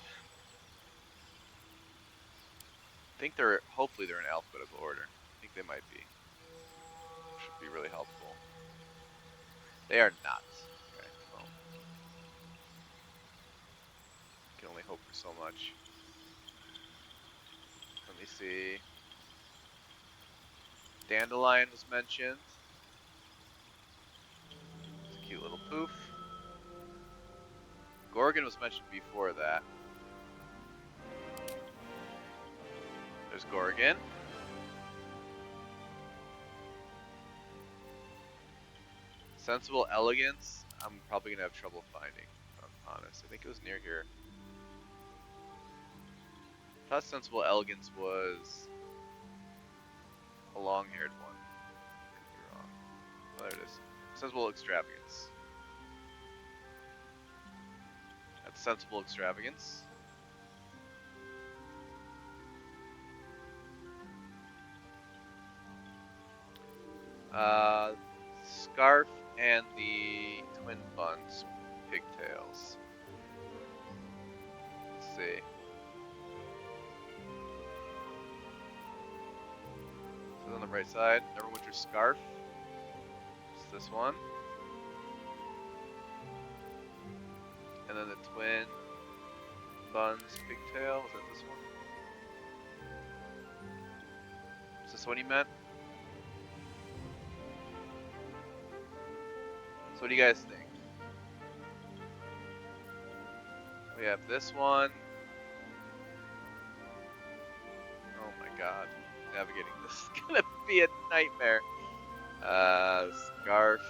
I think hopefully they're in alphabetical order. I think they might be. Should be really helpful. They are not. Okay, well. Can only hope for so much. Let me see. Dandelion was mentioned. It's a cute little poof. Gorgon was mentioned before that. There's Gorgon. Sensible Elegance, I'm probably going to have trouble finding, if I'm honest. I think it was near here. I thought Sensible Elegance was a long-haired one. Could be wrong. Oh, there it is. Sensible Extravagance. That's Sensible Extravagance. Scarf and the Twin Buns Pigtails. Let's see. So on the right side, Neverwinter Scarf. It's this one. And then the Twin Buns Pigtail. Was that this one? Is this what he meant? So what do you guys think? We have this one. Oh my god. Navigating this is gonna be a nightmare. Scarf.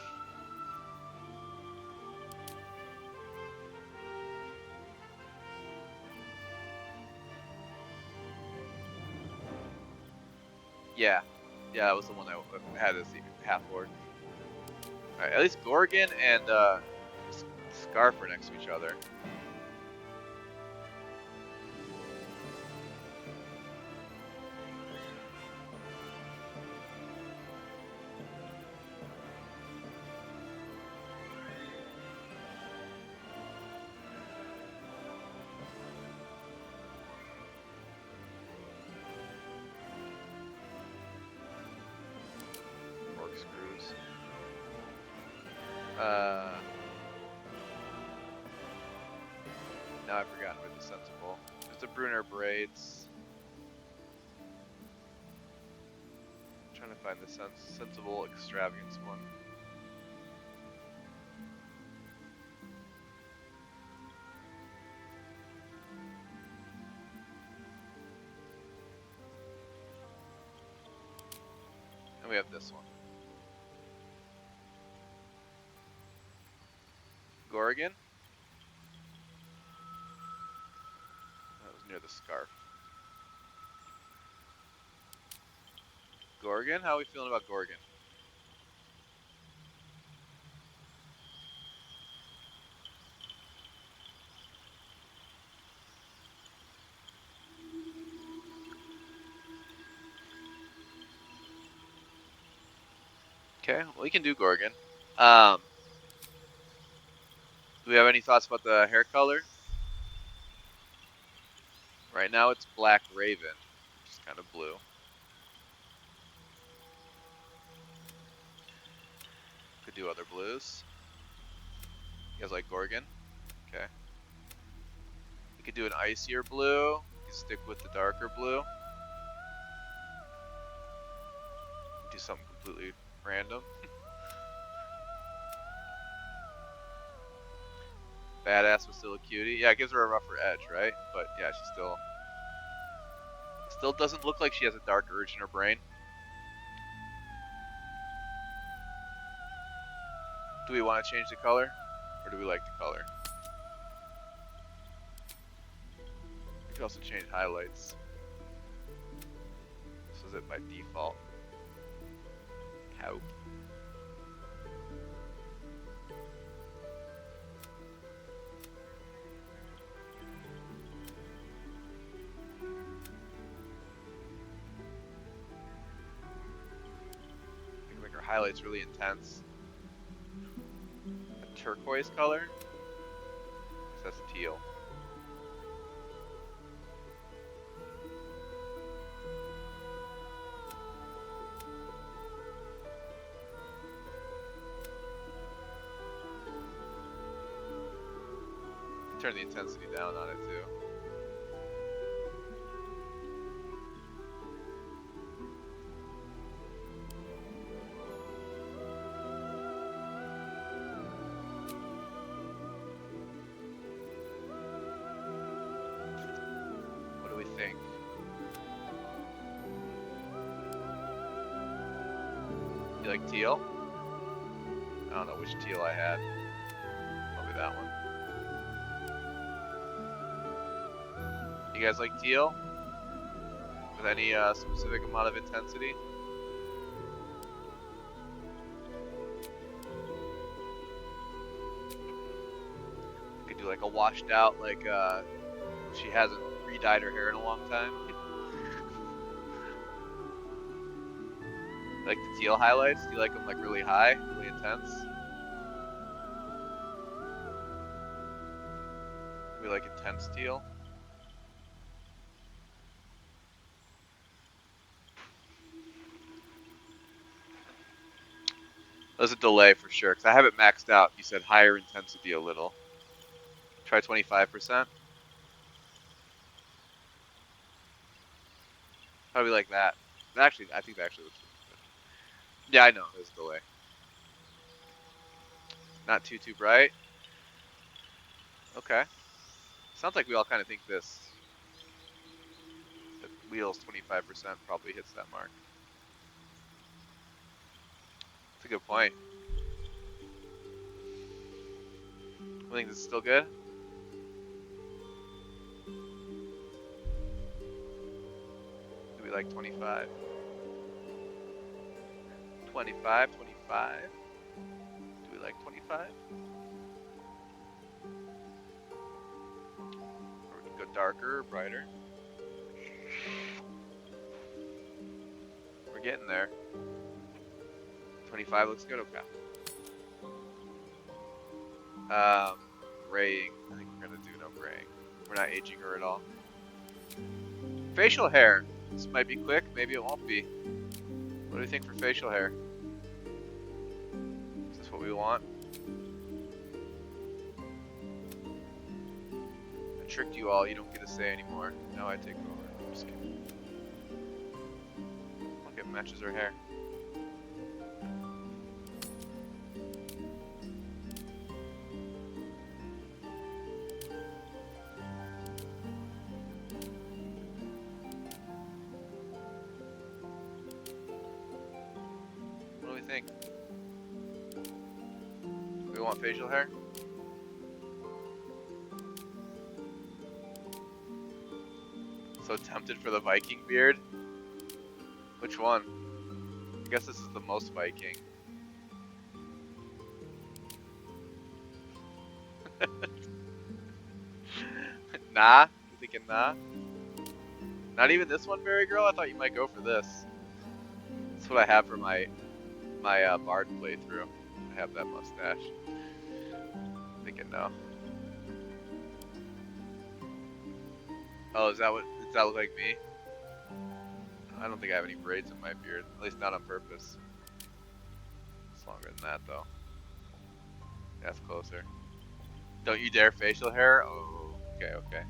Yeah. Yeah, that was the one I had as half orc. Alright, at least Gorgon and Scarf are next to each other. Corkscrews. Now I forgot about the Sensible. There's the Brunner Braids. I'm trying to find the Sensible Extravagance one. And we have this one. Gorgon. That was near the Scarf. Gorgon? How are we feeling about Gorgon? Okay, well, we can do Gorgon. Do we have any thoughts about the hair color? Right now it's Black Raven, which is kind of blue. Could do other blues. You guys like Gorgon? Okay. You could do an icier blue. You could stick with the darker blue. Do something completely random. Badass was still a cutie. Yeah, it gives her a rougher edge, right? But yeah, she still doesn't look like she has a dark urge in her brain. Do we want to change the color? Or do we like the color? We could also change highlights. This is it by default. Cow. We can make our highlights really intense. A turquoise color. So that's teal. Turn the intensity down on it too. What do we think? You like teal? I don't know which teal I had. Probably that one. You guys like teal? With any specific amount of intensity? Could do like a washed out, like she hasn't re-dyed her hair in a long time. Like the teal highlights? Do you like them like really high, really intense? We like intense teal. There's a delay for sure, because I have it maxed out. You said higher intensity a little. Try 25%. Probably like that. Actually, I think that actually looks really good. Yeah, I know. There's a delay. Not too bright. Okay. Sounds like we all kind of think this. The wheels 25% probably hits that mark. That's a good point. I think this is still good. Do we like 25? 25, 25. Do we like 25? Or we can go darker or brighter. We're getting there. 25 looks good, okay. Graying. I think we're gonna do no graying. We're not aging her at all. Facial hair. This might be quick, maybe it won't be. What do you think for facial hair? Is this what we want? I tricked you all, you don't get a say anymore. Now I take over. I'm just kidding. Look, it matches her hair. What do we think? We want facial hair? So tempted for the Viking beard? Which one? I guess this is the most Viking. Nah? You thinking nah? Not even this one, Berry Girl? I thought you might go for this. That's what I have for my Bard playthrough. I have that mustache. Thinking no. Oh, does that look like me? I don't think I have any braids in my beard, at least not on purpose. It's longer than that though. That's closer. Don't you dare facial hair? Oh, okay.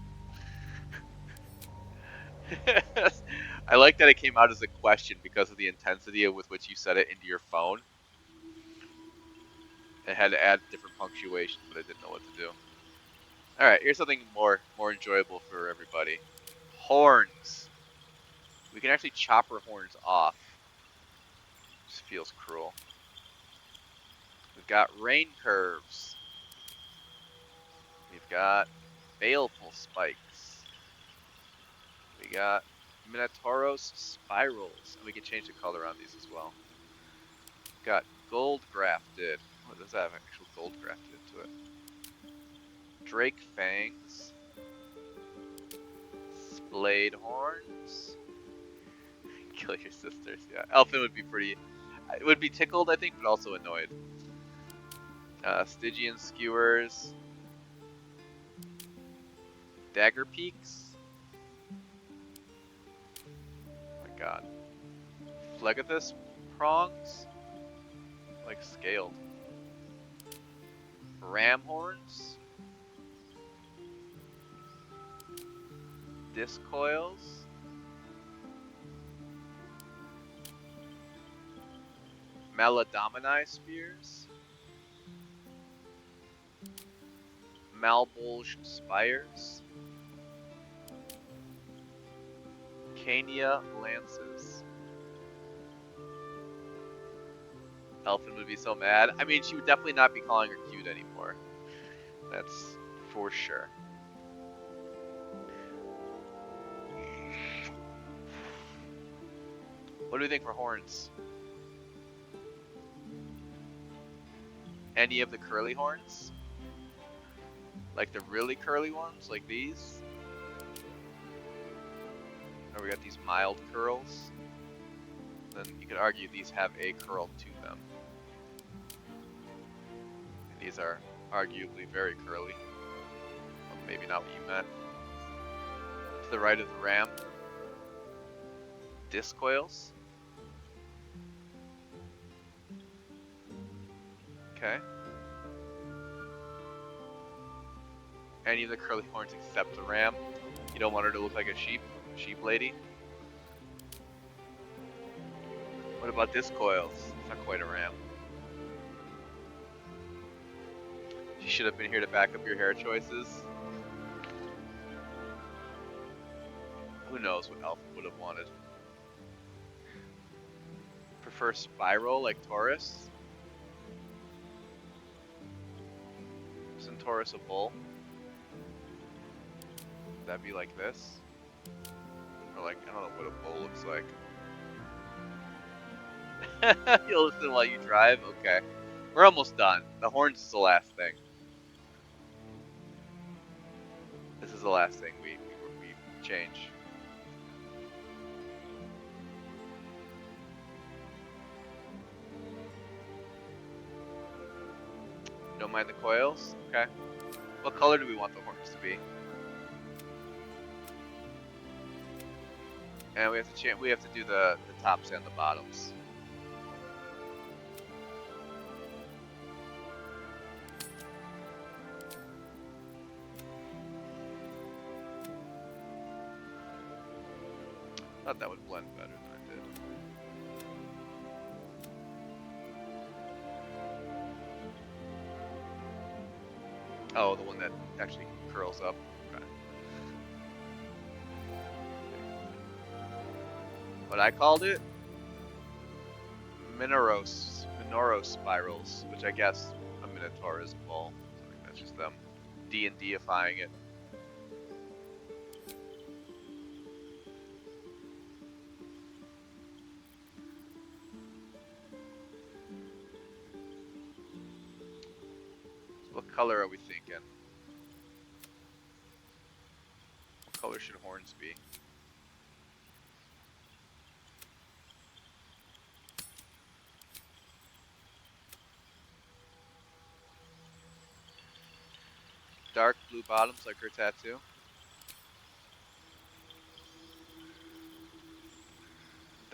I like that it came out as a question because of the intensity with which you said it into your phone. It had to add different punctuation, but it didn't know what to do. All right, here's something more enjoyable for everybody. Horns. We can actually chop her horns off. Just feels cruel. We've got rain curves. We've got baleful spikes. We got Minotauros spirals, and we can change the color on these as well. We've got gold grafted. Oh, does that have actual gold grafted into it? Drake fangs. Splayed horns. Kill your sisters. Yeah, Elfin would be pretty. It would be tickled, I think, but also annoyed. Stygian skewers. Dagger peaks. Oh my god. Phlegethus prongs. Like scaled. Ram horns. Disc coils. Maladomini spears. Malbolged spires. Cania lances. Elfin would be so mad. I mean, she would definitely not be calling her cute anymore. That's for sure. What do we think for horns? Any of the curly horns? Like the really curly ones, like these? Or we got these mild curls? Then you could argue these have a curl to them. And these are arguably very curly. Well, maybe not what you meant. To the right of the ram. Disc coils. Okay. Any of the curly horns except the ram. You don't want her to look like a sheep lady. What about disc coils? It's not quite a ram. She should have been here to back up your hair choices. Who knows what Elfin would have wanted. Prefer spiral like Taurus? Isn't Taurus a bull? Would that be like this? Or like, I don't know what a bull looks like. You'll listen while you drive? Okay. We're almost done. The horns is the last thing. This is the last thing we change. You don't mind the coils? Okay. What color do we want the horns to be? And we have to do the tops and the bottoms. Thought that would blend better than it did. Oh, the one that actually curls up. Okay. What I called it? Minoros spirals, which I guess a Minotaur is a bull. So I think that's just them D&D-ifying it. What color are we thinking? What color should horns be? Dark blue bottoms like her tattoo.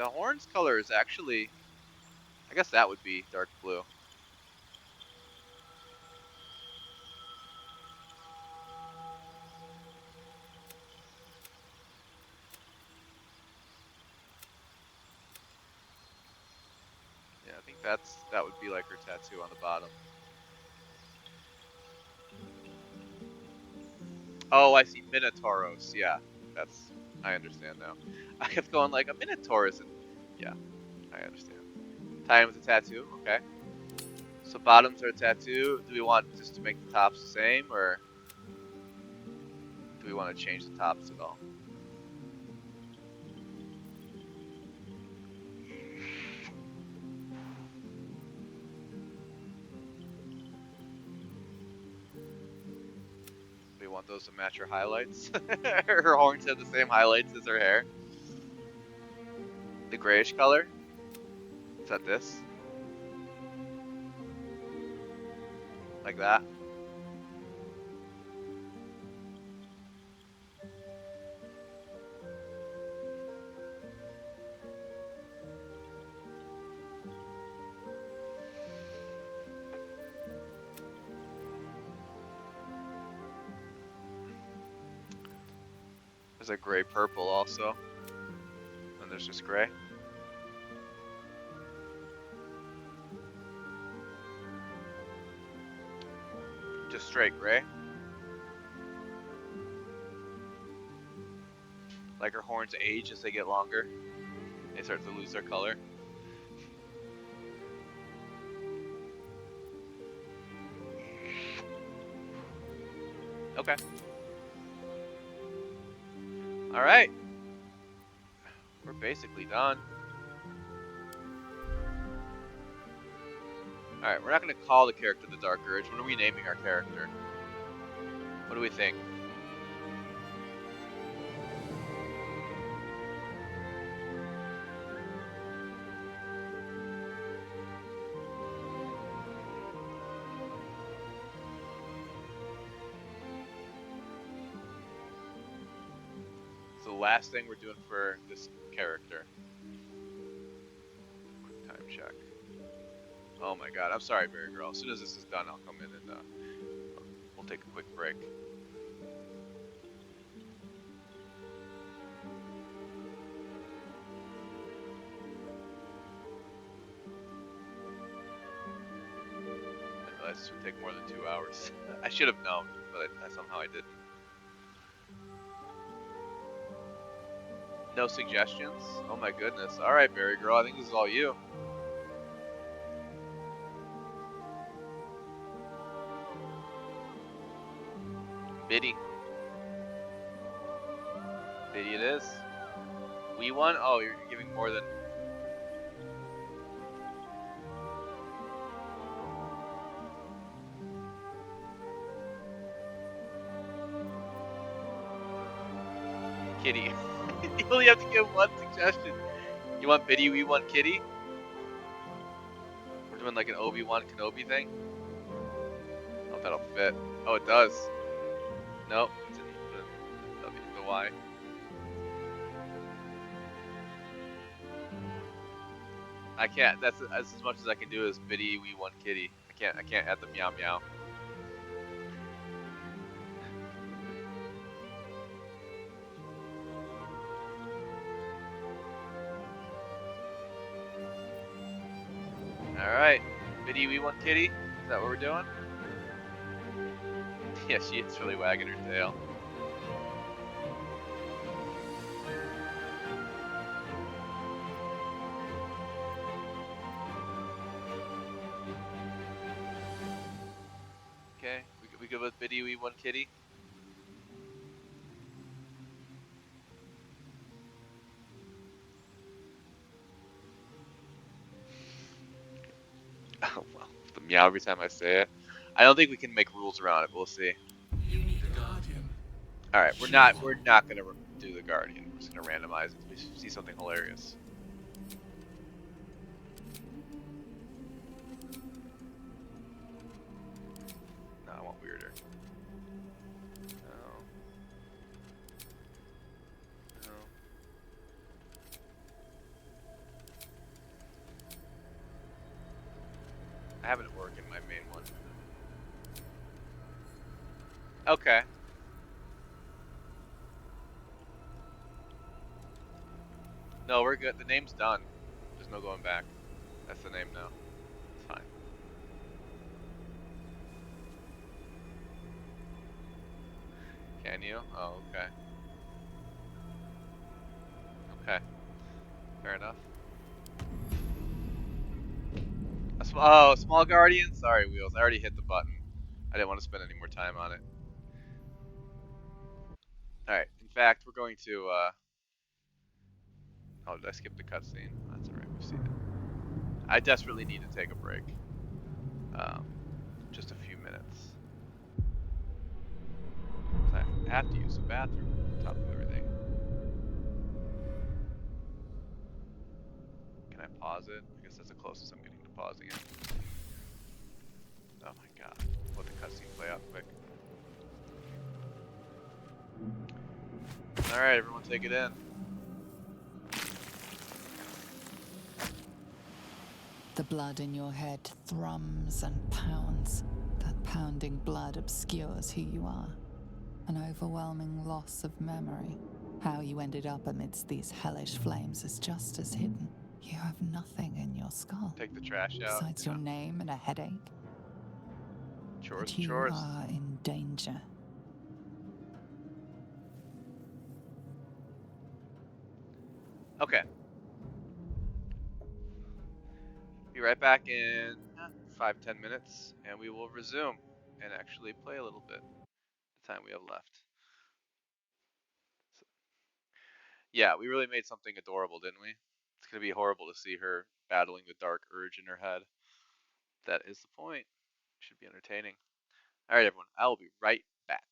The horns color is actually, I guess that would be dark blue. Yeah, I think that would be like her tattoo on the bottom. Oh, I see. Minotauros. Yeah, I understand now. I kept going like a Minotaur isn't. Yeah, I understand. Tying with a tattoo. Okay. So bottoms are a tattoo. Do we want just to make the tops the same, or do we want to change the tops at all? Do we want those to match her highlights? Her horns have the same highlights as her hair. The grayish color. Is that this? Like that? There's a gray purple also. And there's just gray. Just straight gray. Like her horns age as they get longer. They start to lose their color. Okay. Alright. We're basically done. Alright, we're not going to call the character the Dark Urge. What are we naming our character? What do we think? It's the last thing we're doing for this character. Quick time check. Oh my god, I'm sorry, Berry Girl. As soon as this is done, I'll come in and we'll take a quick break. This would take more than 2 hours. I should have known, but somehow I didn't. No suggestions? Oh my goodness. Alright, Berry Girl, I think this is all you. Biddy. Biddy it is. We won? Oh, you're giving more than... Kitty. You only have to give one suggestion. You want Biddy, we want Kitty? We're doing like an Obi-Wan Kenobi thing? Oh, that'll fit. Oh, it does. Nope. It's the Y. I can't. That's as much as I can do is Biddy, we want Kitty. I can't add the meow meow. Alright. Biddy, we want Kitty? Is that what we're doing? Yeah, she is really wagging her tail. Okay, we good with Biddy, we want Kitty? Oh, well, the meow every time I say it. I don't think we can make rules around it, but we'll see. You need a guardian. Alright, we're not gonna do the Guardian. We're just gonna randomize it if we see something hilarious. No, I want weirder. No. No. I have it at work in my main one. Okay. No, we're good. The name's done. There's no going back. That's the name now. It's fine. Can you? Oh, okay. Okay. Fair enough. Oh, small guardian? Sorry, Wheels. I already hit the button. I didn't want to spend any more time on it. Alright. In fact, we're going to, oh, did I skip the cutscene? That's alright. We've seen it. I desperately need to take a break. Just a few minutes. I have to use the bathroom on top of everything. Can I pause it? I guess that's the closest I'm getting to pausing it. Oh my god. Let the cutscene play out quick. Alright, everyone take it in. The blood in your head thrums and pounds. That pounding blood obscures who you are. An overwhelming loss of memory. How you ended up amidst these hellish flames is just as hidden. You have nothing in your skull. Take the trash out. Besides your name and a headache. Chores But and you chores. are in danger. Okay. Be right back in 5-10 minutes, and we will resume and actually play a little bit the time we have left. So, yeah, we really made something adorable, didn't we? It's gonna be horrible to see her battling the dark urge in her head. That is the point. Should be entertaining. All right, everyone. I will be right back.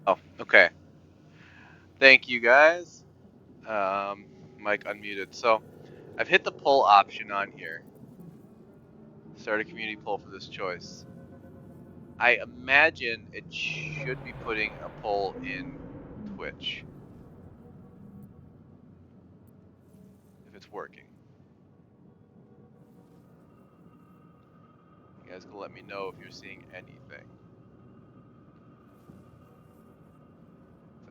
Oh, okay. Thank you guys. Mike unmuted. So I've hit the poll option on here. Start a community poll for this choice. I imagine it should be putting a poll in Twitch. If it's working. You guys can let me know if you're seeing anything.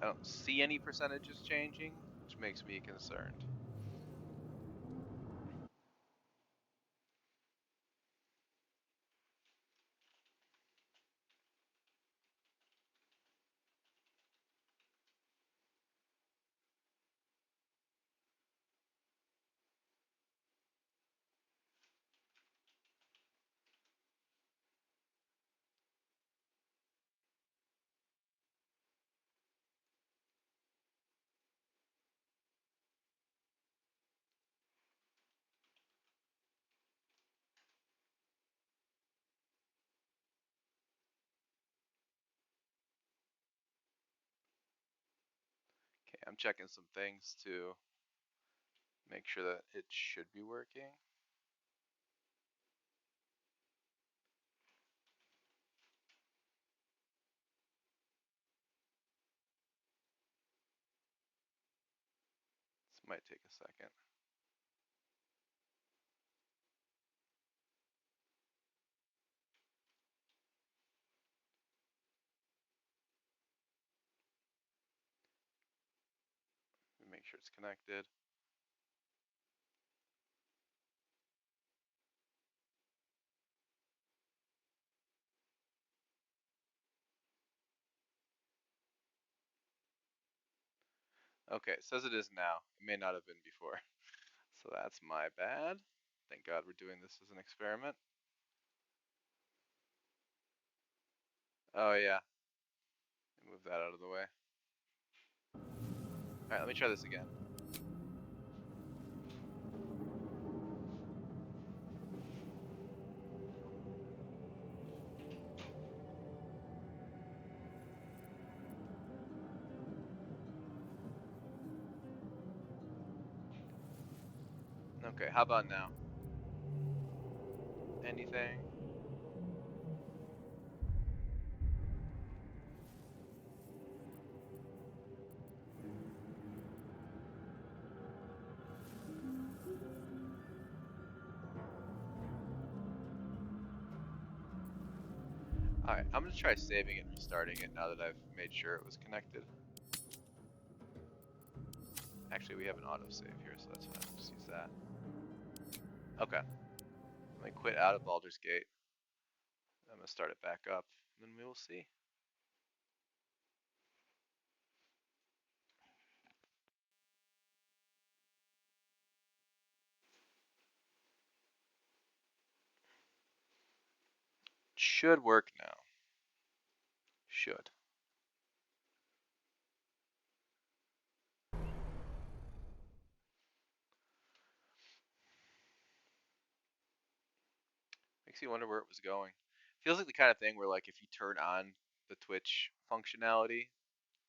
I don't see any percentages changing, which makes me concerned. Okay, I'm checking some things to make sure that it should be working. This might take a second. Let me make sure it's connected. Okay, it says it is now. It may not have been before. So that's my bad. Thank God we're doing this as an experiment. Oh yeah, move that out of the way. All right, let me try this again. Okay, how about now? Anything? Alright, I'm gonna try saving it and restarting it now that I've made sure it was connected. Actually, we have an autosave here, so that's fine. We'll just use that. Okay. Let me quit out of Baldur's Gate. I'm gonna start it back up, and then we will see. Should work now. Should. Makes you wonder where it was going. Feels like the kind of thing where, like, if you turn on the Twitch functionality,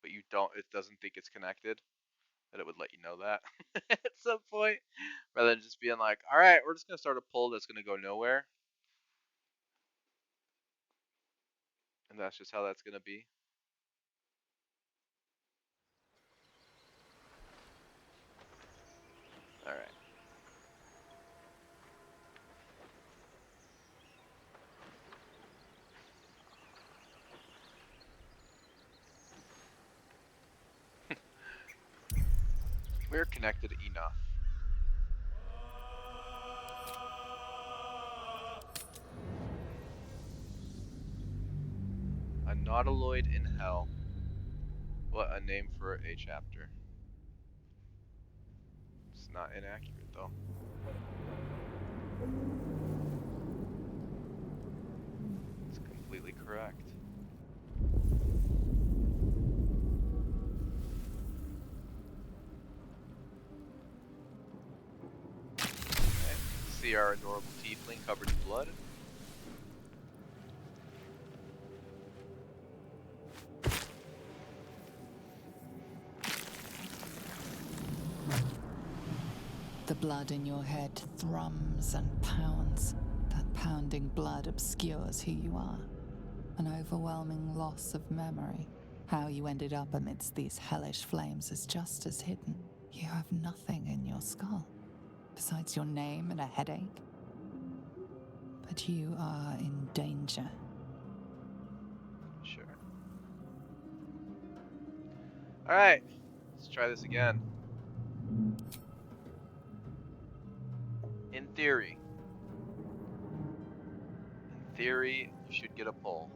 but you don't, it doesn't think it's connected, that it would let you know that at some point, rather than just being like, all right, we're just gonna start a poll that's gonna go nowhere, and that's just how that's gonna be. All right. We're connected enough. A nautiloid in hell. What a name for a chapter. It's not inaccurate though. It's completely correct. Okay. See our adorable tiefling covered in blood. The blood in your head thrums and pounds. That pounding blood obscures who you are. An overwhelming loss of memory. How you ended up amidst these hellish flames is just as hidden. You have nothing in your skull, besides your name and a headache. But you are in danger. Sure. Alright, let's try this again. In theory, you should get a pull.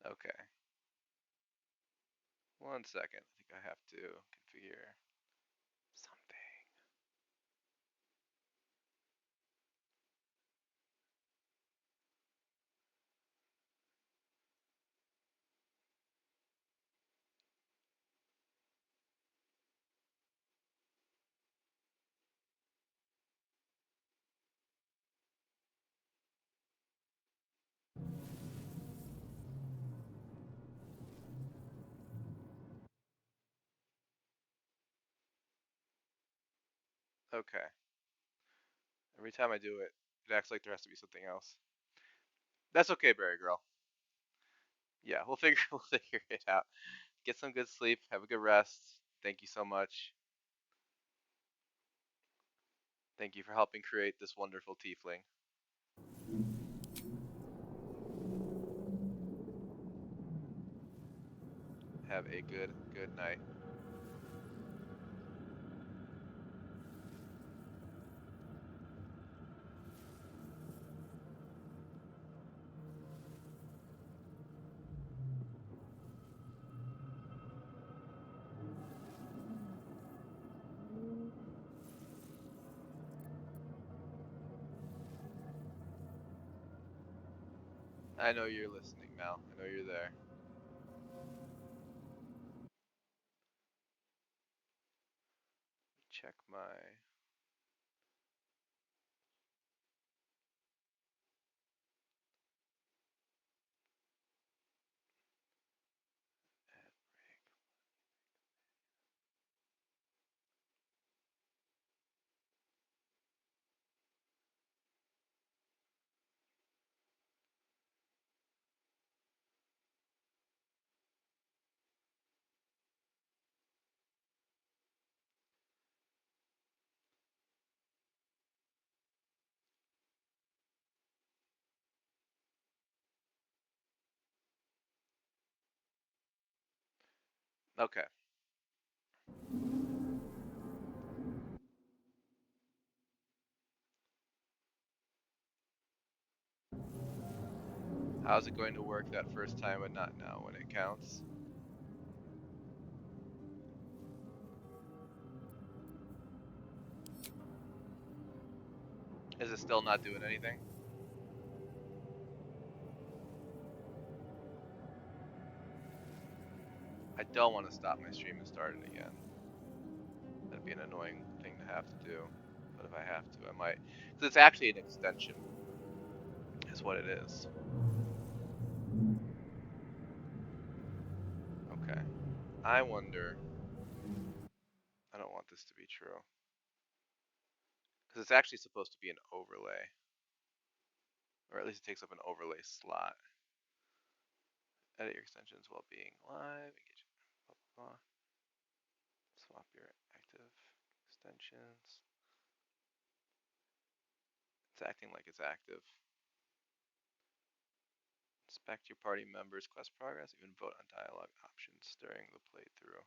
Okay. 1 second. I think I have to configure something. Okay. Every time I do it, it acts like there has to be something else. That's okay, Berry Girl. Yeah, we'll figure it out. Get some good sleep. Have a good rest. Thank you so much. Thank you for helping create this wonderful tiefling. Have a good night. I know you're listening, Mal. I know you're there. Check my. Okay. How's it going to work that first time but not now when it counts? Is it still not doing anything? I don't want to stop my stream and start it again. That'd be an annoying thing to have to do. But if I have to, I might. Because it's actually an extension, is what it is. Okay. I wonder. I don't want this to be true. Because it's actually supposed to be an overlay. Or at least it takes up an overlay slot. Edit your extensions while being live. Engage. Blah, blah, blah. Swap your active extensions. It's acting like it's active. Inspect your party members' quest progress, even vote on dialogue options during the playthrough.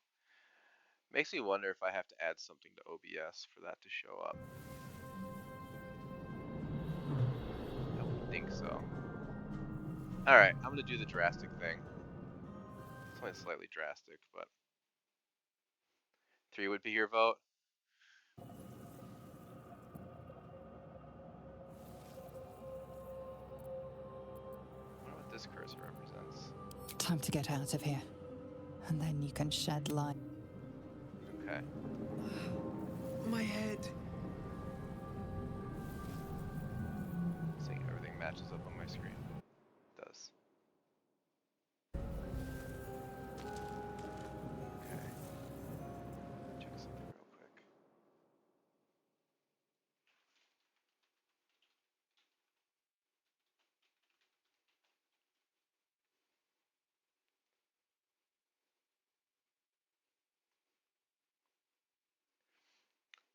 Makes me wonder if I have to add something to OBS for that to show up. I would think so. Alright, I'm gonna do the drastic thing. It's only slightly drastic, but 3 would be your vote. I wonder what this cursor represents. Time to get out of here. And then you can shed light. Okay. My head. Seeing everything matches up on my screen. It does. Okay. Check something real quick.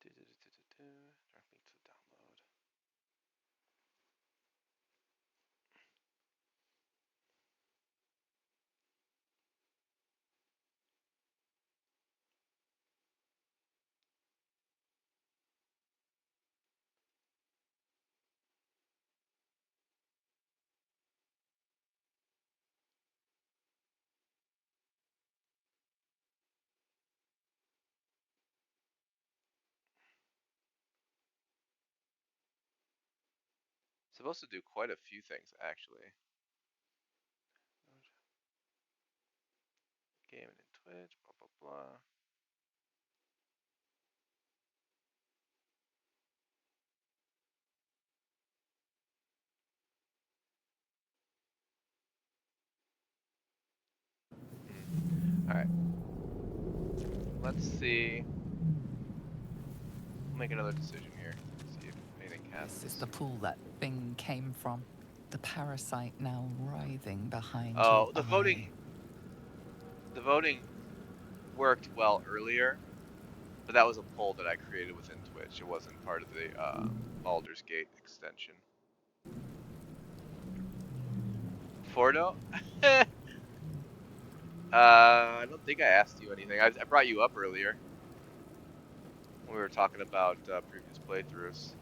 Direct link to download. Supposed to do quite a few things actually. Gaming and Twitch, blah blah blah. Alright. Let's see. We'll make another decision here. See if anything happens. This is the pool that thing came from. The parasite now writhing behind Oh, your the eye. voting worked well earlier, but that was a poll that I created within Twitch. It wasn't part of the Baldur's Gate extension. Fordo? I don't think I asked you anything. I brought you up earlier. We were talking about previous playthroughs.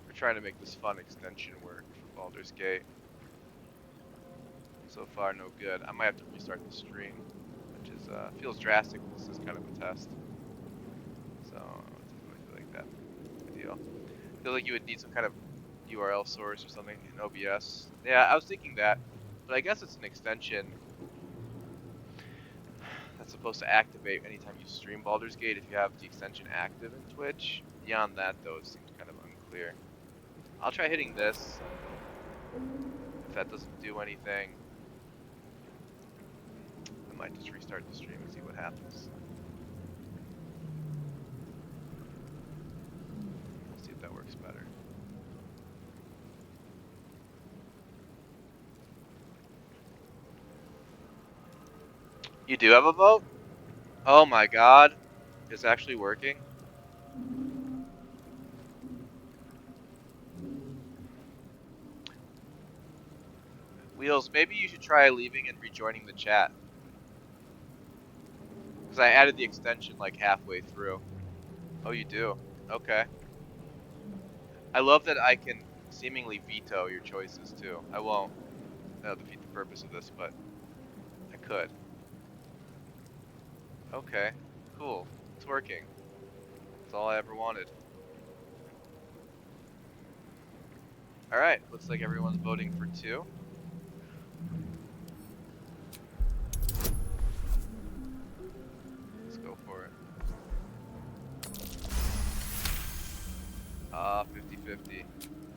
We're trying to make this fun extension work for Baldur's Gate. So far, no good. I might have to restart the stream, which is feels drastic. This is kind of a test. So it doesn't really feel like that big a deal. I feel like you would need some kind of URL source or something in OBS. Yeah, I was thinking that, but I guess it's an extension that's supposed to activate anytime you stream Baldur's Gate if you have the extension active in Twitch. Beyond that, though, it seems kind of unclear. I'll try hitting this. If that doesn't do anything, I might just restart the stream and see what happens. We'll see if that works better. You do have a vote? Oh my god. It's actually working? Wheels, maybe you should try leaving and rejoining the chat. Because I added the extension like halfway through. Oh, you do? Okay. I love that I can seemingly veto your choices too. I won't. That'll defeat the purpose of this, but I could. Okay. Cool. It's working. That's all I ever wanted. Alright, looks like everyone's voting for 2. Let's go for it. 50-50.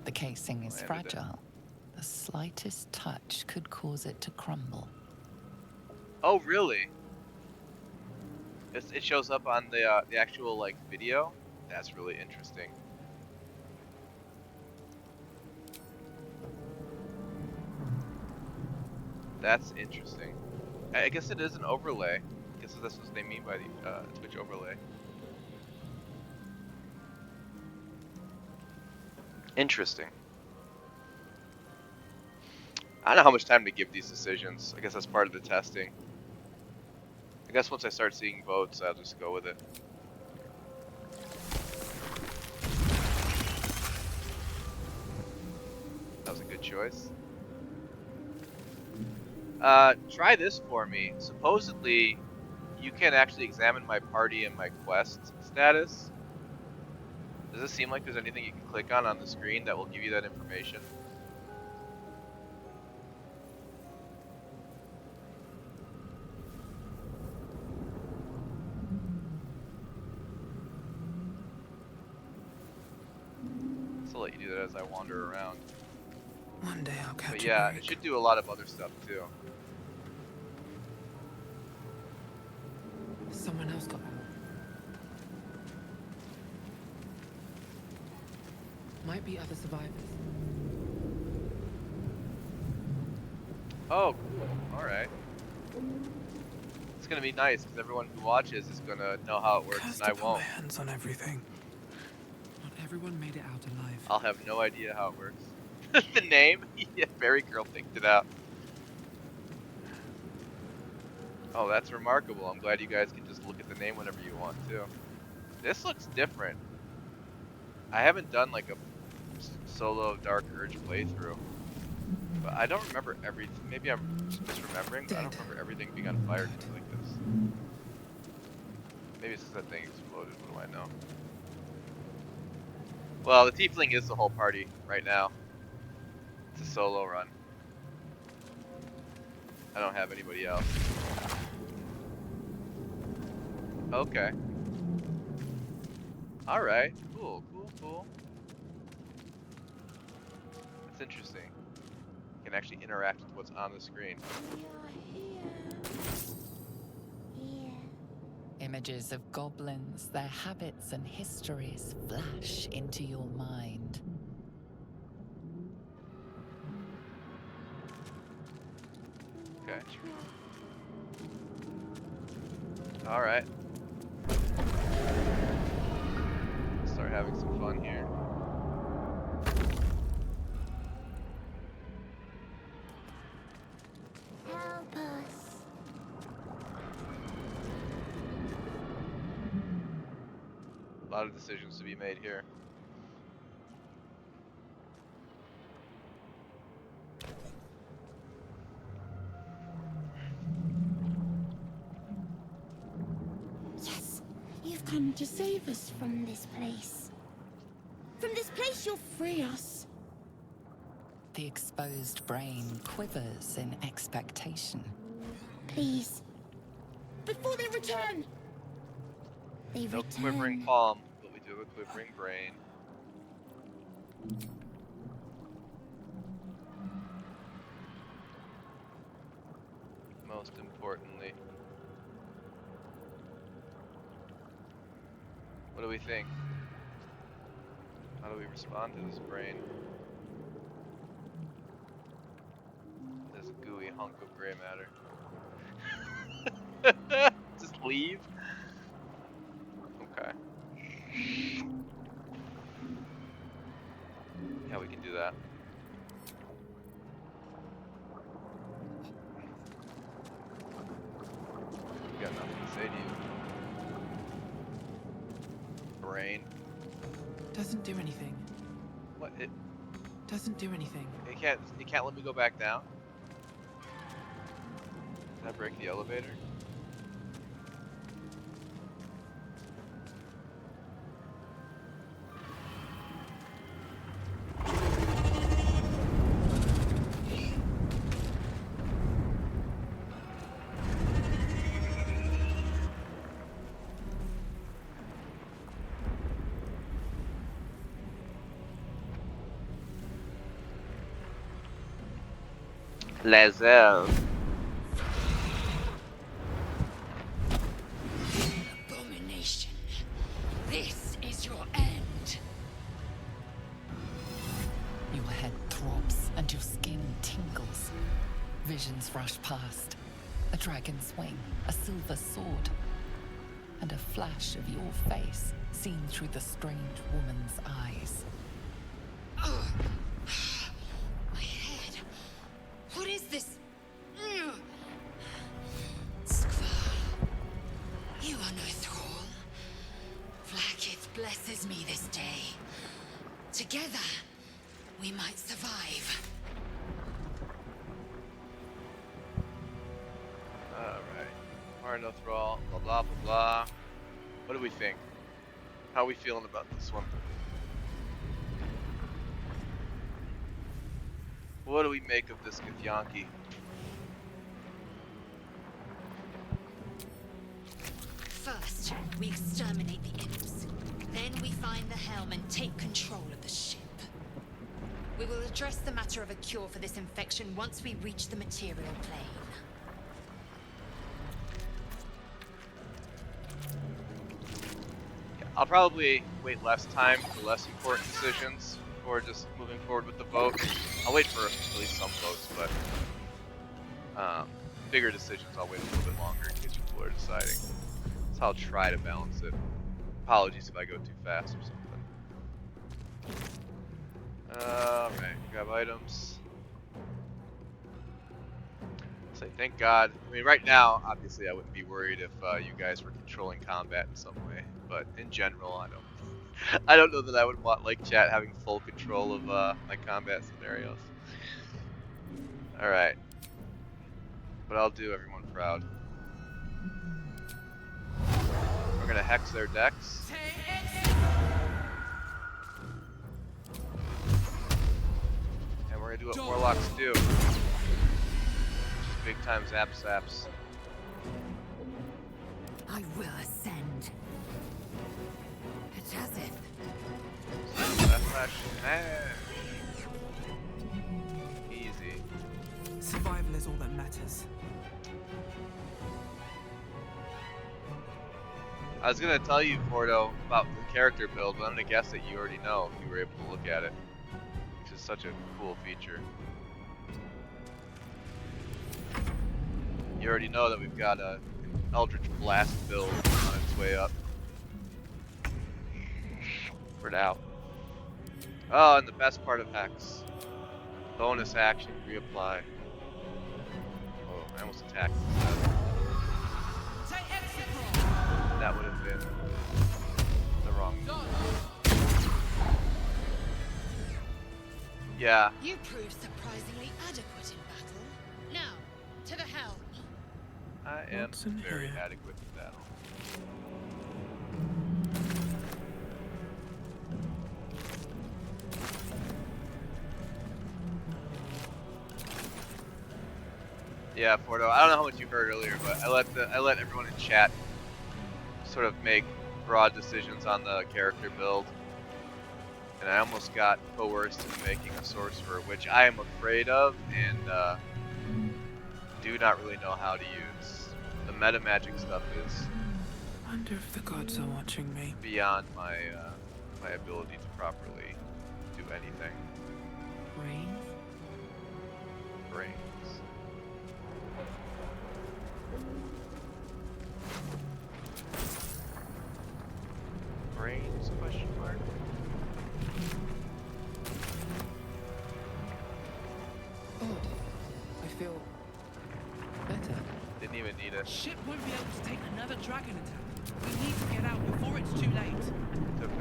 The casing is Landed it. fragile. The slightest touch could cause it to crumble. Oh, really? It shows up on the actual like video. That's really interesting. That's interesting. I guess it is an overlay. I guess that's what they mean by the Twitch overlay. Interesting. I don't know how much time to give these decisions. I guess that's part of the testing. I guess once I start seeing votes, I'll just go with it. That was a good choice. Try this for me. Supposedly, you can actually examine my party and my quest status. Does it seem like there's anything you can click on the screen that will give you that information? So I'll let you do that as I wander around. One day I'll catch But a yeah, break. it should do a lot of other stuff too. Someone else got out. Might be other survivors. Oh, cool. Alright. It's gonna be nice because everyone who watches is gonna know how it works Cursed and I to put won't. my hands on everything. Not everyone made it out alive. I'll have no idea how it works. The name? Yeah, Fairy Girl picked it out. Oh, that's remarkable. I'm glad you guys can just look at the name whenever you want to. This looks different. I haven't done like a solo Dark Urge playthrough. But I don't remember everything. Maybe I'm just misremembering, but I don't remember everything being on fire like this. Maybe it's because that thing exploded. What do I know? Well, the Tiefling is the whole party right now. It's a solo run. I don't have anybody else. Okay. Alright. Cool, cool, cool. That's interesting. You can actually interact with what's on the screen. Images of goblins, their habits and histories flash into your mind. Okay. Alright. Start having some fun here. Help us. A lot of decisions to be made here. Yes, you've come to save us from this place. From this place, you'll free us. The exposed brain quivers in expectation. Please. Before they return. They No return. quivering palm, but we do have a quivering brain. Most importantly. What do we think? How do we respond to this brain? This gooey hunk of gray matter. Just leave? Okay. Yeah, we can do that. Got nothing to say to you. Brain. Doesn't do anything. What? Doesn't do anything. It can't let me go back down? Did I break the elevator? Les ailes. A dragon's wing, a silver sword, and a flash of your face seen through the strange woman's eyes. Ugh. My head. What is this? Ugh. Skvar, you are no thrall. Vlaakith blesses me this day. Together, we might survive. Alright. Marno Thrall, blah blah blah blah. What do we think? How are we feeling about this one? What do we make of this Githyanki? First, we exterminate the imps. Then we find the helm and take control of the ship. We will address the matter of a cure for this infection once we reach the material plane. I'll probably wait less time for less important decisions before just moving forward with the vote. I'll wait for at least some votes, but bigger decisions I'll wait a little bit longer in case people are deciding. So I'll try to balance it. Apologies if I go too fast or something. Alright, grab items. Say thank God. I mean, right now, obviously, I wouldn't be worried if you guys were controlling combat in some way. But in general, I don't know that I would want like chat having full control of my combat scenarios. All right, but I'll do everyone proud. We're gonna hex their decks. And we're gonna do what warlocks do. Just big time zap zaps. I will ascend. It Flash. Easy. Survival is all that matters. I was gonna tell you, Fordo, about the character build, but I'm gonna guess that you already know if you were able to look at it, which is such a cool feature. You already know that we've got a Eldritch Blast build on its way up. For now. Oh, and the best part of Hex. Bonus action, reapply. Oh, I almost attacked instead. That would have been the wrong move. Yeah. You proved surprisingly adequate in battle. Now, to the helm. I am What's in very here? adequate in battle. Yeah, Fordo. I don't know how much you heard earlier, but I let everyone in chat sort of make broad decisions on the character build, and I almost got coerced into making a sorcerer, which I am afraid of and do not really know how to use. The meta magic stuff is Wonder if the gods are watching me. beyond my my ability to properly do anything. Rain? Brains. Brains? Question mark. Odd. I feel better. Didn't even need it. Ship won't be able to take another dragon attack. We need to get out before it's too late. Took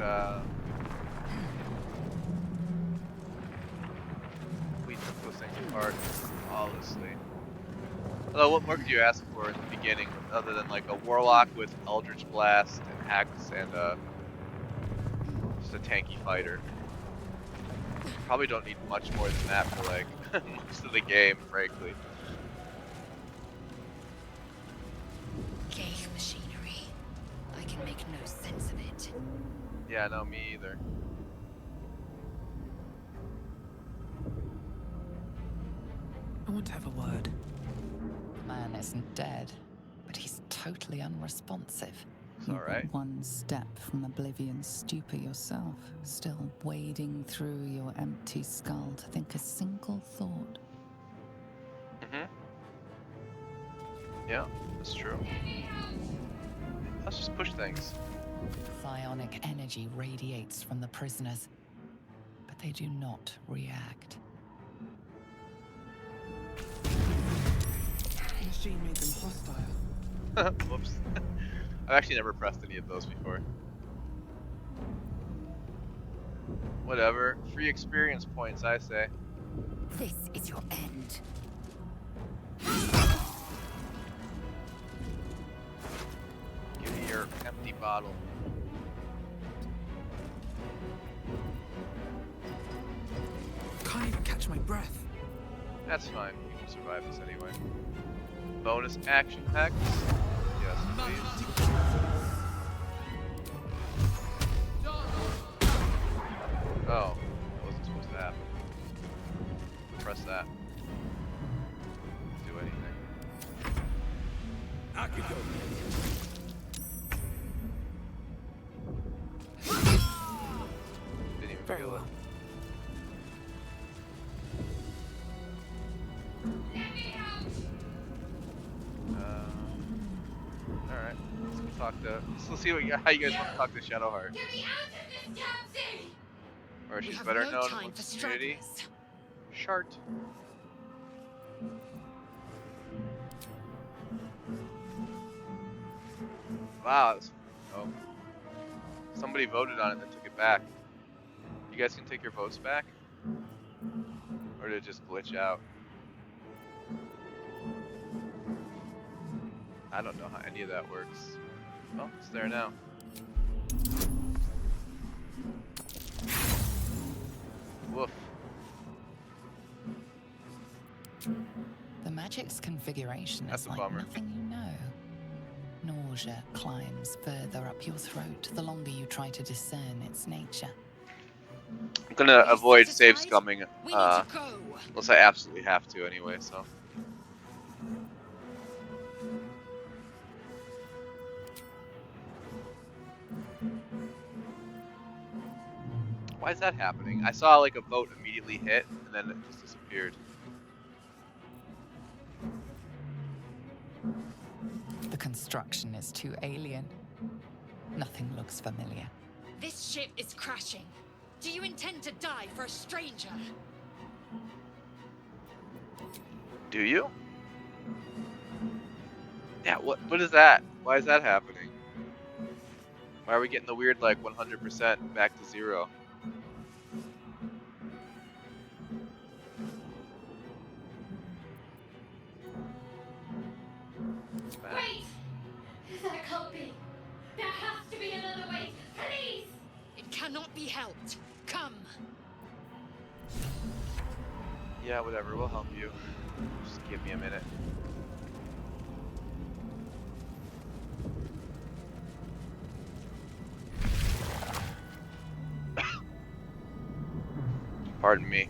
we took those things apart flawlessly. Although, what more could you ask for in the beginning, other than like a warlock with Eldritch Blast and Hex and just a tanky fighter? Probably don't need much more than that for like most of the game, frankly. Ghaik machinery. I can make no sense of it. Yeah, no, me either. I want to have a word. The man isn't dead, but he's totally unresponsive. It's You're alright. but one step from oblivion's stupor yourself, still wading through your empty skull to think a single thought. Yeah, that's true. Let's just push things. Psionic energy radiates from the prisoners, but they do not react. The machine made them hostile. Whoops. I've actually never pressed any of those before. Whatever. Free experience points, I say. This is your end. Give me your empty bottle. Can't even catch my breath. That's fine. We can survive this anyway. Bonus action packs. Yes, please. Oh, wasn't supposed to happen. Press that. Do anything. I could go. Didn't even Very feel well. Alright. Let's go talk to. Let's see how you guys want to talk to Shadowheart. Or We she's have better no known time amongst for the community. stragglers. Shart. Wow. Oh. Somebody voted on it and then took it back. You guys can take your votes back? Or did it just glitch out? I don't know how any of that works. Oh, it's there now. Woof. The magic's configuration That's is a like bummer. nothing you know. Nausea climbs further up your throat the longer you try to discern its nature. I'm gonna Are you avoid satisfied? save scumming, We need to go. unless I absolutely have to anyway, so. Why is that happening? I saw like a boat immediately hit, and then it just disappeared. The construction is too alien. Nothing looks familiar. This ship is crashing. Do you intend to die for a stranger? Do you? Yeah, what is that? Why is that happening? Why are we getting the weird like 100% back to 0? Wait! That can't be. There has to be another way. Please! It cannot be helped. Come. Yeah, whatever, we'll help you. Just give me a minute. Pardon me.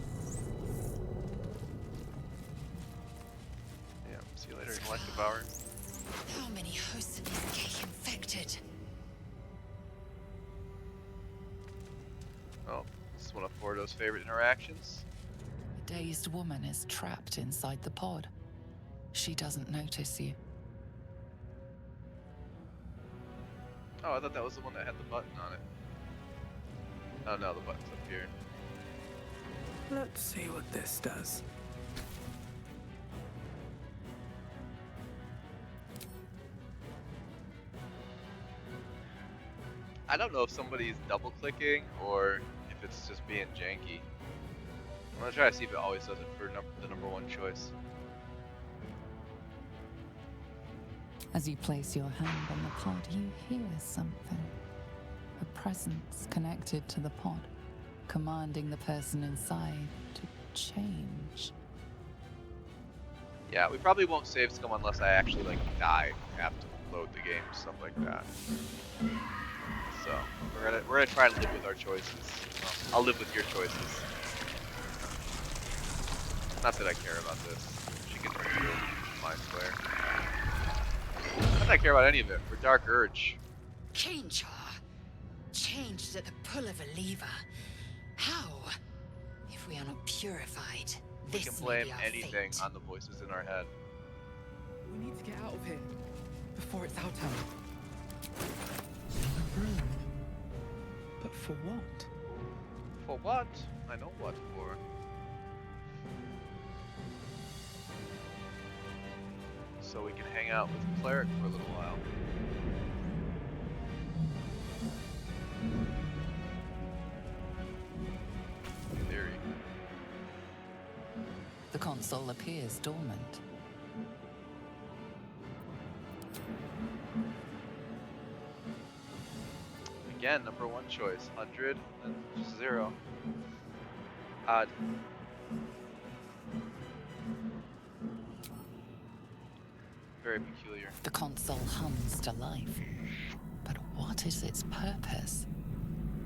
Yeah, see you later, collective hour. How many hosts of this cake infected? Oh, this is one of Fordo's favorite interactions. A dazed woman is trapped inside the pod. She doesn't notice you. Oh, I thought that was the one that had the button on it. Oh no, the button's up here. Let's see what this does. I don't know if somebody's double clicking or if it's just being janky. I'm gonna try to see if it always does it for the number one choice. As you place your hand on the pod, you hear something. A presence connected to the pod, commanding the person inside to change. Yeah, we probably won't save scum unless I actually like die, have to load the game, stuff like that. So we're gonna try to live with our choices. Well, I'll live with your choices. Not that I care about this. She can turn into a mind flayer. Not that I care about any of it. For Dark Urge. Change her. Changed at the pull of a lever. How? If we are not purified, We this can may blame be our anything fate. on the voices in our head. We need to get out of here before it's our turn. A room. But for what? For what? I know what for. So we can hang out with the cleric for a little while. In theory. The console appears dormant. Again, number one choice. 100 and just 0. Odd. Very peculiar. The console hums to life. But what is its purpose?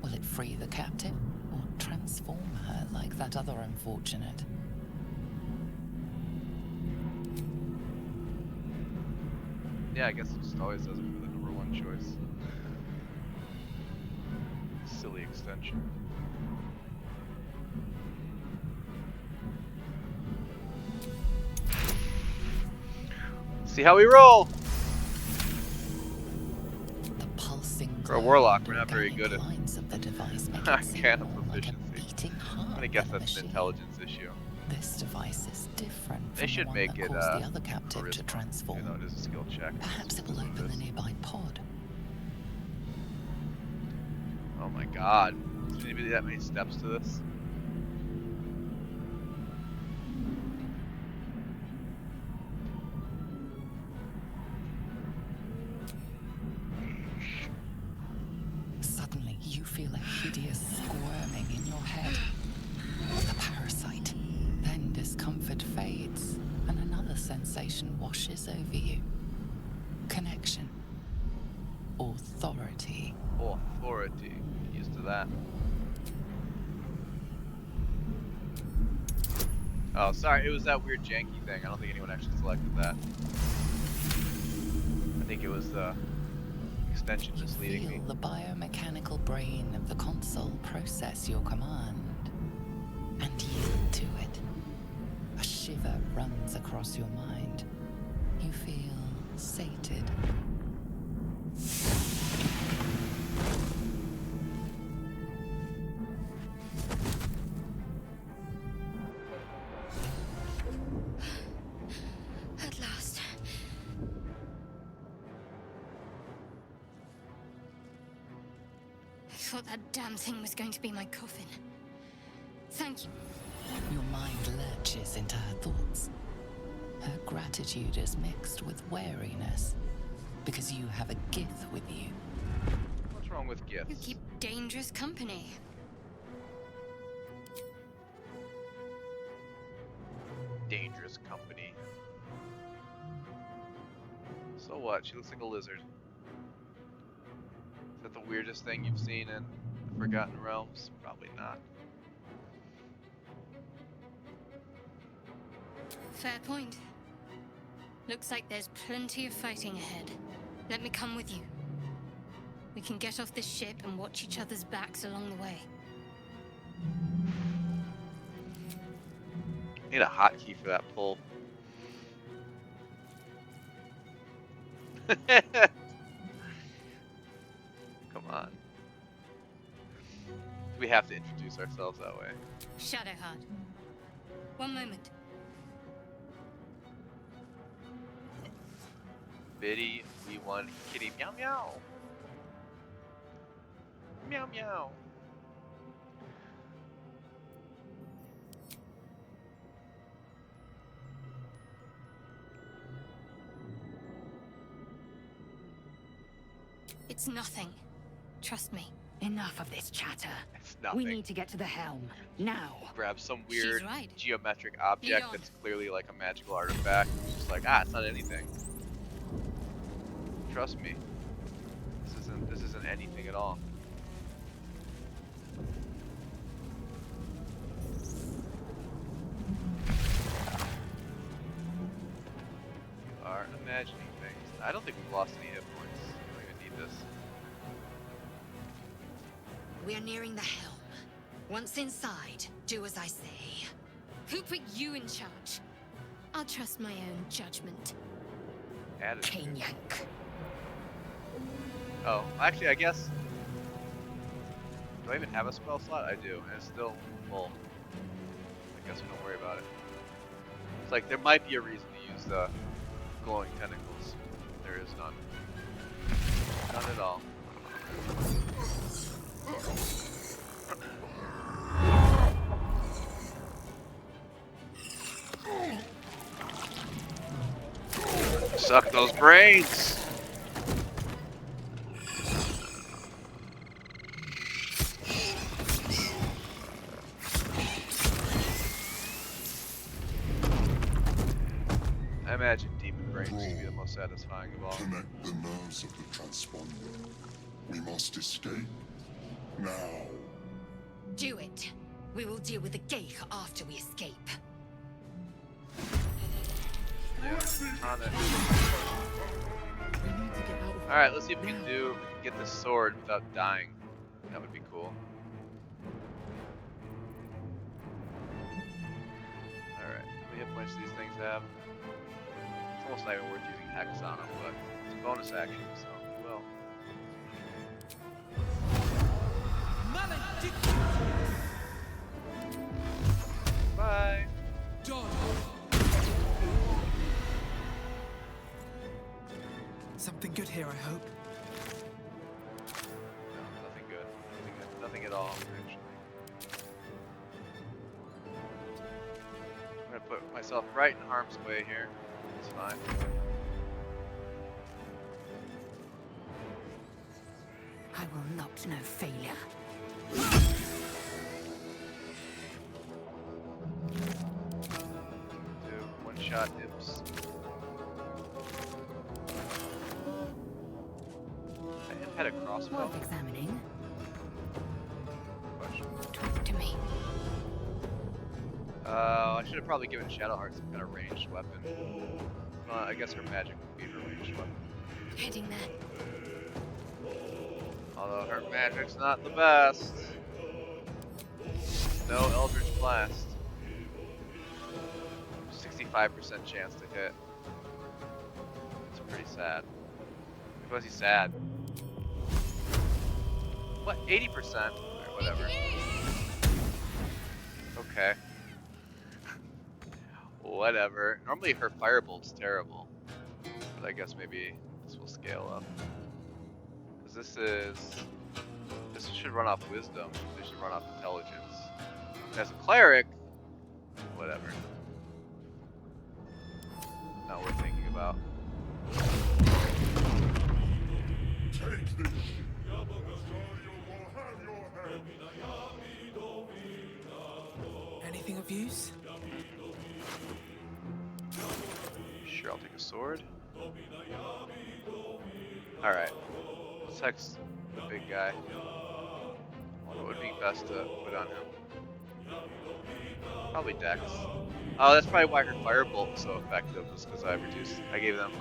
Will it free the captive or transform her like that other unfortunate? Yeah, I guess it just always does it for the number one choice. Silly extension. See how we roll! The pulsing For a warlock, we're glow not very and good at lines of the device make it Arcana seem more like a proficiency. beating heart I'm gonna guess than a that's an machine. intelligence issue. This device is different They from should the one make that it caused the other captive to charisma, transform. even though it is a skill check. Perhaps it will That's what open it the is. nearby pod. Oh my god. Is there really that many steps to this? Suddenly, you feel a hideous squirming in your head. A parasite. Then discomfort fades, and another sensation washes over you. Connection. Authority. Authority. Get used to that. Oh, sorry, it was that weird janky thing. I don't think anyone actually selected that. I think it was the extension misleading me. Feel the biomechanical brain of the console process your command and yield to it. A shiver runs across your mind. You feel sated. At last. I thought that damn thing was going to be my coffin. Thank you. Your mind lurches into her thoughts. Her gratitude is mixed with wariness, because you have a Gith with you. What's wrong with gifts? You keep dangerous company. Dangerous company. So what? She looks like a lizard. Is that the weirdest thing you've seen in the Forgotten Realms? Probably not. Fair point. Looks like there's plenty of fighting ahead. Let me come with you. We can get off this ship and watch each other's backs along the way. Need a hotkey for that pull. Come on. We have to introduce ourselves that way. Shadowheart. One moment. Biddy, we won. Kitty, meow meow. Meow meow. It's nothing. Trust me. Enough of this chatter. It's nothing. We need to get to the helm. Now. Grab some weird right. geometric object Leon. that's clearly like a magical artifact. It's just like, ah, it's not anything. Trust me. This isn't anything at all. You are imagining things. I don't think we've lost any hit points. I don't even need this. We're nearing the helm. Once inside, do as I say. Who put you in charge? I'll trust my own judgment. Added. Chain yank. Oh, actually, I guess. Do I even have a spell slot? I do, and it's still full. I guess we don't worry about it. It's like there might be a reason to use the glowing tentacles. There is none. None at all. Suck those brains! I imagine demon brains to be the most satisfying of all. Connect the nerves of the transponder. We must escape. Now. Do it. We will deal with the Geich after we escape. Yeah, on it. We need to get out of Alright, let's see if we can get this sword without dying. That would be cool. Alright, how many hit points do these things have? It's almost not even worth using Hex on them, but it's a bonus action, so well. Bye! something good here, I hope. No, nothing good. Nothing at all, actually. I'm gonna put myself right in harm's way here. It's fine. I will not know failure. Do one-shot imps. I imp had a crossbow. Worth examining. Question. Talk to me. I should have probably given Shadowheart some kind of ranged weapon. I guess her magic would be her ranged weapon. Heading there. Although her magic's not the best. No Eldritch Blast. 65% chance to hit. It's pretty sad. Was he sad? What? 80%? Or whatever. Okay. Whatever. Normally her Firebolt's terrible. But I guess maybe this will scale up. Because this should run off wisdom. This should run off intelligence. As a cleric, whatever. Not worth thinking about. Take this. Anything of use? Sure, I'll take a sword. Alright. Let's hex the big guy. What would be best to put on him? Probably Dex. Oh, that's probably why her Firebolt was so effective, was because I gave them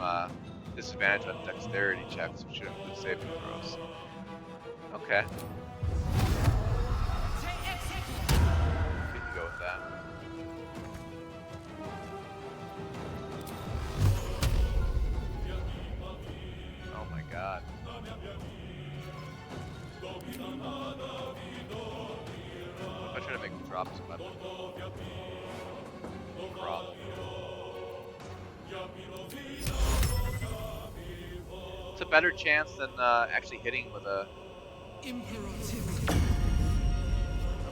disadvantage on dexterity checks, which should include saving throws. Okay. We can go with that. Oh my god. I try to make him drop his weapon. Problem. It's a better chance than actually hitting with a.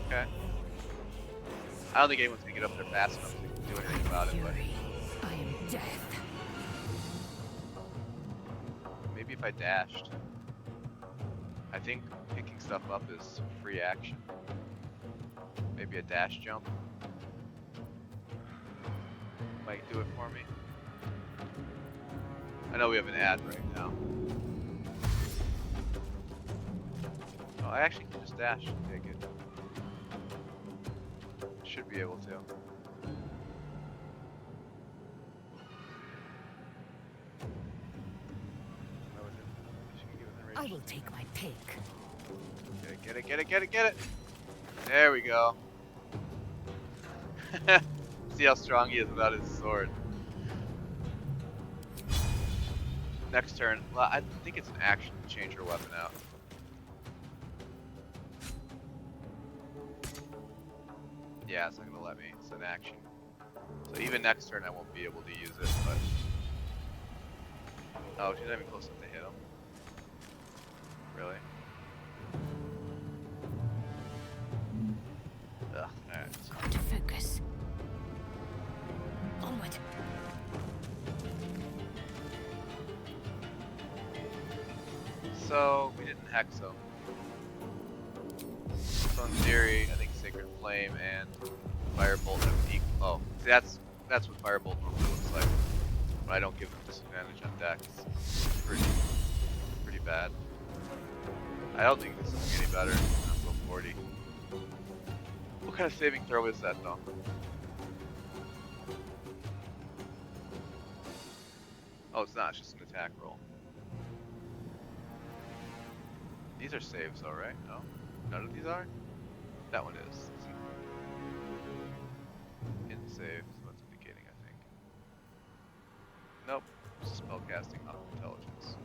Okay. I don't think anyone's gonna get up there fast enough to do anything about it, but I am death. maybe if I dashed. I think picking stuff up is free action. Maybe a dash jump might do it for me. I know we have an ad right now. Oh, I actually can just dash and take it. Should be able to. I will take my pick. Get it! There we go. See how strong he is without his sword. Next turn, well, I think it's an action to change her weapon out. Yeah, it's not gonna let me. It's an action. So even next turn, I won't be able to use it. But oh, she's not even close enough to hit him. Really? Ugh. Alright. Got to focus. Onward. So we didn't hex him. So in theory, I think Sacred Flame and Firebolt have equal. Oh, see, that's what Firebolt normally looks like. But I don't give them disadvantage on decks. It's pretty bad. I don't think this is any better. I'm go 40. What kind of saving throw is that though? Oh, it's not. It's just an attack roll. These are saves, though, right? No? None of these are? That one is. Hidden save is what's indicating, I think. Nope. It's spellcasting off intelligence.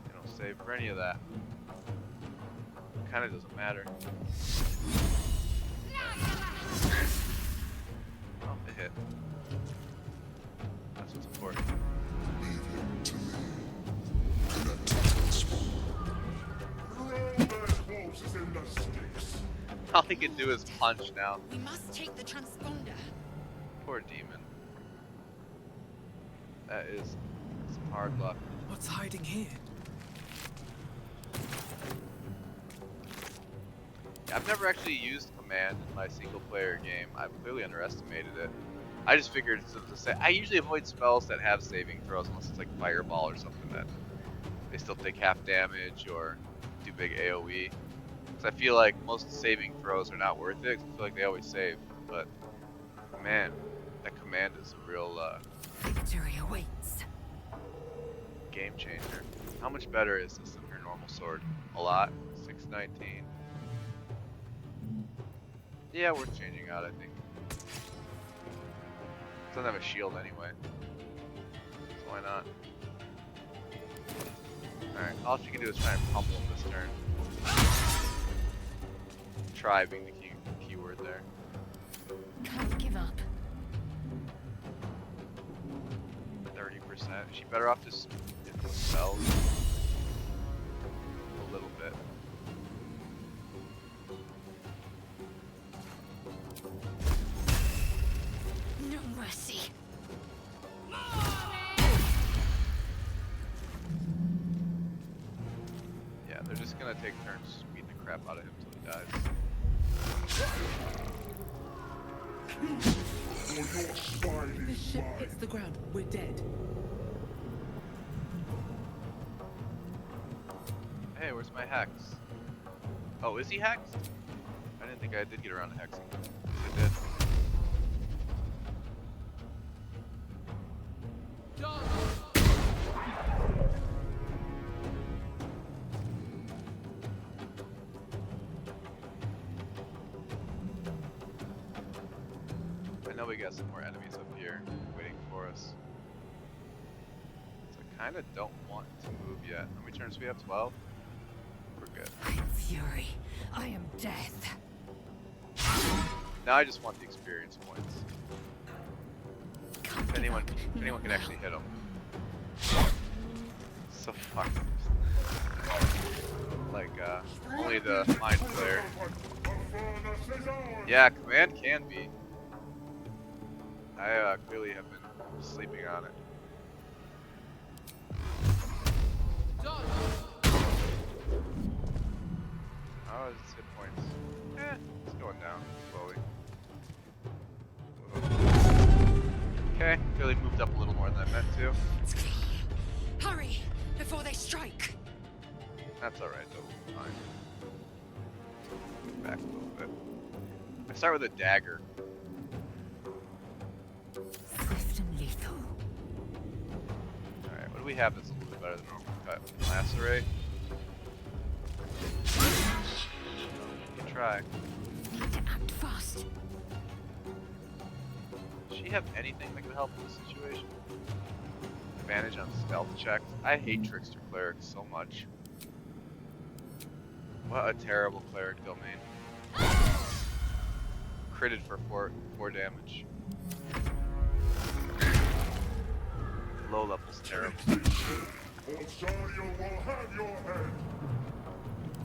They don't save for any of that. Kinda doesn't matter. Oh, it hit. That's what's important. All he can do is punch now. We must take the transponder. Poor demon. That is some hard luck. What's hiding here? I've never actually used command in my single player game. I've clearly underestimated it. I just figured to say I usually avoid spells that have saving throws unless it's like fireball or something that they still take half damage or do big AoE. Because I feel like most saving throws are not worth it. 'Cause I feel like they always save. But man, that command is a real Victory awaits. game changer. How much better is this than your normal sword? A lot. 619. Yeah, worth changing out, I think. Doesn't have a shield anyway. So why not? Alright, all she can do is try and pummel him this turn. Try being the key word there. Can't give up. 30%. Is she better off just hitting with spells? A little bit. No mercy. Yeah, they're just gonna take turns beating the crap out of him until he dies. This ship hits the ground. We're dead. Hey, where's my hex? Oh, is he hexed? I didn't think I did get around to hexing. I did. I know we got some more enemies up here waiting for us. So I kind of don't want to move yet. How many turns do we have? 12? We're good. I am fury. I am death. Now I just want the experience points. If anyone can actually hit him. So fucked. Like, only the mind player. Yeah, command can be. I clearly have been sleeping on it. Oh, it's hit points. It's going down slowly. Okay, really moved up a little more than I meant to. Hurry, before they strike. That's alright though, fine. Back a little bit. I start with a dagger. Swift and lethal. Alright, what do we have that's a little bit better than normal cut? Lacerate? You can try. Need to act fast. Does she have anything that can help in this situation? If advantage on stealth checks. I hate trickster clerics so much. What a terrible cleric domain. Critted for 4 damage. Low level's terrible.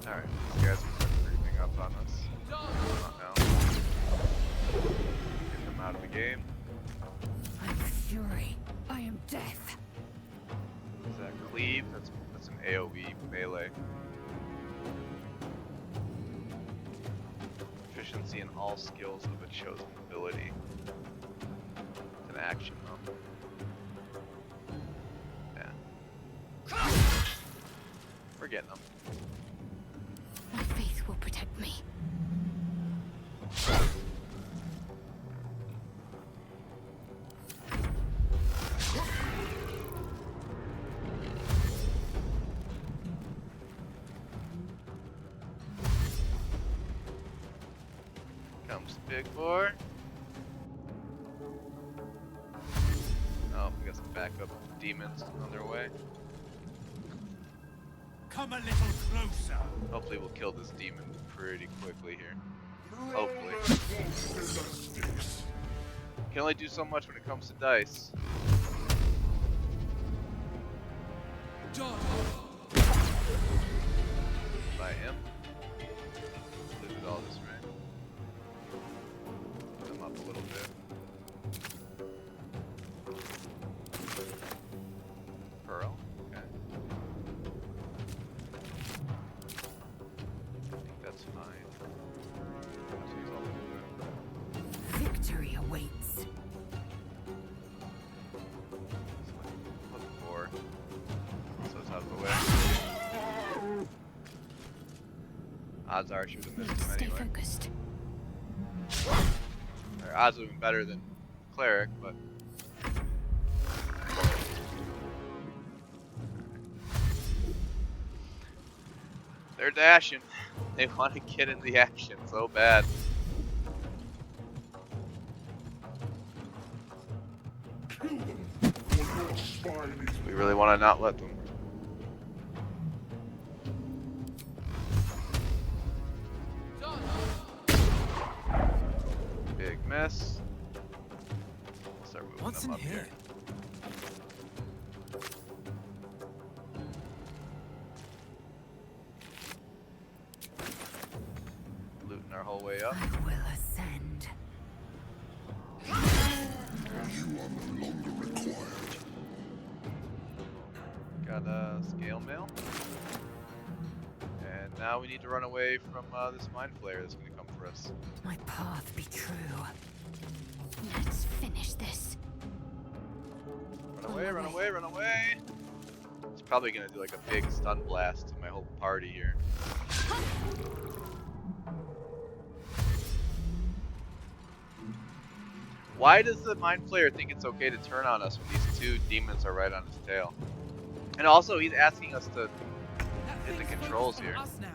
Alright, these guys are creeping up on us. Not now. Get them out of the game. I'm fury. I am death. Is that cleave? That's an AoE melee. Proficiency in all skills of a chosen ability. It's an action though. Yeah. We're getting them. My faith will protect me. Comes big boy. Oh, we got some backup demons on their way. Come a little closer. Hopefully we'll kill this demon pretty quickly here. Hopefully. Can only do so much when it comes to dice. By him. Looted all this, right? Put him up a little bit. Pearl. Okay. I think that's fine. Let's use all the movement. Victory awaits. Put 4. So it's out of the way. Odds are I should have missed him Stay anyway. focused. Their odds are even better than cleric, but they're dashing. They want to get in the action so bad. We really want to not let them. Big miss. Start moving What's them in up here? Looting our whole way up. I will ascend. You are no longer required. Got a scale mail. And now we need to run away from this mind flayer that's going to come for us. My path be true. Let's finish this. Run away, run away, run away! It's probably going to do like a big stun blast to my whole party here. Why does the mind flayer think it's okay to turn on us when these 2 demons are right on his tail? And also, he's asking us to hit the controls here. Us now.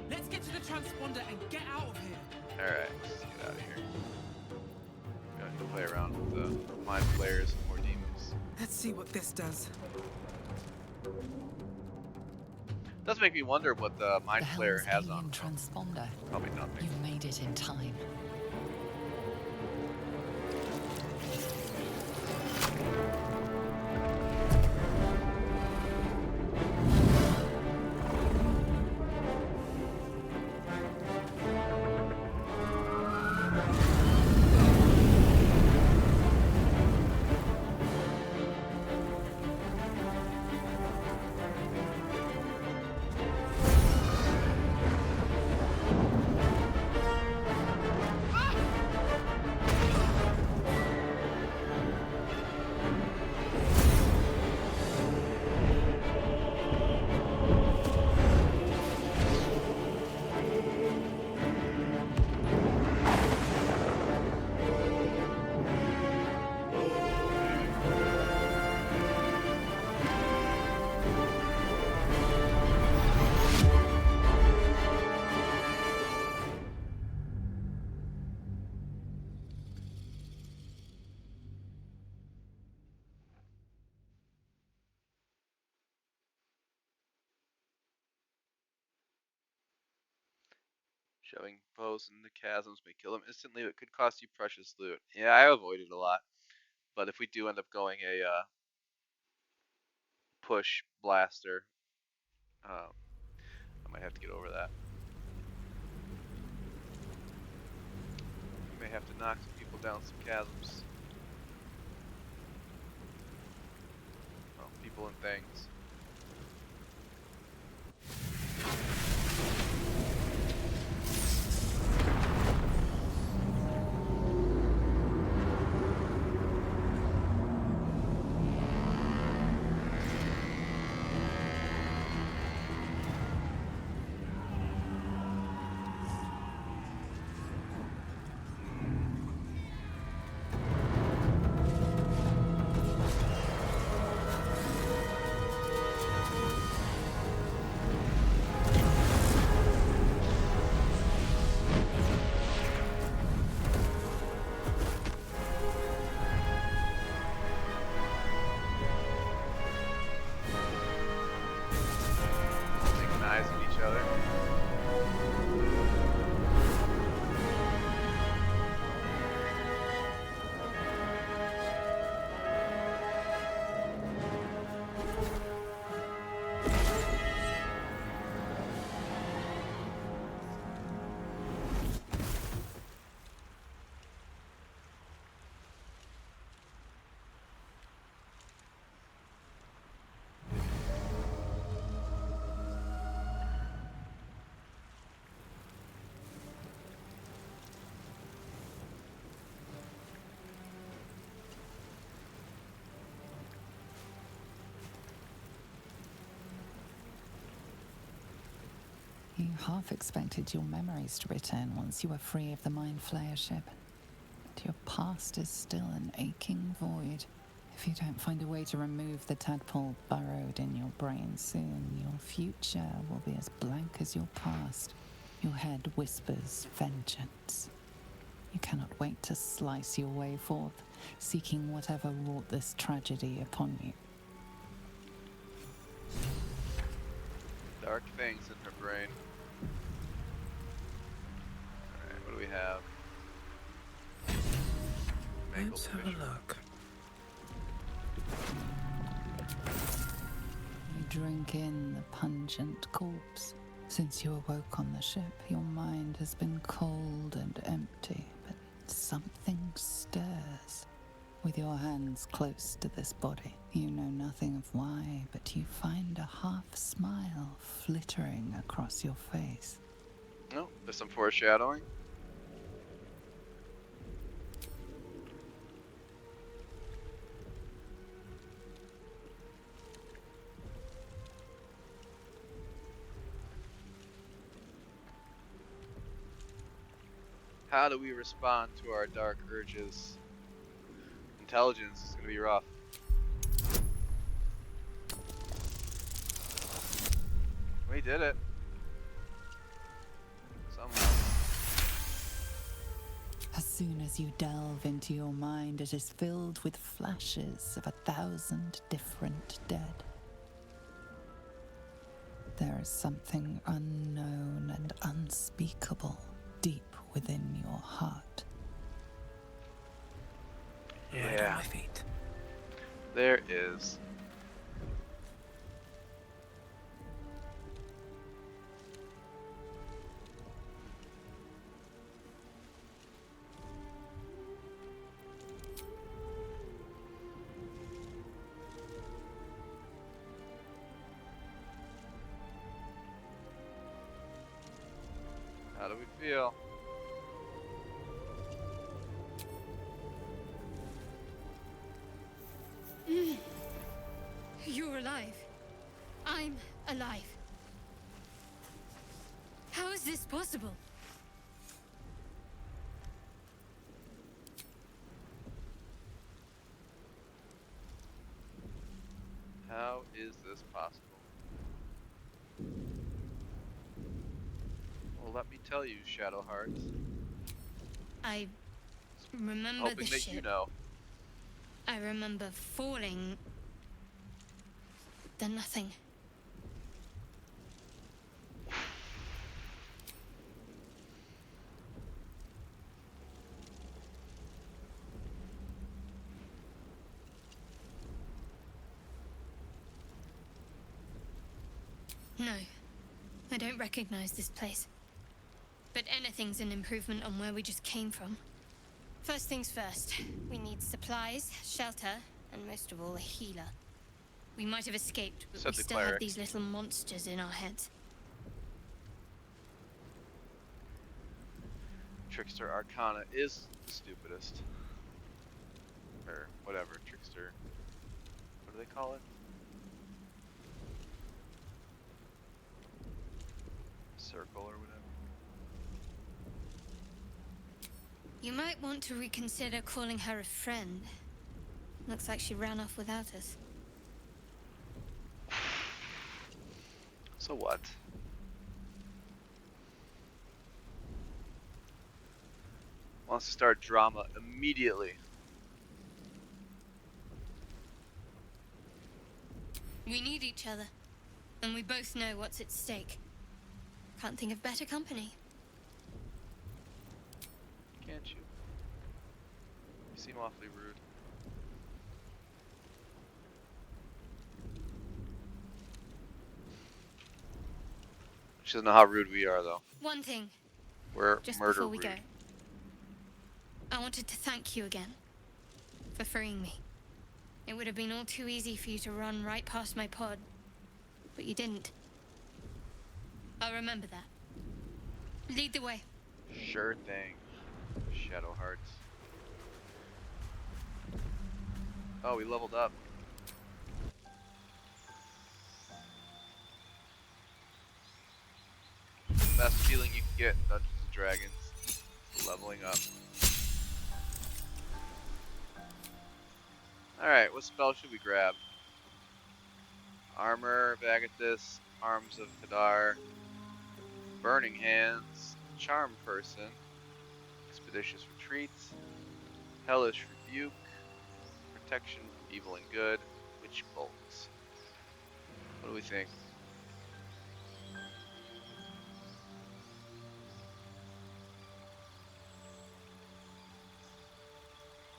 Let's get to the transponder and get out of here. Alright, let's get out of here. Gonna play around with the mind flayers and more demons. Let's see what this does. Does make me wonder what the mind The flayer Hell's has on. alien transponder. Probably nothing. You've made it in time. Shoving foes into chasms may kill them instantly, but could cost you precious loot. Yeah, I avoid it a lot. But if we do end up going a push blaster, I might have to get over that. We may have to knock some people down some chasms. Well, people and things. Each other. You half expected your memories to return once you were free of the Mind Flayer ship. But your past is still an aching void. If you don't find a way to remove the tadpole burrowed in your brain soon, your future will be as blank as your past. Your head whispers vengeance. You cannot wait to slice your way forth, seeking whatever wrought this tragedy upon you. Dark things in her brain. Alright, what do we have? Let's have a look. You drink in the pungent corpse. Since you awoke on the ship, your mind has been cold and empty, but something stirs. With your hands close to this body, you know nothing of why, but you find a half smile flittering across your face. Oh, there's some foreshadowing. How do we respond to our dark urges? Intelligence is going to be rough. We did it. Somehow. As soon as you delve into your mind, it is filled with flashes of 1,000 different dead. There is something unknown and unspeakable deep within your heart. Right on my feet. There is. How do we feel? You're alive. I'm alive. How is this possible? How is this possible? Well, let me tell you, Shadowheart. I remember Hoping the that ship. you know. I remember falling. Then nothing. No, I don't recognize this place. But anything's an improvement on where we just came from. First things first, we need supplies, shelter, and most of all, a healer. We might have escaped, but Said we the still have cleric. these little monsters in our heads. Trickster Arcana is the stupidest. Or whatever, Trickster. What do they call it? Circle or whatever. You might want to reconsider calling her a friend. Looks like she ran off without us. So what? Wants to start drama immediately. We need each other, and we both know what's at stake. Can't think of better company. Can't you? You seem awfully rude. She doesn't know how rude we are, though. One thing, We're just murder before we rude. go. I wanted to thank you again for freeing me. It would have been all too easy for you to run right past my pod, but you didn't. I'll remember that. Lead the way. Sure thing. Shadow Hearts. Oh, we leveled up. Best feeling you can get in Dungeons and Dragons. Leveling up. Alright, what spell should we grab? Armor, Vagathis, Arms of Kadar, Burning Hands, Charm Person, Expeditious Retreat, Hellish Rebuke, Protection from Evil and Good, Witch Bolt. What do we think?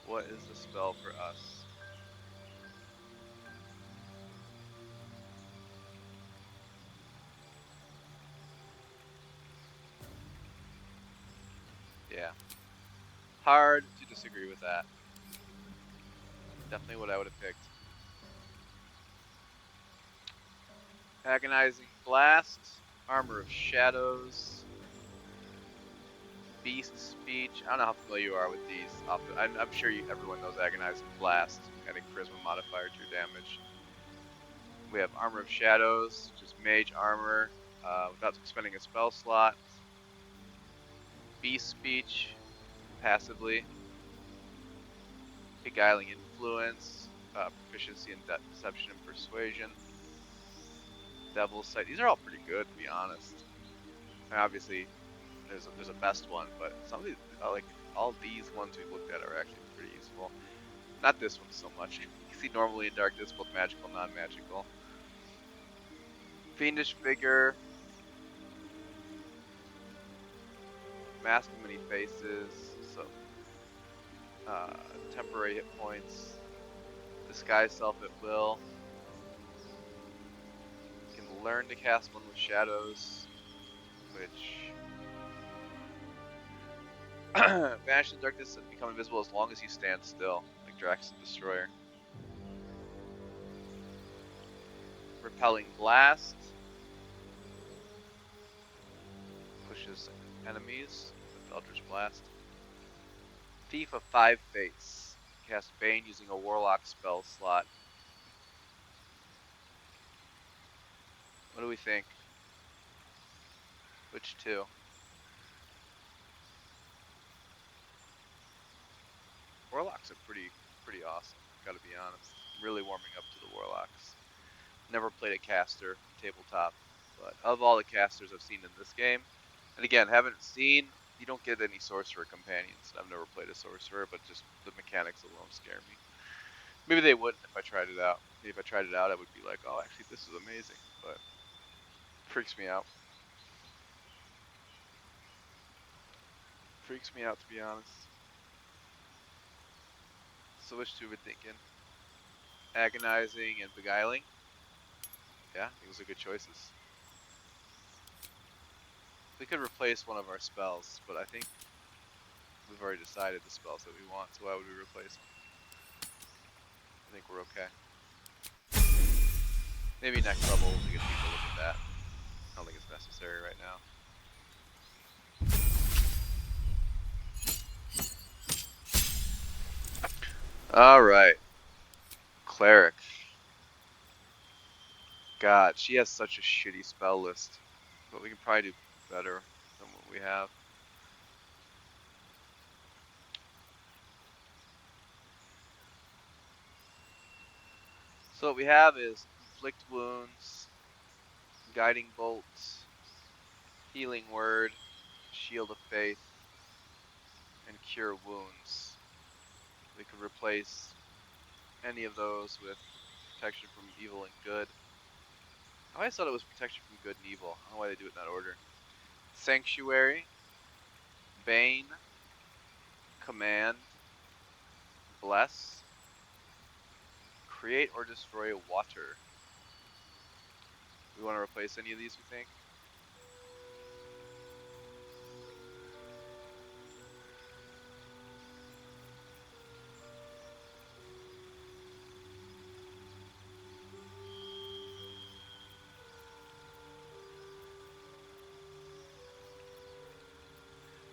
What is the spell for us? Yeah. Hard to disagree with that. Definitely what I would have picked. Agonizing Blast, Armor of Shadows, Beast Speech. I don't know how familiar you are with these. I'm sure everyone knows Agonizing Blast, adding Charisma modifier to your damage. We have Armor of Shadows, just Mage Armor, without expending a spell slot. Beast Speech, passively. Beguiling Influence, Proficiency in Deception and Persuasion. Devil's Sight. These are all pretty good, to be honest. And obviously, there's a best one, but some of these, like all these ones we've looked at, are actually pretty useful. Not this one so much. You see, normally in darkness, both magical and non-magical. Fiendish Vigor, Mask of Many Faces, so temporary hit points, Disguise Self at Will. You can learn to cast one with shadows, which vanish in darkness and become invisible as long as you stand still, like Drax the Destroyer. Repelling Blast pushes enemies with Eldritch Blast. Thief of Five Fates. Cast Bane using a Warlock spell slot. What do we think? Which two? Warlocks are pretty awesome, gotta be honest. Really warming up to the Warlocks. Never played a caster tabletop, but of all the casters I've seen in this game, and again, haven't seen, you don't get any sorcerer companions. I've never played a sorcerer, but just the mechanics alone scare me. Maybe they wouldn't if I tried it out. Maybe if I tried it out, I would be like, oh, actually, this is amazing, but it freaks me out. Freaks me out, to be honest. So which two we're thinking? Agonizing and Beguiling? Yeah, those are good choices. We could replace one of our spells, but I think we've already decided the spells that we want, so why would we replace them? I think we're okay. Maybe next level we'll take a deeper look at that. I don't think it's necessary right now. Alright. Cleric. God, she has such a shitty spell list. But we can probably do better than what we have. So what we have is Inflict Wounds, Guiding Bolts, Healing Word, Shield of Faith, and Cure Wounds. We could replace any of those with Protection from Evil and Good. I always thought it was Protection from Good and Evil. I don't know why they do it in that order. Sanctuary, Bane, Command, Bless, Create or Destroy Water. We want to replace any of these, we think?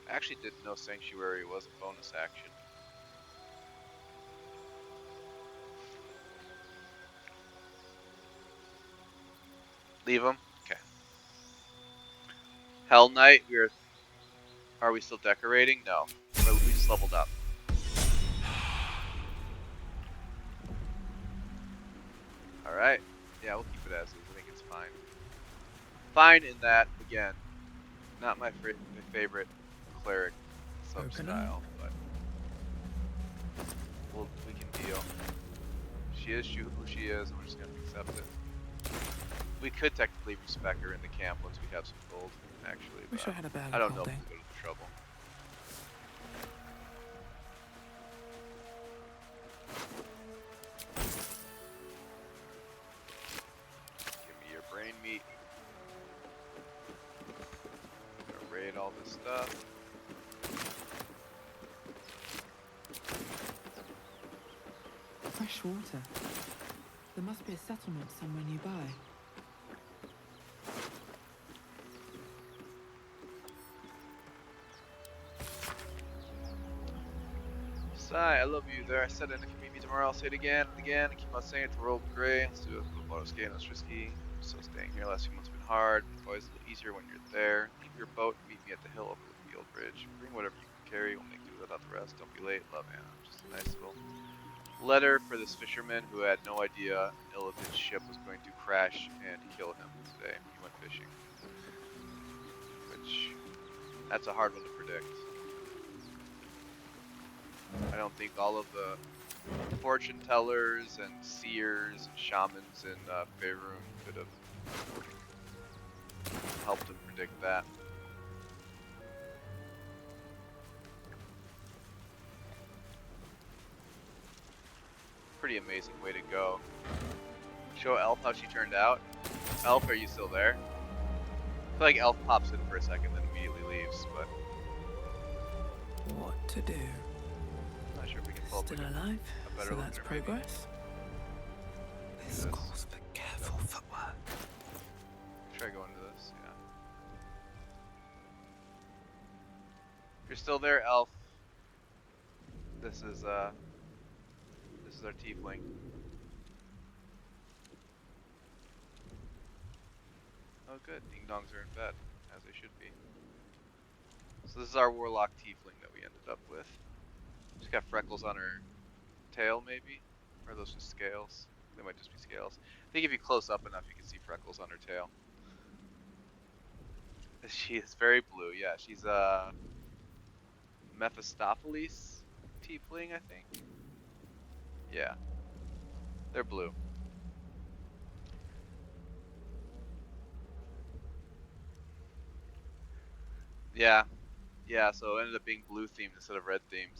I actually didn't know Sanctuary was a bonus action. Leave them? Okay. Hell Knight, are we still decorating? No. We just leveled up. Alright. Yeah, we'll keep it as is. I think it's fine. Fine in that, again, not my favorite cleric sub-style, but we can deal. She is who she is, and we're just going to accept it. We could technically respec her in the camp once we have some gold, actually, but Wish I had a bag I don't know of if holding. we'll go to the trouble. Give me your brain meat. I'm gonna raid all this stuff. Fresh water. There must be a settlement somewhere nearby. Sigh, I love you there. I said it. If you meet me tomorrow, I'll say it again and again. I keep on saying it to roll gray. Let's do a little bonus game. That's risky. So staying here last few months have been hard. It's always a little easier when you're there. Leave your boat and meet me at the hill overlooking the old bridge. Bring whatever you can carry. We'll make do without the rest. Don't be late. Love, Anna. Just a nice little letter for this fisherman who had no idea an ill-fated ship was going to crash and kill him today. He went fishing. Which, that's a hard one to predict. I don't think all of the fortune tellers and seers and shamans in Faerun could have helped him predict that. Pretty amazing way to go. Show Elf how she turned out. Elf, are you still there? I feel like Elf pops in for a second then immediately leaves, but What to do? not sure if we can pull up Still a alive, better so look that's at her, maybe. progress. This calls for careful footwork. Try going to this, yeah. You're still there, Elf. This is our tiefling. Oh good, ding dongs are in bed, as they should be. So this is our warlock tiefling that we ended up with. She's got freckles on her tail, maybe? Or are those just scales? They might just be scales. I think if you close up enough, you can see freckles on her tail. She is very blue, yeah. She's a Mephistopheles tiefling, I think. Yeah. They're blue. Yeah. Yeah, so it ended up being blue themed instead of red themed.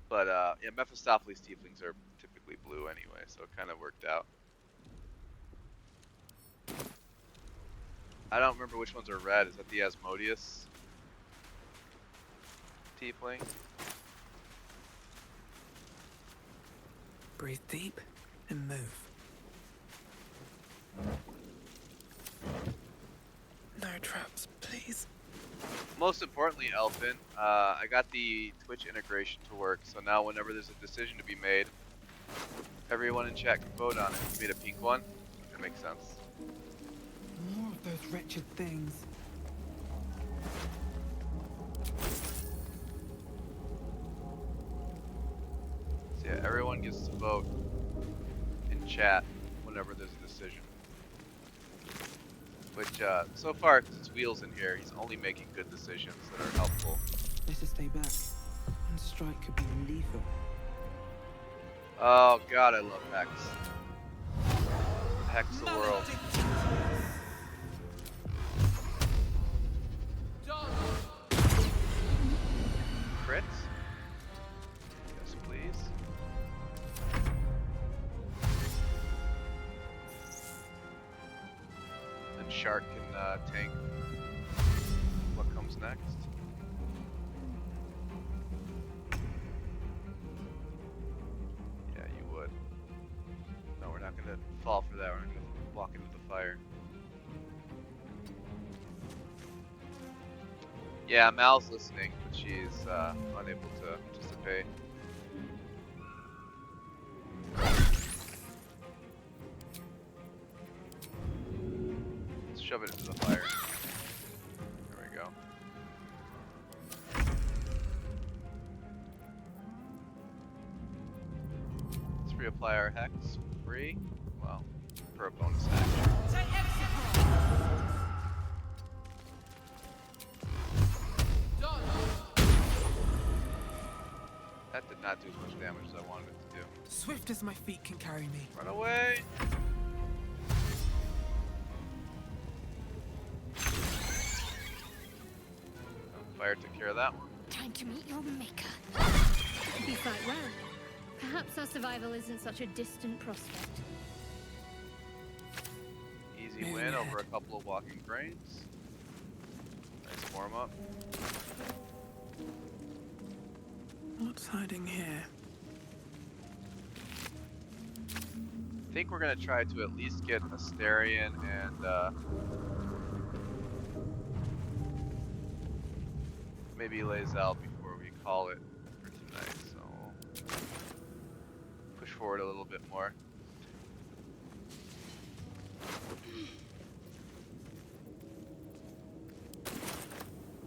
But yeah, Mephistopheles tieflings are typically blue anyway, so it kind of worked out. I don't remember which ones are red. Is that the Asmodeus tiefling? Breathe deep and move. No traps, please. Most importantly, Elfin, I got the Twitch integration to work, so now whenever there's a decision to be made, everyone in chat can vote on it. You made a pink one? That makes sense. More of those wretched things. So yeah, everyone gets to vote in chat whenever there's a decision. Which, so far, because it's Wheels in here, he's only making good decisions that are helpful. Better stay back. One strike could be lethal. Oh god, I love Hex. Hex the world. Crit? Yes, please. And Shark can tank what comes next. Yeah, you would. No, we're not gonna fall for that. We're not gonna walk into the fire. Yeah, Mal's listening, but she's unable to participate. Let's shove it into the fire. There we go. Let's reapply our hex for free. Well, for a bonus action. That did not do as much damage as I wanted it to do. Swift as my feet can carry me. Run away! Fire took care of that one. Time to meet your maker. You fight well. Perhaps our survival isn't such a distant prospect. Easy win over a couple of walking brains. Nice warm up. What's hiding here? I think we're gonna try to at least get Asterion and maybe Lae'zel before we call it for tonight. So we'll push forward a little bit more.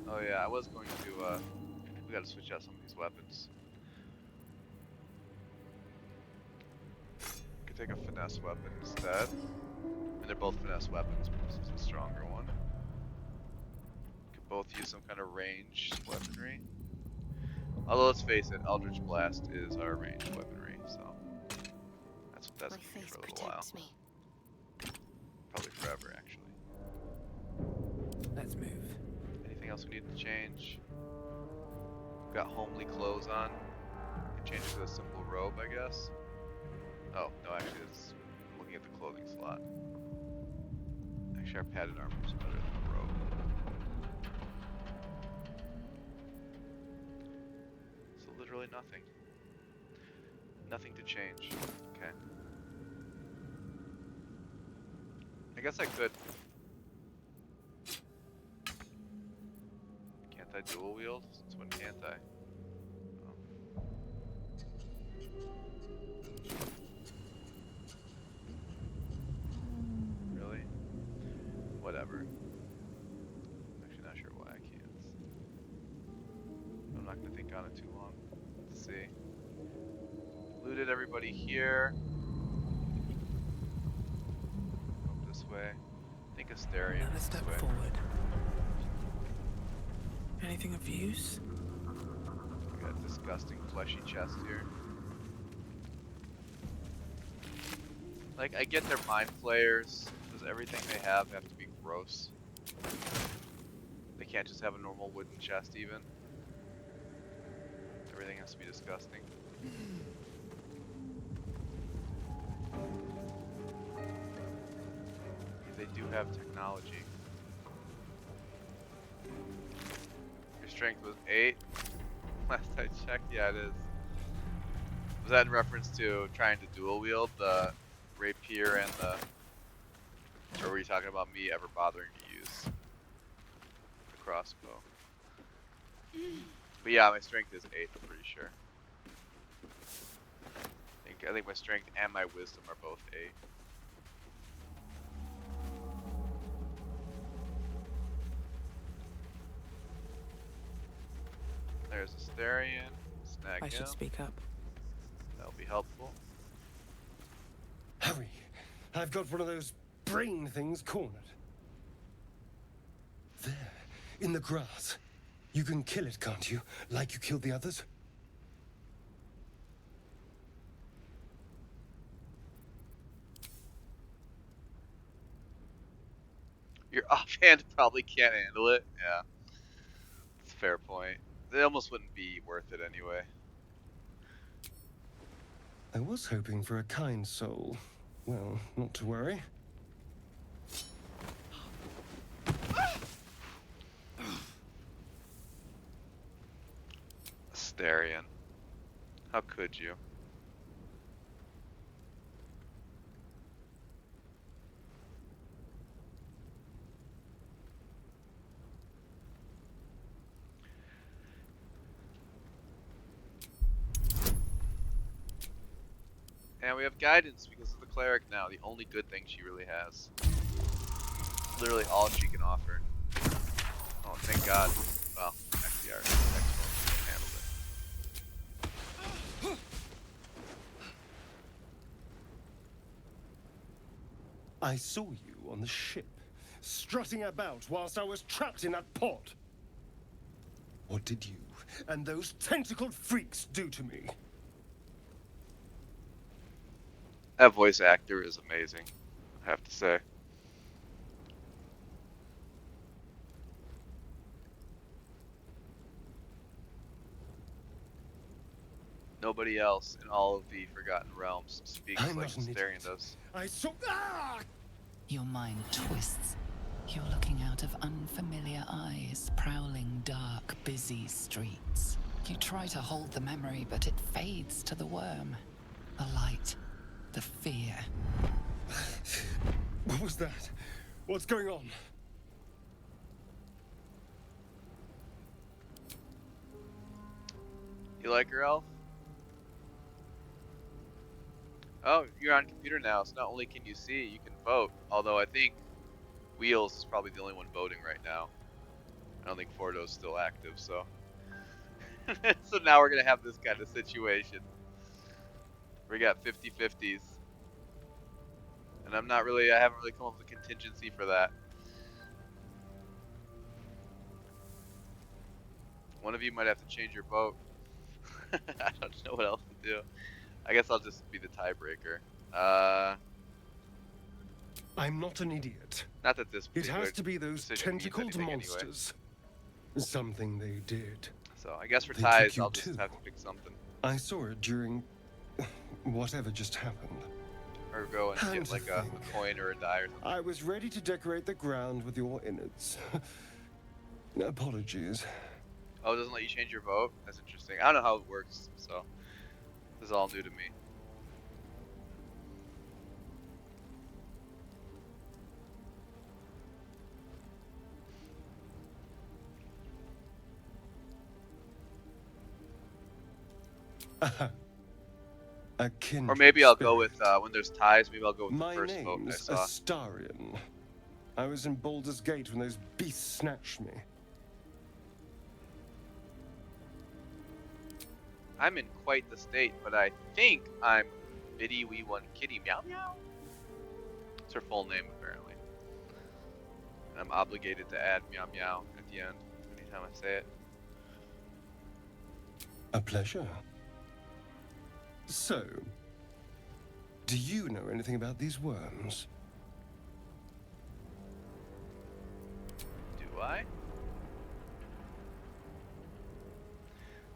Oh yeah, I was going to. We gotta switch out some of these weapons. Could take a finesse weapon instead. And they're both finesse weapons, but this is a stronger one. Could both use some kind of ranged weaponry. Although let's face it, Eldritch Blast is our ranged weaponry, so that's what that's My gonna be face for a little while. protects me. Probably forever, actually. Let's move. Anything else we need to change? We've got homely clothes on. We can change it to a simple robe, I guess. Oh, no, actually, it's looking at the clothing slot. Actually, our padded armor is better than the robe. So literally nothing. Nothing to change. Okay. I guess I could. Can't I dual wield? Since when can't I? Oh. Really? Whatever. I'm actually not sure why I can't. I'm not gonna think on it too long. Let's see. Looted everybody here. Go this way. I think Asterion. Another step forward. Anything of use? We got a disgusting fleshy chest here. Like, I get their mind flayers, because everything they have to be gross. They can't just have a normal wooden chest even. Everything has to be disgusting. They do have technology. strength was 8. Last I checked, yeah, it is. Was that in reference to trying to dual wield the rapier and the... Or were you talking about me ever bothering to use the crossbow? But yeah, my strength is 8, I'm pretty sure. I think my strength and my wisdom are both 8. There's Astarion. Snag I him. should speak up. That'll be helpful. Hurry! I've got one of those brain things cornered. There, in the grass. You can kill it, can't you? Like you killed the others? Your offhand probably can't handle it. Yeah. That's a fair point. It almost wouldn't be worth it anyway. I was hoping for a kind soul. Well, not to worry. Astarion. How could you? And we have guidance because of the cleric now. The only good thing she really has. Literally all she can offer. Oh, thank God. Well, actually, our next one handled it. I saw you on the ship, strutting about whilst I was trapped in that pod. What did you and those tentacled freaks do to me? That voice actor is amazing, I have to say. Nobody else in all of the Forgotten Realms speaks like Astarion does. I saw. Ah! Your mind twists. You're looking out of unfamiliar eyes, prowling dark, busy streets. You try to hold the memory, but it fades to the worm. The light. The fear. What was that? What's going on? You like her, Elf? Oh, you're on computer now, so not only can you see, you can vote. Although I think Wheels is probably the only one voting right now. I don't think Fordo's still active, so... So now we're gonna have this kind of situation. We got 50-50s. And I haven't really come up with a contingency for that. One of you might have to change your vote. I don't know what else to do. I guess I'll just be the tiebreaker. I'm not an idiot. Not that this. It has to be those tentacled monsters. Anyway. Something they did. So I guess for ties, I'll just have to pick something. I saw it during whatever just happened. Or go and get like a coin or a die or something. I was ready to decorate the ground with your innards. Apologies. Oh, it doesn't let you change your vote? That's interesting. I don't know how it works, so this is all new to me. Or maybe I'll go with when there's ties. Maybe I'll go with the first vote I saw. Astarion. I was in Baldur's Gate when those beasts snatched me. I'm in quite the state, but I think I'm Biddy Wee One Kitty Meow Meow. It's her full name apparently. And I'm obligated to add Meow Meow at the end anytime I say it. A pleasure. So, do you know anything about these worms? Do I?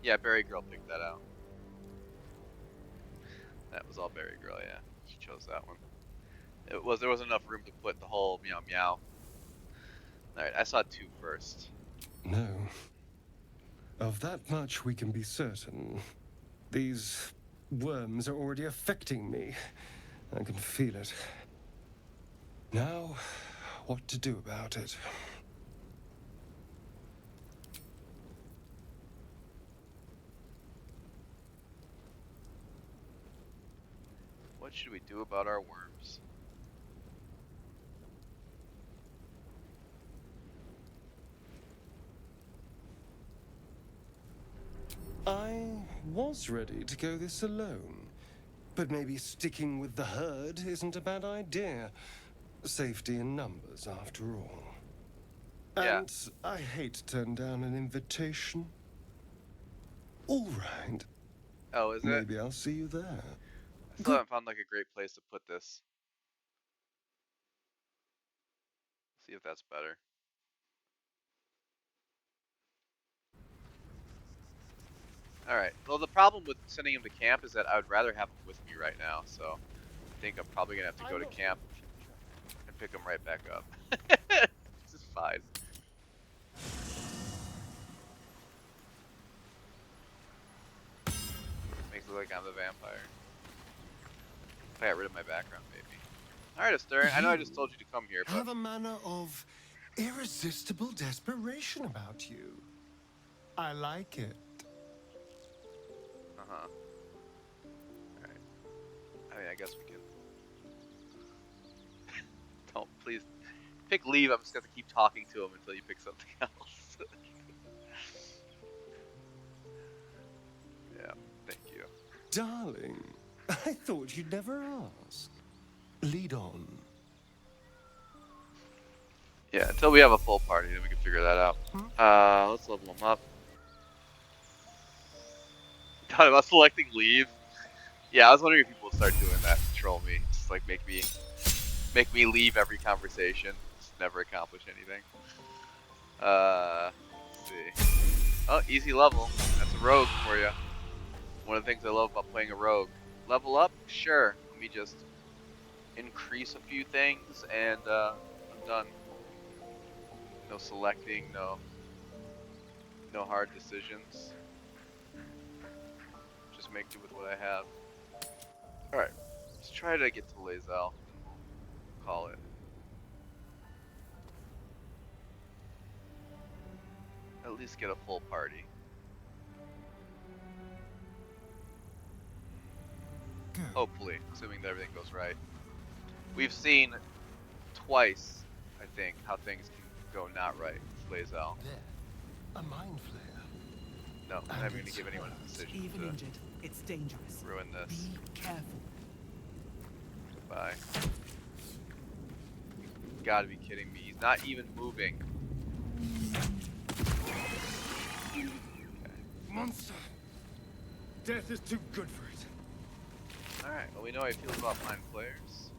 Yeah, Berry Girl picked that out. That was all Berry Girl, yeah. She chose that one. There wasn't enough room to put the whole meow meow. Alright, I saw 2 first. No. Of that much we can be certain. These worms are already affecting me. I can feel it. Now, what to do about it? What should we do about our worms? I was ready to go this alone, but maybe sticking with the herd isn't a bad idea. Safety in numbers, after all. Yeah. And I hate to turn down an invitation. All right. Oh, is it? Maybe I'll see you there. I still haven't found like a great place to put this. See if that's better. Alright, well the problem with sending him to camp is that I would rather have him with me right now, so I think I'm probably gonna have to go to camp and pick him right back up. This is fine. Makes it look like I'm the vampire. If I got rid of my background, maybe. Alright, Astern, I know I just told you to come here, but... Have a manner of irresistible desperation about you. I like it. Uh-huh. Alright. I mean, I guess we can... Don't, please. Pick leave, I'm just gonna have to keep talking to him until you pick something else. Yeah, thank you. Darling, I thought you'd never ask. Lead on. Yeah, until we have a full party, then we can figure that out. Let's level them up. Thought about selecting leave. Yeah, I was wondering if people would start doing that to troll me. Just like make me leave every conversation. Just never accomplish anything. Let's see. Oh, easy level. That's a rogue for you. One of the things I love about playing a rogue. Level up? Sure. Let me just increase a few things and I'm done. No selecting, no hard decisions. Just make do with what I have. Alright, let's try to get to Lae'zel, and we'll call it. At least get a full party. Good. Hopefully, assuming that everything goes right. We've seen twice, I think, how things can go not right with Lae'zel. There. A mind flare. No, I'm never going to give anyone a decision Even to injured, it's dangerous. ruin this. Be careful. Goodbye. You gotta be kidding me. He's not even moving. Okay. Monster. Death is too good for it. Alright, well we know how he feels about mind flayers.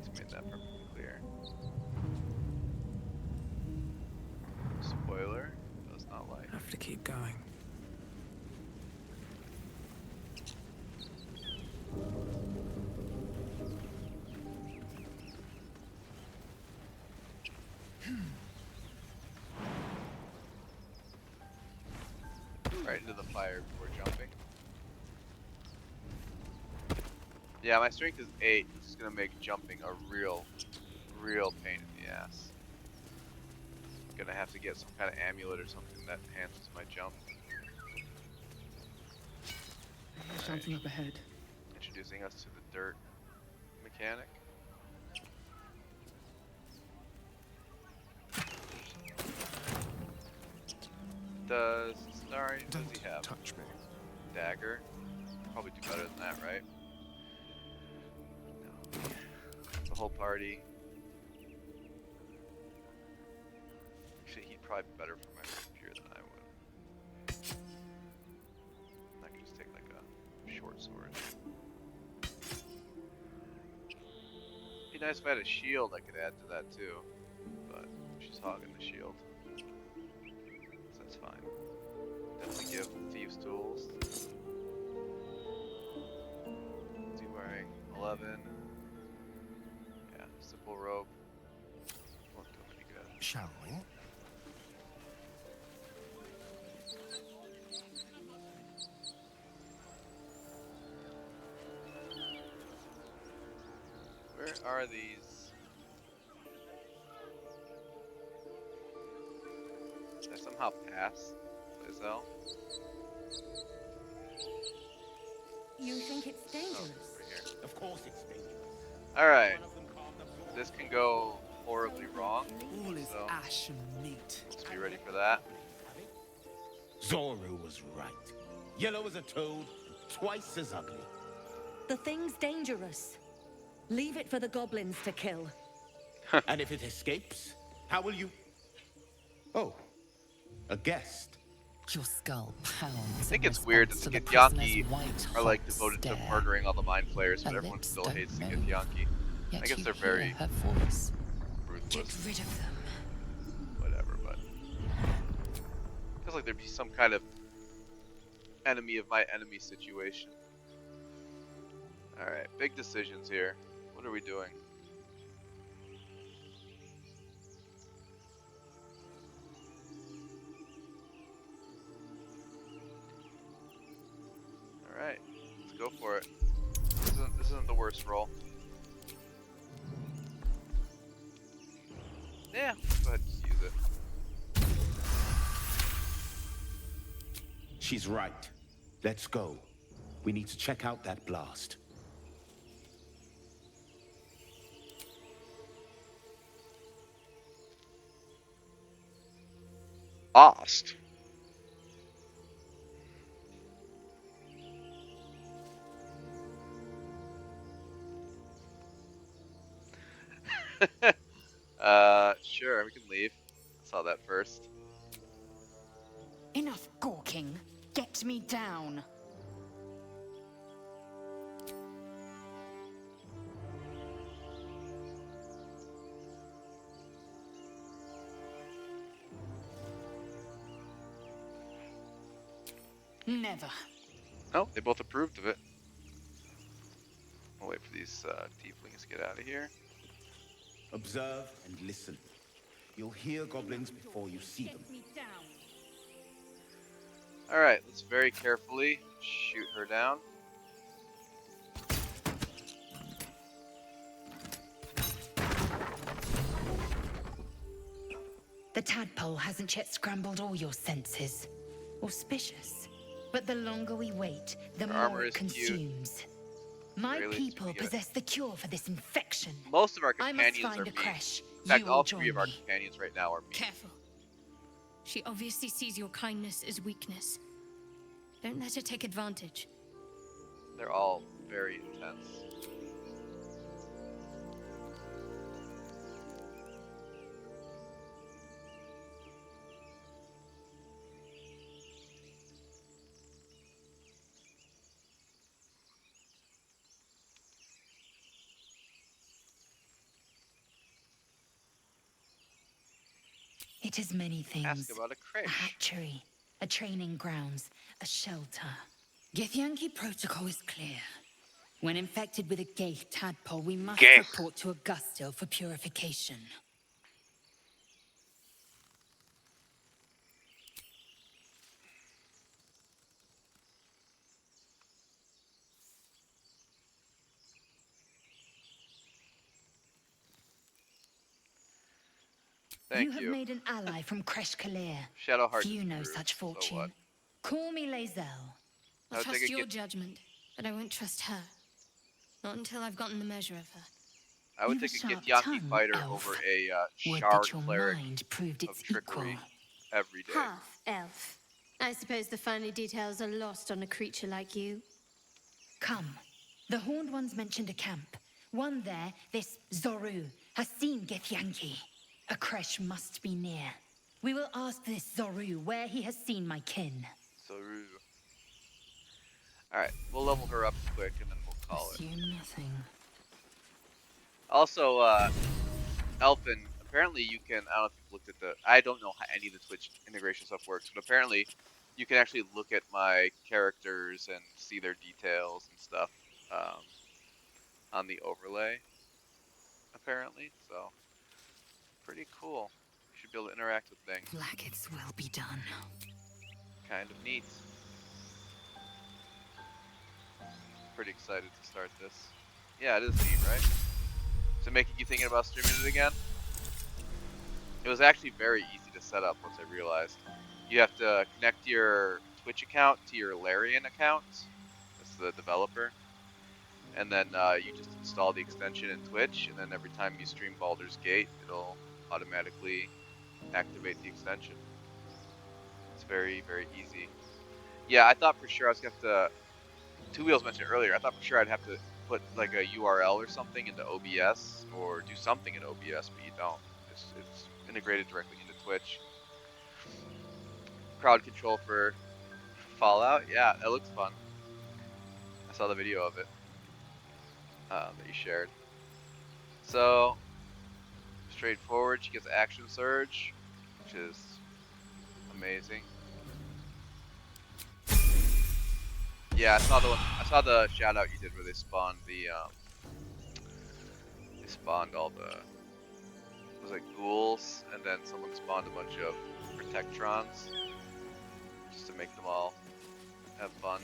He's made that perfectly clear. Spoiler, does not like. Have to keep going. Right into the fire before jumping. Yeah, my strength is 8, which is gonna make jumping a real pain in the ass. Gonna have to get some kind of amulet or something that enhances my jump. There's something up ahead. Introducing us to the dirt mechanic. Does he have? Touch me. Dagger? Probably do better than that, right? No. The whole party. Actually, he'd probably be better for my rapier than I would. I could just take like a short sword. Be nice if I had a shield I could add to that too, but she's hogging the shield. So that's fine. Definitely give thieves tools. Is he wearing 11? Yeah, simple robe. Won't do him any good. Shall we? Where are these? Did I somehow pass this place out? You think it's dangerous? Right here. Of course it's dangerous. Alright. This can go horribly wrong. All is So ash and meat. let's be ready for that. Zoru was right. Yellow as a toad, twice as ugly. The thing's dangerous. Leave it for the goblins to kill. And if it escapes, how will you... Oh, a guest. Your skull pounds. I think it's weird that the Githyanki are like devoted to murdering all the mind flayers, but everyone still hates the Githyanki. I guess they're very ruthless. Get rid of them. Whatever, but feels like there'd be some kind of enemy of my enemy situation. Alright, big decisions here. What are we doing? Alright, let's go for it. This isn't the worst roll. Yeah, go ahead and just use it. She's right. Let's go. We need to check out that blast. Lost. Sure, we can leave. I saw that first. Enough gawking. Get me down. Never. Oh, they both approved of it. I'll wait for these tieflings to get out of here. Observe and listen. You'll hear goblins before you see them. Alright, let's very carefully shoot her down. The tadpole hasn't yet scrambled all your senses. Auspicious. But the longer we wait, the more it consumes. My people possess the cure for this infection. Most of our I must companions find are a me. creche. In fact, You will all three join of our me. companions right now are me. Careful. She obviously sees your kindness as weakness. Don't let her take advantage. They're all very intense. It is many things. Ask about a A creche. hatchery, a training grounds, a shelter. Githyanki protocol is clear. When infected with a gay tadpole, we must report to Augustil for purification. Thank You have made an ally from Kresh Kalir. Shadowheart Few know disproved, such so fortune. what? Call me Lae'zel. I'll I'll trust take a your gift. judgment, but I won't trust her. Not until I've gotten the measure of her. I would You've take a a sharp Githyanki tongue, fighter elf. over a Would shard that your cleric mind proved of its trickery equal. every day. Half elf. I suppose the finer details are lost on a creature like you. Come. The Horned Ones mentioned a camp. One there, this Zoru, has seen Githyanki. A creche must be near. We will ask this Zoru where he has seen my kin. Zoru. Alright, we'll level her up quick and then we'll call it. Assume nothing. Also, Elfin, apparently you can, I don't know if you've looked at I don't know how any of the Twitch integration stuff works, but apparently you can actually look at my characters and see their details and stuff on the overlay, apparently, so pretty cool. You should be able to interact with things. Blackets will be done. Kind of neat. Pretty excited to start this. Yeah, it is neat, right? to making you thinking about streaming it again. It was actually very easy to set up once I realized. You have to connect your Twitch account to your Larian account. That's the developer. And then you just install the extension in Twitch, and then every time you stream Baldur's Gate, it'll automatically activate the extension. It's very, very easy. Yeah, I thought for sure I was going to have to... Two Wheels mentioned earlier, I thought for sure I'd have to put like a URL or something into OBS, or do something in OBS, but you don't. It's integrated directly into Twitch. Crowd control for Fallout, yeah, it looks fun. I saw the video of it that you shared. So, straightforward. She gets Action Surge, which is amazing. Yeah, I saw the shout out you did where they spawned all the, was it ghouls, and then someone spawned a bunch of protectrons just to make them all have fun.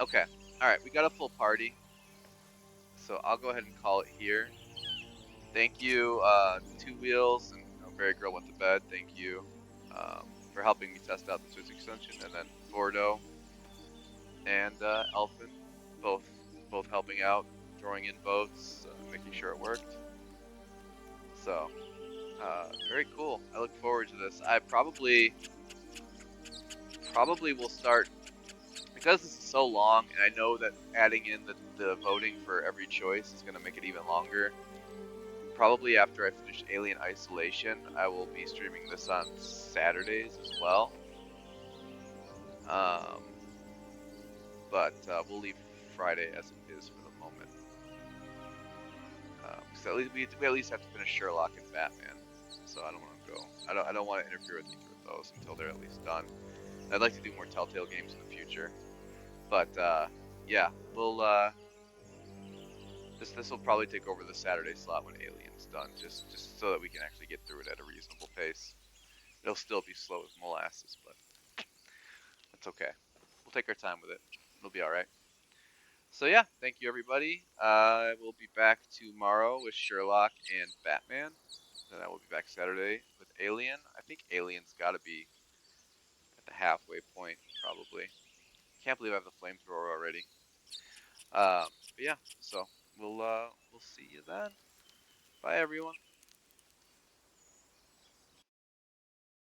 Okay, all right, we got a full party, so I'll go ahead and call it here. Thank you, Two Wheels, and Fairy Girl went to bed. Thank you for helping me test out the Switch extension, and then Gordo and Elfin, both helping out, throwing in votes, making sure it worked. So, very cool. I look forward to this. I probably will start, because this is so long, and I know that adding in the voting for every choice is going to make it even longer. Probably after I finish Alien Isolation, I will be streaming this on Saturdays as well. But we'll leave Friday as it is for the moment. So at least we at least have to finish Sherlock and Batman. So I don't want to go. I don't want to interfere with either of those until they're at least done. I'd like to do more Telltale games in the future. But yeah, we'll this will probably take over the Saturday slot when Alien's done, just so that we can actually get through it at a reasonable pace. It'll still be slow as molasses, but that's okay. We'll take our time with it. It'll be all right. So yeah, thank you everybody. We'll be back tomorrow with Sherlock and Batman. Then I will be back Saturday with Alien. I think Alien's got to be at the halfway point, probably. Can't believe I have the flamethrower already. But yeah, so we'll see you then. Bye everyone.